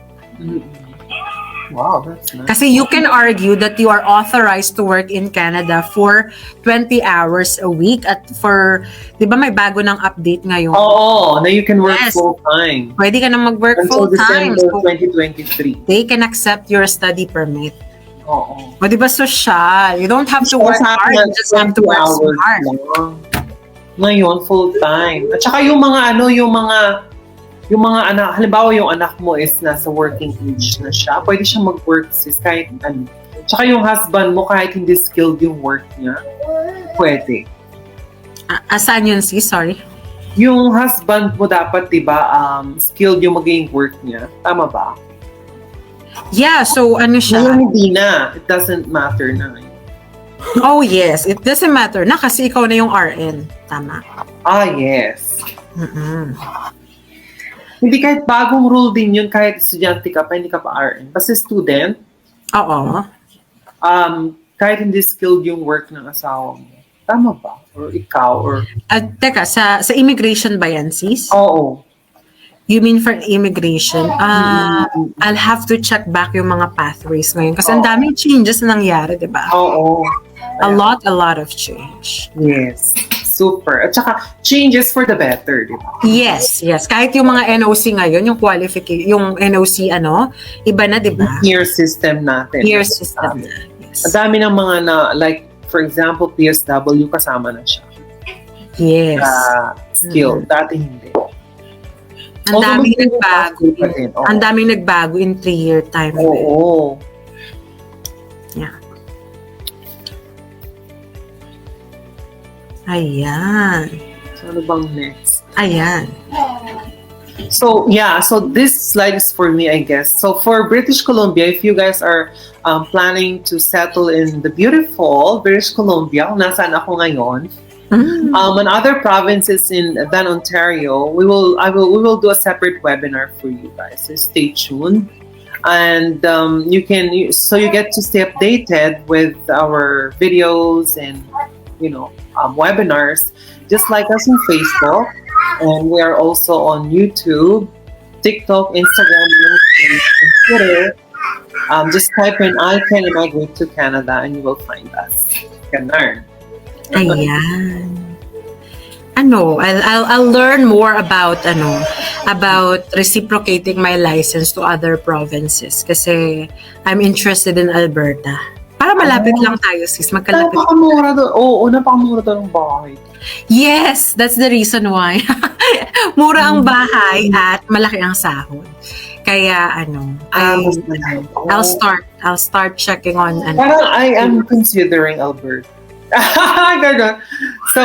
[SPEAKER 1] Wow, that's nice.
[SPEAKER 2] Kasi you can argue that you are authorized to work in Canada for 20 hours a week at for, di ba may bago ng update ngayon?
[SPEAKER 1] Oo, na you can work full-time.
[SPEAKER 2] Pwede ka na mag-work full-time.
[SPEAKER 1] Until December 2023.
[SPEAKER 2] They can accept your study permit.
[SPEAKER 1] Oo.
[SPEAKER 2] O di ba social? You don't have to work hard, you just have to work smart.
[SPEAKER 1] Ngayon, full-time. At saka yung mga anak, halimbawa yung anak mo is nasa working age na siya, pwede siya mag-work sis kahit ano. Tsaka yung husband mo, kahit hindi skilled yung work niya, pwede.
[SPEAKER 2] Asan yun sis? Sorry?
[SPEAKER 1] Yung husband mo dapat, diba, skilled yung magiging work niya. Tama ba?
[SPEAKER 2] Yeah, so siya?
[SPEAKER 1] Ngayon hindi na. It doesn't matter na.
[SPEAKER 2] Oh yes, it doesn't matter na kasi ikaw na yung RN. Tama.
[SPEAKER 1] Yes.
[SPEAKER 2] Mm-mm.
[SPEAKER 1] Hindi, kahit bagong rule din yun, kahit estudyante ka pa, hindi ka pa RN. Kasi student,
[SPEAKER 2] oo.
[SPEAKER 1] Kahit hindi skilled yung work ng asawa mo. Tama ba? Or ikaw? Or...
[SPEAKER 2] Teka, sa immigration ba yan, sis?
[SPEAKER 1] Oo.
[SPEAKER 2] You mean for immigration? I'll have to check back yung mga pathways ngayon. Kasi ang daming changes na nangyari, di ba?
[SPEAKER 1] Oo.
[SPEAKER 2] A lot of change.
[SPEAKER 1] Yes. Super. At saka, changes for the better, di ba?
[SPEAKER 2] Yes. Kahit yung mga NOC ngayon, yung qualification, yung NOC, iba na, di ba?
[SPEAKER 1] Peer system natin.
[SPEAKER 2] Peer system na, yes.
[SPEAKER 1] Ang dami ng mga like, for example, PSW, kasama na siya.
[SPEAKER 2] Yes.
[SPEAKER 1] Skill. Dati hindi.
[SPEAKER 2] Ang daming nagbago. Ang daming nagbago in 3-year time.
[SPEAKER 1] Oo.
[SPEAKER 2] Yeah. Ayan.
[SPEAKER 1] So, ano bang next?
[SPEAKER 2] Ayan.
[SPEAKER 1] So, yeah. So, this slide is for me, I guess. So, for British Columbia, if you guys are planning to settle in the beautiful British Columbia, kung nasaan ako ngayon, and other provinces than Ontario, we will do a separate webinar for you guys. So stay tuned, and you get to stay updated with our videos and webinars. Just like us on Facebook, and we are also on YouTube, TikTok, Instagram, and Twitter. Just type in iCAN Immigrate to Canada, and you will find us. Ganon.
[SPEAKER 2] Ayan. I'll learn more about reciprocating my license to other provinces kasi I'm interested in Alberta. Para malapit lang tayo, sis. Magkalapit.
[SPEAKER 1] Napakamura doon. Oo, napakamura doon ang bahay.
[SPEAKER 2] Yes, that's the reason why. Mura ang bahay at malaki ang sahod. Kaya I'll start checking on
[SPEAKER 1] Parang I am considering Alberta. Ganon. So,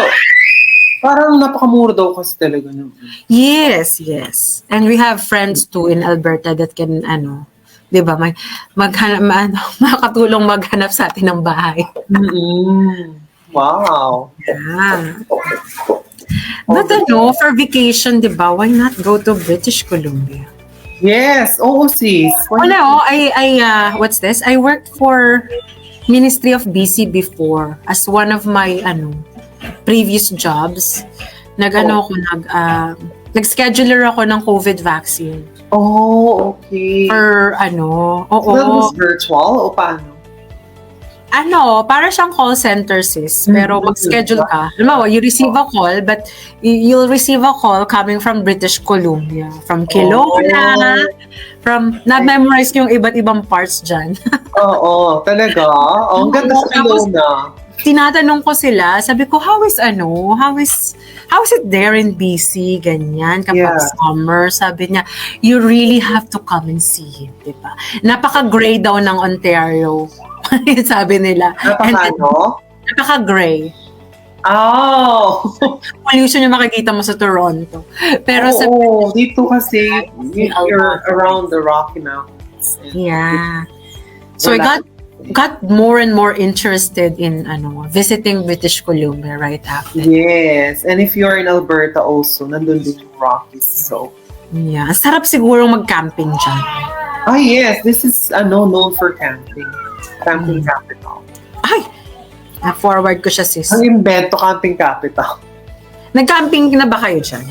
[SPEAKER 1] parang napakamura daw kasi talaga.
[SPEAKER 2] Yes. And we have friends too in Alberta that can, di ba, makakatulong maghanap sa atin ng bahay.
[SPEAKER 1] Wow.
[SPEAKER 2] Yeah. But for vacation, di ba, why not go to British Columbia?
[SPEAKER 1] Yes, sis.
[SPEAKER 2] What's this? I worked for Ministry of BC before as one of my previous jobs. Nag-scheduler ako ng COVID vaccine.
[SPEAKER 1] Oh, okay.
[SPEAKER 2] For
[SPEAKER 1] So that was virtual o paano?
[SPEAKER 2] Para siyang call center, sis. Pero mag-schedule ka. Halimbawa, you receive a call, but you'll receive a call coming from British Columbia, from Kelowna, na-memorize ko yung iba't ibang parts dyan.
[SPEAKER 1] Oo, talaga? Ang ganda sa Kelowna.
[SPEAKER 2] Tinatanong ko sila, sabi ko, how is it there in BC, ganyan, kapag summer, sabi niya, you really have to come and see it, diba? Napaka-gray daw ng Ontario. Sabi nila. Napaka-gray.
[SPEAKER 1] Oh!
[SPEAKER 2] Pollution yung makikita mo sa Toronto. Pero
[SPEAKER 1] dito kasi, you're around the Rocky Mountains.
[SPEAKER 2] Yeah. So I got more and more interested in visiting British Columbia right after.
[SPEAKER 1] Yes, and if you're in Alberta also, nandun din yung Rockies. So
[SPEAKER 2] yeah, sarap siguro mag-camping dyan.
[SPEAKER 1] Yes, this is known for camping capital.
[SPEAKER 2] Ay, na-forward ko siya, sis.
[SPEAKER 1] Ang invento camping capital.
[SPEAKER 2] Nag-camping na ba kayo dyan?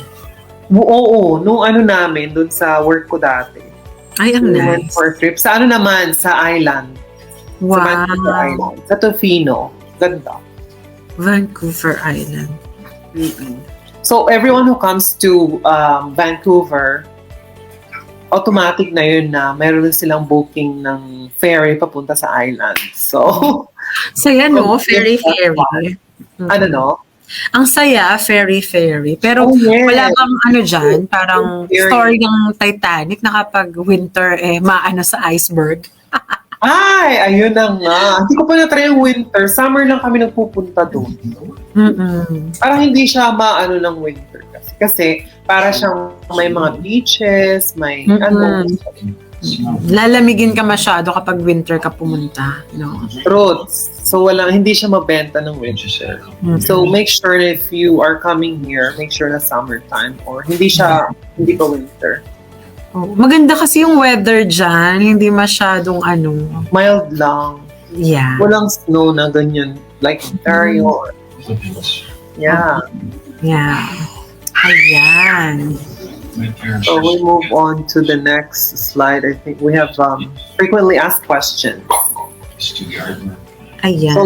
[SPEAKER 1] Oo, nung namin dun sa work ko dati.
[SPEAKER 2] Ay, ang nice.
[SPEAKER 1] Went for a trip sa naman, sa island.
[SPEAKER 2] Wow.
[SPEAKER 1] Sa Vancouver Island. Sa Tofino. Ganda.
[SPEAKER 2] Vancouver Island.
[SPEAKER 1] So, everyone who comes to Vancouver, automatic na yun na meron silang booking ng ferry papunta sa island. So,
[SPEAKER 2] saya, ferry. Ang saya, ferry. Pero wala bang dyan, parang story ng Titanic na kapag winter, sa iceberg.
[SPEAKER 1] Ay, ayun na nga. Hindi ko pa na-try yung winter. Summer lang kami nagpupunta doon. Parang hindi siya ng winter. Kasi para siyang may mga beaches, may
[SPEAKER 2] lalamigin ka masyado kapag winter ka pumunta. No?
[SPEAKER 1] Truth. So hindi siya mabenta ng winter. So make sure if you are coming here, make sure na summertime or hindi pa winter.
[SPEAKER 2] Maganda kasi yung weather dyan, hindi masyadong
[SPEAKER 1] mild lang.
[SPEAKER 2] Yeah.
[SPEAKER 1] Walang snow na ganyan like Ontario. Yeah.
[SPEAKER 2] Ayan.
[SPEAKER 1] So we move on to the next slide. I think we have frequently asked questions.
[SPEAKER 2] Ayan.
[SPEAKER 1] So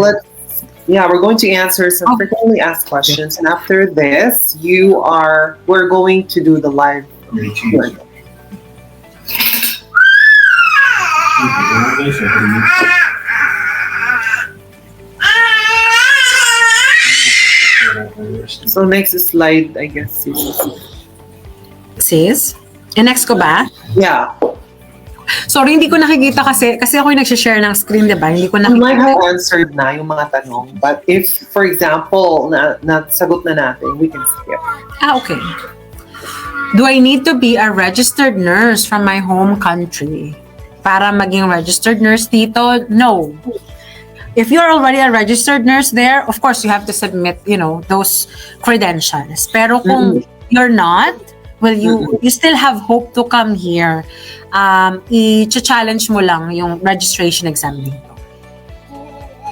[SPEAKER 1] we're going to answer some frequently asked questions, and after this, we're going to do the live Q&A. So next slide, I guess.
[SPEAKER 2] Sis? Next ko ba?
[SPEAKER 1] Yeah.
[SPEAKER 2] Sorry, hindi ko nakikita kasi ako yung nag-share ng screen, di ba? Hindi ko
[SPEAKER 1] You might have
[SPEAKER 2] nakikita.
[SPEAKER 1] answered na yung mga tanong. But if, for example, nasagot na natin, we can skip.
[SPEAKER 2] Okay. Do I need to be a registered nurse from my home country para maging registered nurse dito? No. If you're already a registered nurse there, of course, you have to submit, those credentials. Pero kung you're not, well, you still have hope to come here. I-challenge mo lang yung registration exam dito.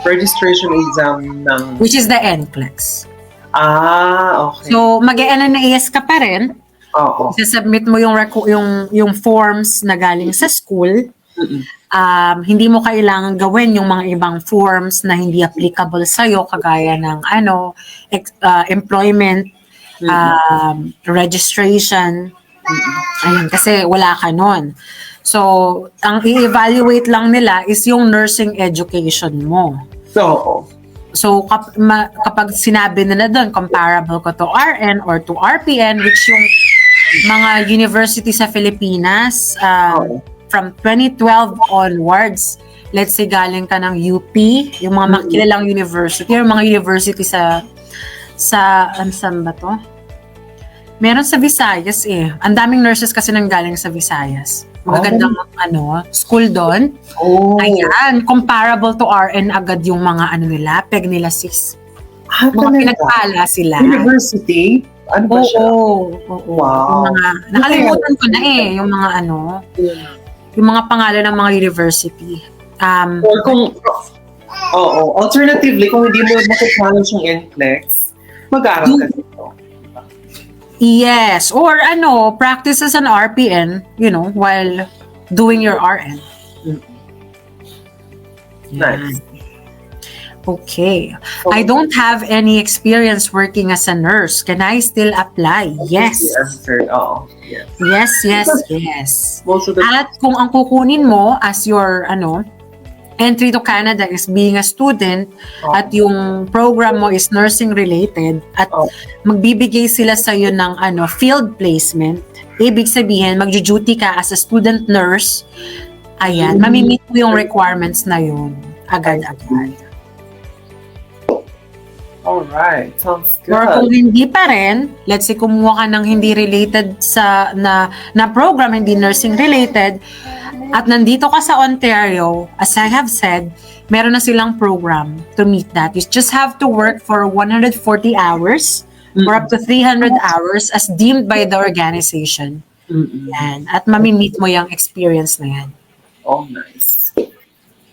[SPEAKER 1] Registration exam ng...
[SPEAKER 2] Which is the NCLEX.
[SPEAKER 1] Okay.
[SPEAKER 2] So, mag-NNAS ka pa rin.
[SPEAKER 1] Oo.
[SPEAKER 2] Isasubmit mo yung forms na galing sa school. Hindi mo kailangan gawin yung mga ibang forms na hindi applicable sa'yo, kagaya ng employment, registration. Ayun, kasi wala ka nun. So, ang i-evaluate lang nila is yung nursing education mo. So, kapag sinabi nila doon, comparable ko to RN or to RPN, which yung mga university sa Pilipinas, from 2012 onwards, let's say galing ka ng UP, yung mga makilalang university, yung mga university sa saan ba to? Meron sa Visayas eh. Ang daming nurses kasi nang galing sa Visayas. Magagandang school doon. Ayan, comparable to RN agad yung mga nila, peg nila sis. Mga pinagpala sila.
[SPEAKER 1] University? Ano ba siya?
[SPEAKER 2] Yung
[SPEAKER 1] Wow.
[SPEAKER 2] mga, nakalimutan ko na yung mga yung mga pangalan ng mga university.
[SPEAKER 1] Or kung, alternatively, kung hindi mo maka-challenge yung NCLEX, mag-aaral ka dito.
[SPEAKER 2] Yes, or practice as an RPN, while doing your RN.
[SPEAKER 1] Nice.
[SPEAKER 2] Okay. I don't have any experience working as a nurse. Can I still apply? Yes. Yes. At kung ang kukunin mo as your entry to Canada is being a student at yung program mo is nursing related at magbibigay sila sa iyo ng field placement, ibig sabihin magjo-duty ka as a student nurse. Ayan, mamimit mo yung requirements na yun agad-agad.
[SPEAKER 1] Alright, sounds good.
[SPEAKER 2] Or kung hindi pa rin, let's say kumuha ka ng hindi related na program, hindi nursing related, at nandito ka sa Ontario, as I have said, meron na silang program to meet that. You just have to work for 140 hours or up to 300 hours as deemed by the organization. Yan. At mamimit mo yung experience na yan.
[SPEAKER 1] Oh, nice.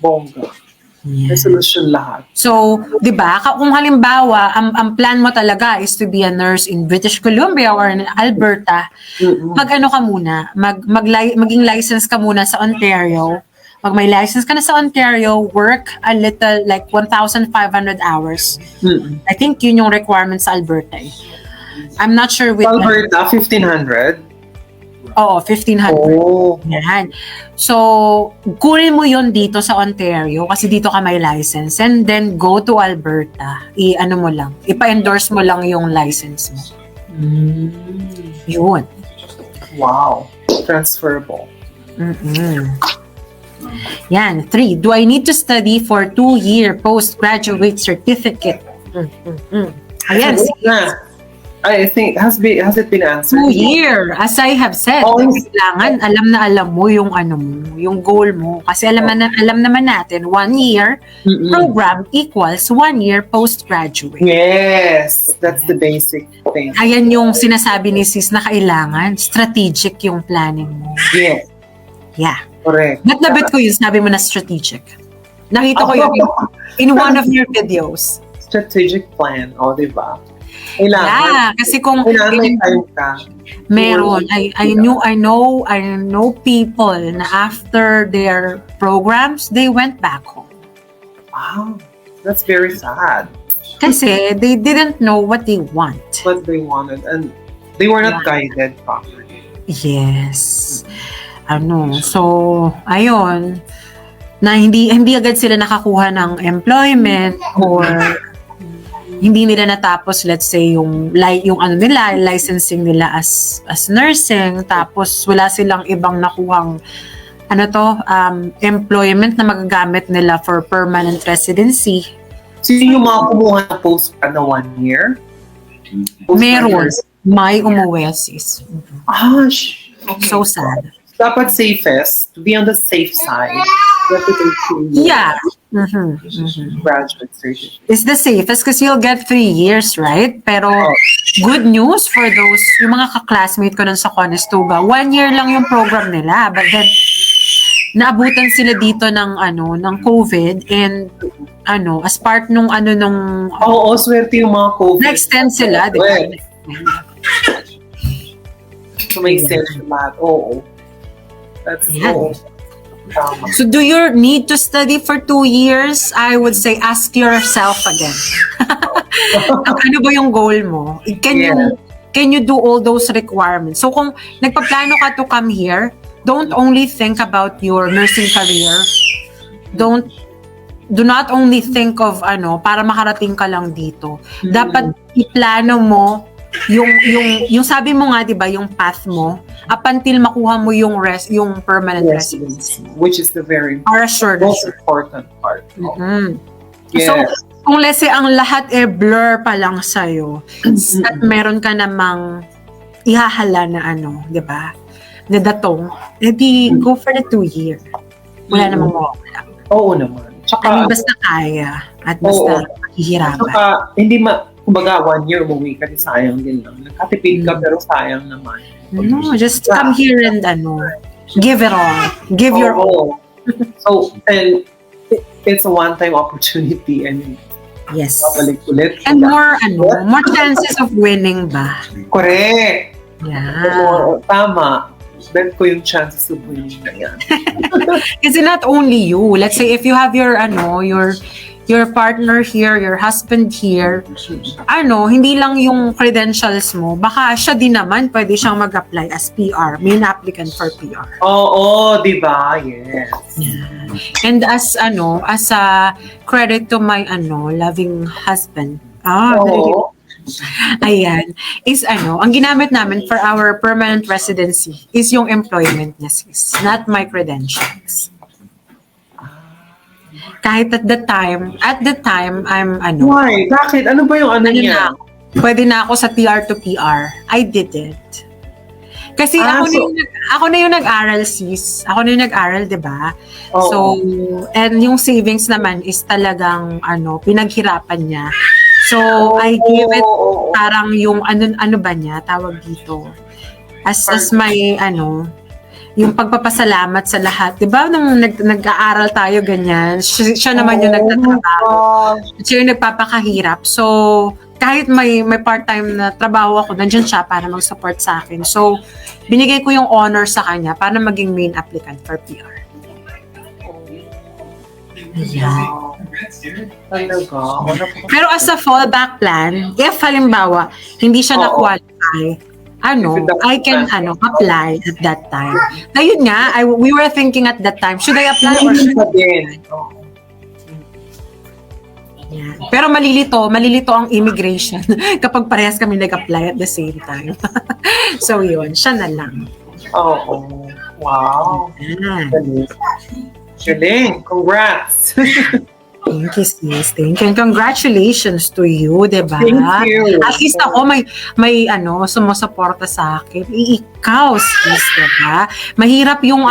[SPEAKER 1] Bongga.
[SPEAKER 2] Yeah.
[SPEAKER 1] Resolution lahat.
[SPEAKER 2] So, di ba, kung halimbawa, ang plan mo talaga is to be a nurse in British Columbia or in Alberta, mag-ano ka muna, maging license ka muna sa Ontario. Pag may license ka na sa Ontario, work a little, like 1,500 hours. I think yun yung requirement sa Alberta eh. I'm not sure with...
[SPEAKER 1] Alberta, 1,500?
[SPEAKER 2] Oo, 1,500. Yan. So, kunin mo yun dito sa Ontario kasi dito ka may license and then go to Alberta. Ipa-endorse mo lang yung license mo. Yun.
[SPEAKER 1] Wow. Transferable.
[SPEAKER 2] Yan. 3. Do I need to study for 2-year postgraduate certificate? Ayan.
[SPEAKER 1] I think, has it been answered?
[SPEAKER 2] 2-year, as I have said, kailangan alam mo yung yung goal mo. Kasi alam naman natin, 1 year program equals 1 year postgraduate.
[SPEAKER 1] Yes, that's the basic thing.
[SPEAKER 2] Ayan yung sinasabi ni sis na kailangan, strategic yung planning mo.
[SPEAKER 1] Yes.
[SPEAKER 2] Yeah.
[SPEAKER 1] Correct.
[SPEAKER 2] Nabit ko yun, sabi mo na strategic. Nakita ko yun in one of your videos.
[SPEAKER 1] Strategic plan, diba?
[SPEAKER 2] Yeah, kasi kung
[SPEAKER 1] may time ka.
[SPEAKER 2] Meron. I know people na after their programs, they went back home.
[SPEAKER 1] Wow, that's very sad.
[SPEAKER 2] Kasi they didn't know what they want.
[SPEAKER 1] What they wanted, and they were not guided properly.
[SPEAKER 2] Yes. So, ayun, na hindi agad sila nakakuha ng employment or hindi nila natapos, let's say, yung licensing nila as nursing, tapos wala silang ibang nakuhang employment na magagamit nila for permanent residency.
[SPEAKER 1] Sino yung mga kumuha ng postgrad na 1 year?
[SPEAKER 2] Meron. May umuwi, sis.
[SPEAKER 1] Gosh.
[SPEAKER 2] So sad.
[SPEAKER 1] Dapat safest, to be on the safe side. You have to take 2 years.
[SPEAKER 2] Yeah.
[SPEAKER 1] Graduate certificate.
[SPEAKER 2] It's the safest because you'll get 3 years, right? Pero good news for those, yung mga ka-classmate ko nun sa Conestoga, 1 year lang yung program nila. But then, naabutan sila dito ng COVID and as part nung
[SPEAKER 1] Oo, swerte yung mga COVID.
[SPEAKER 2] na-extend sila, di ba?
[SPEAKER 1] So may sense lahat. Oo. That's
[SPEAKER 2] Yeah.
[SPEAKER 1] tama.
[SPEAKER 2] So do you need to study for 2 years? I would say ask yourself again. Ano ba yung goal mo? Can you do all those requirements? So kung nagpaplano ka to come here, don't only think about your nursing career. Do not only think of para makarating ka lang dito. Dapat iplano mo yung sabi mo nga 'di ba, yung path mo up until makuha mo yung permanent residency,
[SPEAKER 1] which is the very
[SPEAKER 2] most
[SPEAKER 1] important part.
[SPEAKER 2] Yes. So kung let's say ang lahat blur pa lang sa'yo at meron ka namang ihahala na 'di ba, na datong, edi go for the 2 year. Wala namang mawawala.
[SPEAKER 1] Oo naman. Tsaka,
[SPEAKER 2] basta kaya at basta mahihirapan.
[SPEAKER 1] Tsaka, kumbaga 1 year umuwi ka, sayang din lang. Nagkatipid ka pero sayang naman.
[SPEAKER 2] No, just come here and give it all. Give your all.
[SPEAKER 1] So, and it's a one-time opportunity and
[SPEAKER 2] yes.
[SPEAKER 1] babalik ulit.
[SPEAKER 2] And more chances of winning ba?
[SPEAKER 1] Correct.
[SPEAKER 2] Yeah.
[SPEAKER 1] Tama. Bet ko yung chances of winning na yan.
[SPEAKER 2] Kasi not only you, let's say if you have your partner here, your husband here, hindi lang yung credentials mo, baka siya din naman pwede siyang mag-apply as PR, main applicant for PR.
[SPEAKER 1] Oo, di ba? Yes.
[SPEAKER 2] Yeah. And as a credit to my loving husband. Ayan, is ang ginamit namin for our permanent residency is yung employment niya, sis, not my credentials. Kahit at the time, I'm
[SPEAKER 1] Why? Bakit? Ano ba yung niya?
[SPEAKER 2] Pwede na ako sa PR to PR. I did it. Kasi ako na yung nag-aral, sis. Ako na yung nag-aral, di ba? So, and yung savings naman is talagang, pinaghirapan niya. So, I gave it parang yung ano ba niya, tawag dito. As my, yung pagpapasalamat sa lahat. Diba, nung nag-aaral tayo ganyan, siya naman yung nagtatrabaho. Siya yung nagpapakahirap. So, kahit may part-time na trabaho ako, nandiyan siya para mag-support sa akin. So, binigay ko yung honor sa kanya para maging main applicant for PR. Yeah. Pero as a fallback plan, if halimbawa, hindi siya na-qualify, I can apply at that time. Na yun nga, we were thinking at that time, should I apply or should I? Yeah. Pero malilito ang immigration kapag parehas kami nag-apply at the same time. So yun, siya na lang.
[SPEAKER 1] Wow. Galing. Congrats.
[SPEAKER 2] Thank you, sis. Thank you. And congratulations to you, diba?
[SPEAKER 1] Thank you.
[SPEAKER 2] At least ako may sumusuporta sa akin. Ikaw, sis, diba? Mahirap yung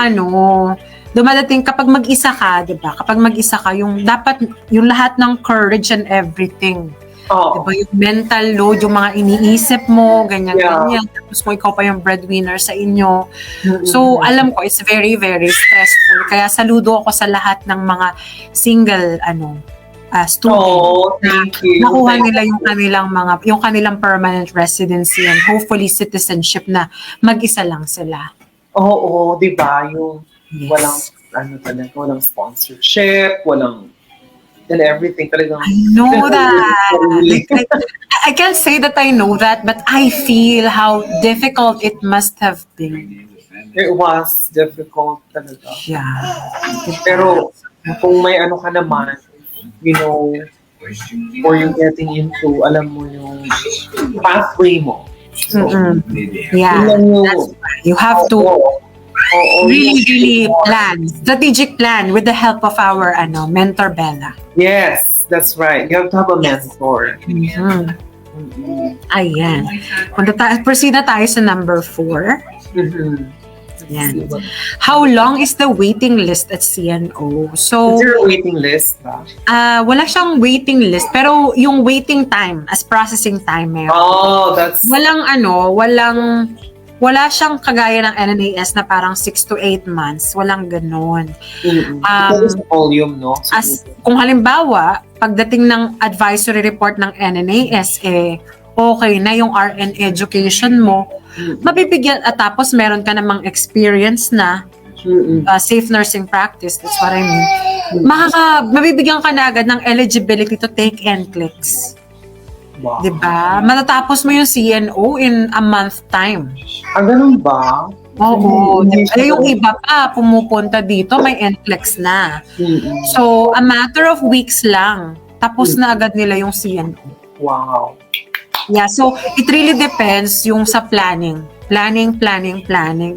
[SPEAKER 2] dumadating kapag mag-isa ka, diba? Kapag mag-isa ka, yung dapat, yung lahat ng courage and everything. Diba? Yung mental load, yung mga iniisip mo, ganyan. Tapos kung ikaw pa yung breadwinner sa inyo. So, alam ko, it's very, very stressful. Kaya saludo ako sa lahat ng mga single, student.
[SPEAKER 1] Thank you.
[SPEAKER 2] Nakuha nila yung kanilang permanent residency and hopefully citizenship na mag-isa lang sila.
[SPEAKER 1] Oo, di ba? Yung walang sponsorship, walang and everything.
[SPEAKER 2] I know that. I can't say that I know that, but I feel how difficult it must have been.
[SPEAKER 1] It was difficult talaga.
[SPEAKER 2] Yeah.
[SPEAKER 1] Pero kung may ka naman, or you're getting into, alam mo yung pathway mo.
[SPEAKER 2] So, yeah. You have to really plan. Strategic plan with the help of our mentor Bella.
[SPEAKER 1] Yes, that's right. You have to have a mentor.
[SPEAKER 2] Mhm. Ayan. Proceed na tayo sa number 4.
[SPEAKER 1] Mhm.
[SPEAKER 2] Yan. How long is the waiting list at CNO?
[SPEAKER 1] Is
[SPEAKER 2] So,
[SPEAKER 1] there a waiting list ba?
[SPEAKER 2] wala siyang waiting list, pero yung waiting time as processing time meron.
[SPEAKER 1] Oh, that's...
[SPEAKER 2] Wala siyang kagaya ng NNAS na parang 6 to 8 months. Walang ganun.
[SPEAKER 1] Because of volume, no?
[SPEAKER 2] Kung halimbawa, pagdating ng advisory report ng NNAS, okay na yung RN education mo, mabibigyan at tapos meron ka namang experience na safe nursing practice, that's what I mean. Mabibigyan ka na agad ng eligibility to take NCLEX.
[SPEAKER 1] Wow.
[SPEAKER 2] Diba? Matatapos mo yung CNO in a month time.
[SPEAKER 1] Ganun ba?
[SPEAKER 2] Oo. Diba? Yung iba pa, pumupunta dito, may NCLEX na. So, a matter of weeks lang, tapos na agad nila yung CNO.
[SPEAKER 1] Wow.
[SPEAKER 2] Yeah, so it really depends yung sa planning. Planning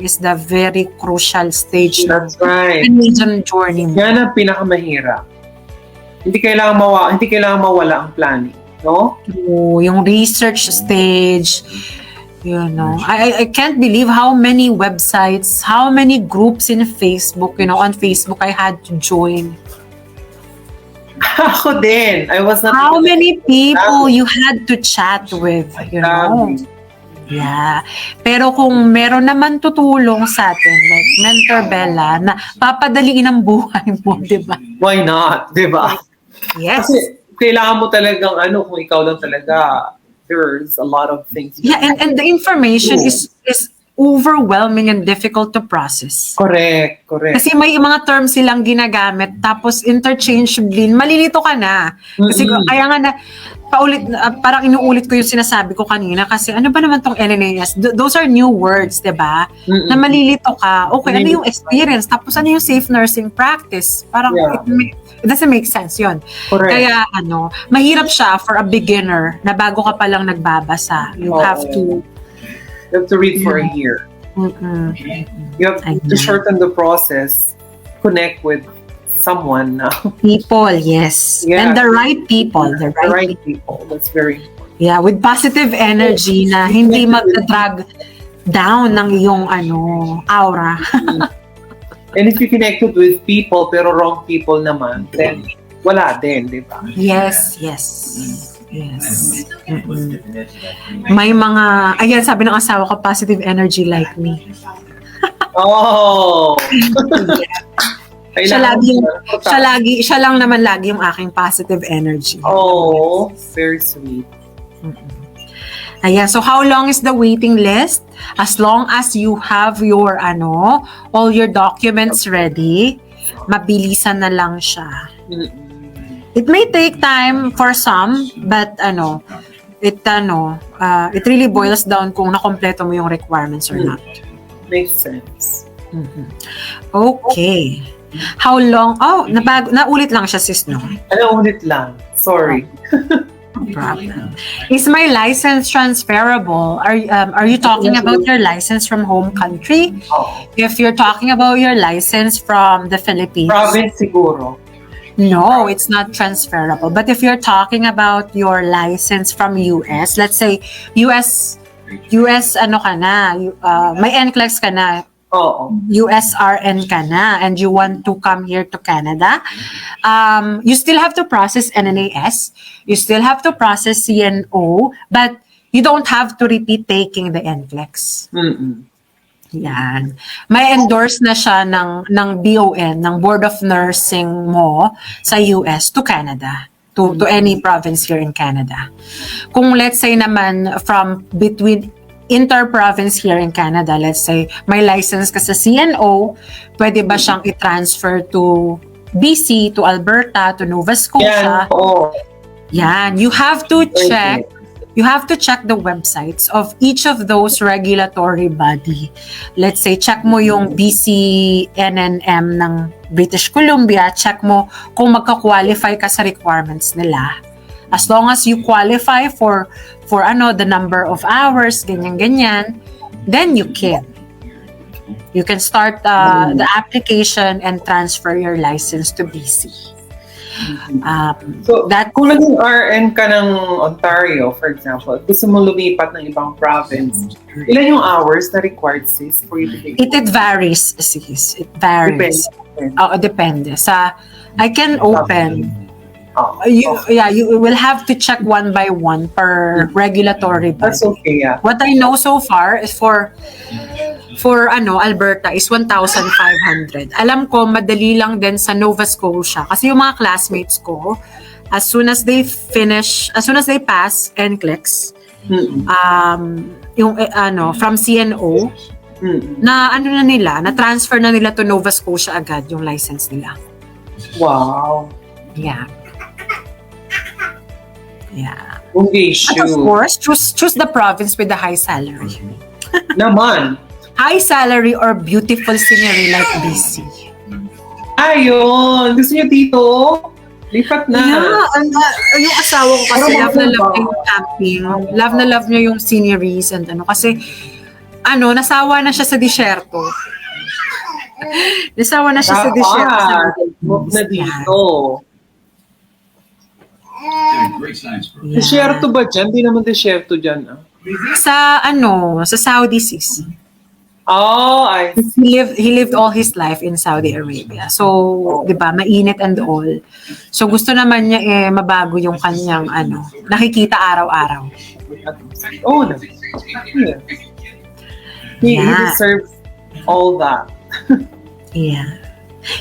[SPEAKER 2] is the very crucial stage.
[SPEAKER 1] That's right.
[SPEAKER 2] Ng journey mo.
[SPEAKER 1] Yan ang pinakamahirap. Hindi kailangan mawala ang planning. No?
[SPEAKER 2] Yung research stage, I can't believe how many websites, how many groups in Facebook, on Facebook I had to join.
[SPEAKER 1] Ako din. I was not...
[SPEAKER 2] How many people you had to chat with, Yeah. Pero kung meron naman tutulong sa atin, like Mentor Bella, na papadaliin ang buhay mo, di ba?
[SPEAKER 1] Why not? Di ba?
[SPEAKER 2] Yes.
[SPEAKER 1] Kasi kailangan mo talagang kung ikaw lang talaga, there's a lot of things.
[SPEAKER 2] Yeah, and the information is overwhelming and difficult to process.
[SPEAKER 1] Correct.
[SPEAKER 2] Kasi may mga terms silang ginagamit, tapos interchangeably, malilito ka na. Kasi kaya nga na, parang inuulit ko yung sinasabi ko kanina, kasi ano ba naman tong LNAS? Those are new words, diba? Na malilito ka. Okay, ano yung experience? Tapos ano yung safe nursing practice? Parang it doesn't make sense yun.
[SPEAKER 1] Correct.
[SPEAKER 2] Kaya mahirap siya for a beginner na bago ka palang nagbabasa. You have to
[SPEAKER 1] read for a year. You have to shorten the process, connect with someone.
[SPEAKER 2] People, yes.
[SPEAKER 1] Yeah.
[SPEAKER 2] And the right people. The right
[SPEAKER 1] people. That's very important.
[SPEAKER 2] Yeah, with positive energy na hindi mag-drag down ng iyong aura.
[SPEAKER 1] And if you connected with people pero wrong people naman, then wala din, di ba?
[SPEAKER 2] Yes. May mga, ayan, sabi ng asawa ko, positive energy like me.
[SPEAKER 1] Oh!
[SPEAKER 2] Siya lang naman lagi yung aking positive energy.
[SPEAKER 1] Oh, very sweet.
[SPEAKER 2] Ayan, so how long is the waiting list? As long as you have your all your documents ready, mabilisan na lang siya. It may take time for some, but it really boils down kung nakompleto mo yung requirements or not.
[SPEAKER 1] Makes sense.
[SPEAKER 2] Okay. How long? Oh, naulit lang siya, sis, no?
[SPEAKER 1] Ulit lang. Sorry.
[SPEAKER 2] No problem. Is my license transferable? Are you talking about your license from home country?
[SPEAKER 1] Oh.
[SPEAKER 2] If you're talking about your license from the Philippines,
[SPEAKER 1] Province siguro.
[SPEAKER 2] no, it's not transferable. But if you're talking about your license from US, let's say US ka na, may NCLEX ka na, USRN ka na, and you want to come here to Canada, you still have to process NNAS, you still have to process CNO, but you don't have to repeat taking the NCLEX. Yan. May endorse na siya ng BON, ng Board of Nursing mo sa US to Canada, to any province here in Canada. Kung let's say naman from between inter-province here in Canada, let's say may license ka sa CNO, pwede ba siyang i-transfer to BC, to Alberta, to Nova Scotia? Yan. You have to check the websites of each of those regulatory body. Let's say, check mo yung BCNNM ng British Columbia, check mo kung magka-qualify ka sa requirements nila. As long as you qualify for the number of hours, ganyan-ganyan, then you can. You can start the application and transfer your license to BC.
[SPEAKER 1] So, kung naging RN ka ng Ontario, for example, gusto mo lumipat ng ibang province, ilan yung hours na required, sis, for you to take?
[SPEAKER 2] It varies, sis. It varies. Depende. I can open. You will have to check one by one per regulatory body.
[SPEAKER 1] That's okay, yeah.
[SPEAKER 2] What I know so far is for Alberta is 1,500. Alam ko madali lang din sa Nova Scotia kasi yung mga classmates ko as soon as they pass NCLEX, from CNO, na transfer na nila to Nova Scotia agad yung license nila.
[SPEAKER 1] Wow.
[SPEAKER 2] Yeah.
[SPEAKER 1] Okay,
[SPEAKER 2] But of course, choose the province with the high salary.
[SPEAKER 1] Naman.
[SPEAKER 2] High salary or beautiful scenery like BC.
[SPEAKER 1] Ayun. Gusto niyo dito? Lipat na.
[SPEAKER 2] Yeah, yung asawa ko kasi love na love niya yung camping. Love na love niya yung sceneries and kasi nasawa na siya sa disyerto. Nasawa na siya sa disyerto.
[SPEAKER 1] Move na dito. Disyerto ba dyan? Hindi naman disyerto dyan.
[SPEAKER 2] Sa Saudi sis.
[SPEAKER 1] Oh,
[SPEAKER 2] He lived all his life in Saudi Arabia. So, 'di ba, mainit and all. So gusto naman niya mabago yung kanyang nakikita araw-araw.
[SPEAKER 1] Oh, yeah. He deserves all that.
[SPEAKER 2] Yeah.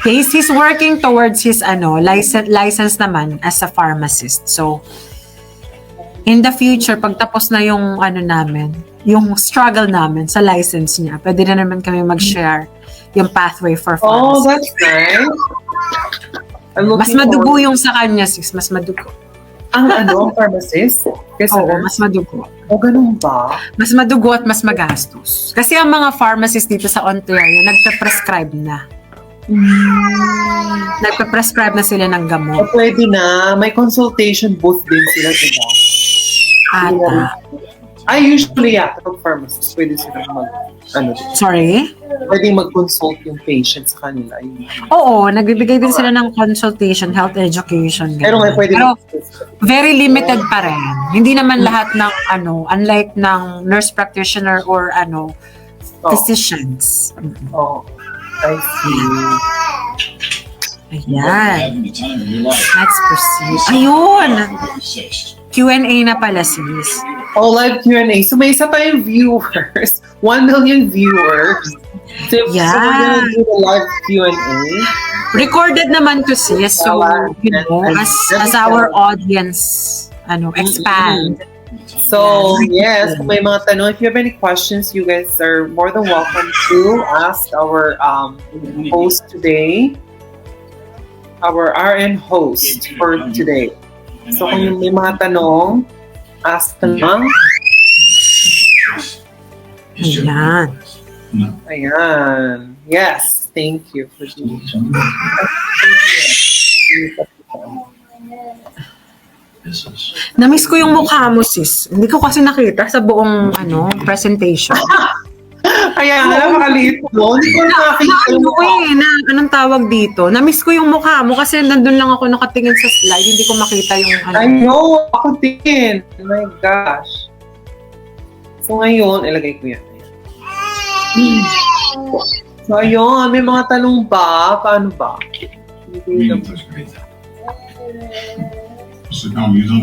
[SPEAKER 2] He's working towards his license naman as a pharmacist. So in the future, pag tapos na yung namin, yung struggle namin sa license niya, pwede na naman kami mag-share yung pathway for pharmacy.
[SPEAKER 1] Oh, that's nice.
[SPEAKER 2] Mas madugo yung sa kanya, sis. Mas madugo.
[SPEAKER 1] Ang pharmacist?
[SPEAKER 2] Oo, mas madugo.
[SPEAKER 1] O, ganun ba?
[SPEAKER 2] Mas madugo at mas magastos. Kasi ang mga pharmacist dito sa Ontario, nagpe-prescribe na. Nagpe-prescribe na sila ng gamot.
[SPEAKER 1] O, pwede na. May consultation booth din sila, diba? Usually, kapag pharmacist, pwede sila
[SPEAKER 2] Sorry?
[SPEAKER 1] Pwede mag-consult yung patient sa kanila.
[SPEAKER 2] Oo, nagbibigay din sila ng consultation, health education.
[SPEAKER 1] Pero
[SPEAKER 2] very limited pa rin. Hindi naman lahat ng unlike ng nurse practitioner or physicians.
[SPEAKER 1] Oh, I see.
[SPEAKER 2] Ayan. Let's proceed. Ayun! Q&A na pala, sis.
[SPEAKER 1] Oh, live Q&A. So may isa tayong viewers. 1 million viewers. So we're gonna do the live Q&A.
[SPEAKER 2] Recorded naman to, sis. So, as our audience expand.
[SPEAKER 1] So, yes, kung may mga tanong, if you have any questions, you guys are more than welcome to ask our host today. Our RN host for today. So kung may mga tanong, ask lang. Ayan. Yes, thank you for doing
[SPEAKER 2] Namiss ko yung mukha mo, sis. Hindi ko kasi nakita sa buong presentation.
[SPEAKER 1] Kaya makaliit mo. Hindi ko nakakita yung mukha.
[SPEAKER 2] Anong tawag dito? Namiss ko yung mukha mo kasi nandun lang ako nakatingin sa slide. Hindi ko makita yung
[SPEAKER 1] I know. Ako din. Oh my gosh. So ngayon, ilagay ko yan. So ayun, may mga tanong ba? Paano ba?
[SPEAKER 3] So you don't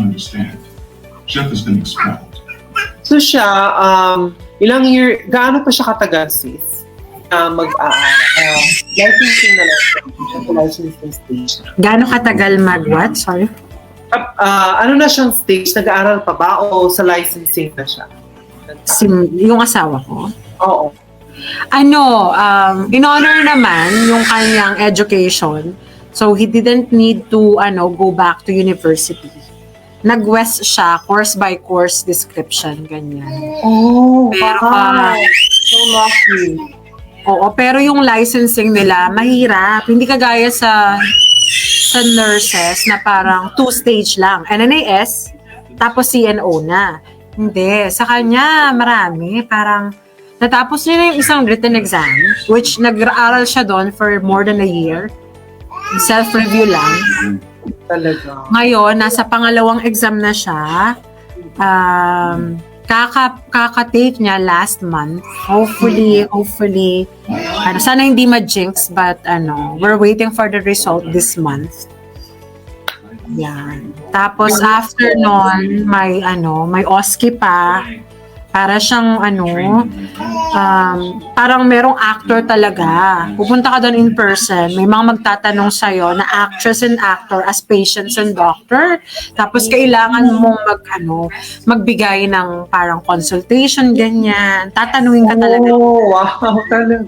[SPEAKER 3] understand. Jeff has been expelled.
[SPEAKER 1] So siya, gaano pa siya katagal, sis? Licensing na lang siya. Licensing stage.
[SPEAKER 2] Gaano katagal what? Sorry?
[SPEAKER 1] Na siyang stage? Nag-aaral pa ba o sa licensing na siya?
[SPEAKER 2] Yung asawa ko?
[SPEAKER 1] Oo.
[SPEAKER 2] In-honor naman yung kanyang education. So, he didn't need to go back to university. Nag-west siya, course by course description, ganyan.
[SPEAKER 1] Oh,
[SPEAKER 2] pero,
[SPEAKER 1] so lucky.
[SPEAKER 2] Oo, pero yung licensing nila, mahirap. Hindi kagaya sa nurses na parang 2-stage lang. NNAS, tapos CNO na. Hindi. Sa kanya, marami. Parang Natapos niya na yung isang written exam, which nag-aaral siya doon for more than a year. Self-review lang.
[SPEAKER 1] Talaga.
[SPEAKER 2] Ngayon, nasa pangalawang exam na siya. Kaka-take niya last month. Hopefully, sana hindi ma-jinx, but we're waiting for the result this month. Yan. Tapos after nun, may OSCE pa. Para siyang parang merong actor talaga. Pupunta ka doon in person, may mga magtatanong sa'yo na actress and actor as patients and doctor. Tapos kailangan mong magbigay ng parang consultation, ganyan. Tatanungin ka talaga.
[SPEAKER 1] Oh, wow, talaga.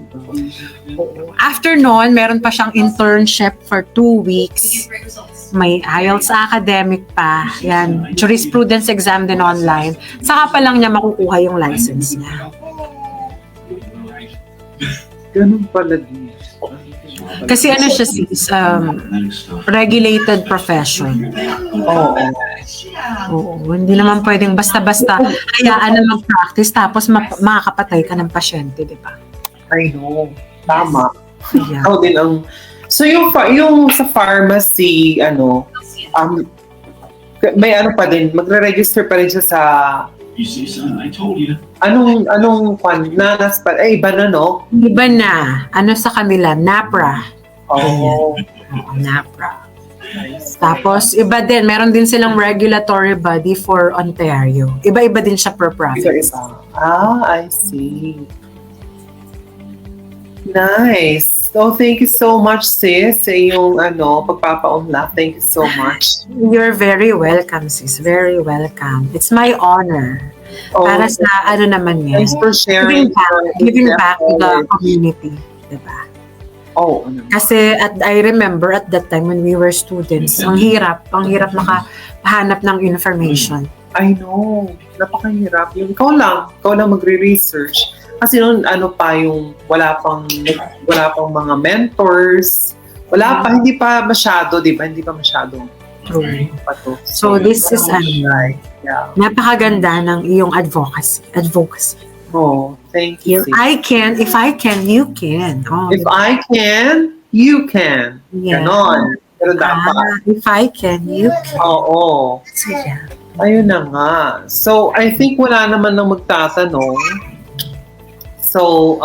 [SPEAKER 2] After nun, meron pa siyang internship for 2 weeks. May IELTS academic pa. Yan. Jurisprudence exam din online. Saka pa lang niya makukuha yung license niya.
[SPEAKER 1] Ganun pala din.
[SPEAKER 2] Kasi siya sis, regulated profession. Oo, hindi naman pwedeng basta-basta hayaan na mag-practice tapos makakapatay ka ng pasyente, di ba?
[SPEAKER 1] I know. Tama.
[SPEAKER 2] Yeah.
[SPEAKER 1] Ako din ang... So yung sa pharmacy, may pa din, magre-register pa rin siya sa...
[SPEAKER 3] You see, son, I told you.
[SPEAKER 1] Anong nanas pa? Iba na, no?
[SPEAKER 2] Iba na. Sa kanila? NAPRA.
[SPEAKER 1] Oh.
[SPEAKER 2] NAPRA. Tapos, iba din. Meron din silang regulatory body for Ontario. Iba-iba din siya per province.
[SPEAKER 1] I see. Nice. So, thank you so much, sis, sa iyong pagpapaunlak. Thank you so much.
[SPEAKER 2] You're very welcome, sis. Very welcome. It's my honor. Para sa naman yan.
[SPEAKER 1] Thanks for sharing.
[SPEAKER 2] Giving back to the community. Diba? Kasi I remember at that time when we were students, ang hirap makahanap ng information.
[SPEAKER 1] I know. Napakahirap. Ikaw lang magre-research. Kasi noon pa yung wala pang mga mentors. Hindi pa masyado, di ba? Hindi pa masyado.
[SPEAKER 2] True. So this is napakaganda ng iyong advocacy.
[SPEAKER 1] Oh, thank you.
[SPEAKER 2] If I can, you can.
[SPEAKER 1] If I can, you can.
[SPEAKER 2] Yeah.
[SPEAKER 1] Ganon. Pero dapat.
[SPEAKER 2] If I can, you can.
[SPEAKER 1] Oo.
[SPEAKER 2] So, yeah.
[SPEAKER 1] Ayun na nga. So, I think wala naman nang magtatanong. So,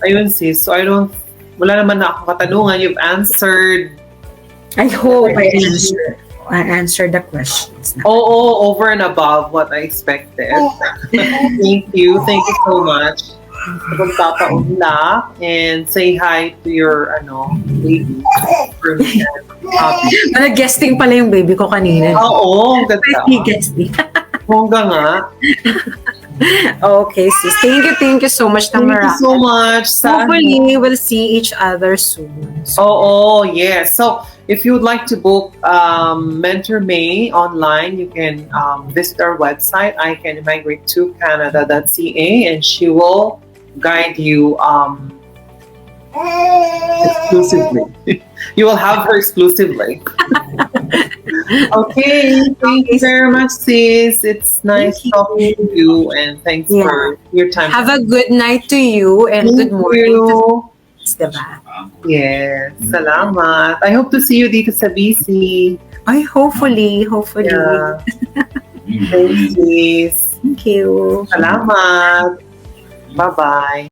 [SPEAKER 1] ayun sis. So, wala naman na akong katanungan. You've answered.
[SPEAKER 2] I hope I answered the questions.
[SPEAKER 1] Over and above what I expected. Thank you so much. Magpapaunlak and say hi to your baby.
[SPEAKER 2] Guesting pala yung baby ko kanina.
[SPEAKER 1] Oo, ganda.
[SPEAKER 2] Guesting.
[SPEAKER 1] Hongga nga.
[SPEAKER 2] Okay, sis. Thank you so much.
[SPEAKER 1] Thank you so much.
[SPEAKER 2] Hopefully, we'll see each other soon.
[SPEAKER 1] Yes. So, if you would like to book Mentor May online, you can visit our website, iCanImmigrate2Canada.ca, and she will guide you exclusively. You will have her exclusively. Okay, thank you very much, sis. It's nice talking to you, and thanks for your time.
[SPEAKER 2] Have a good night to you, and good morning to diba?
[SPEAKER 1] Yes, salamat. I hope to see you dito sa BC.
[SPEAKER 2] Hopefully.
[SPEAKER 1] Yeah. Thanks, sis.
[SPEAKER 2] Thank you.
[SPEAKER 1] Salamat. Bye-bye.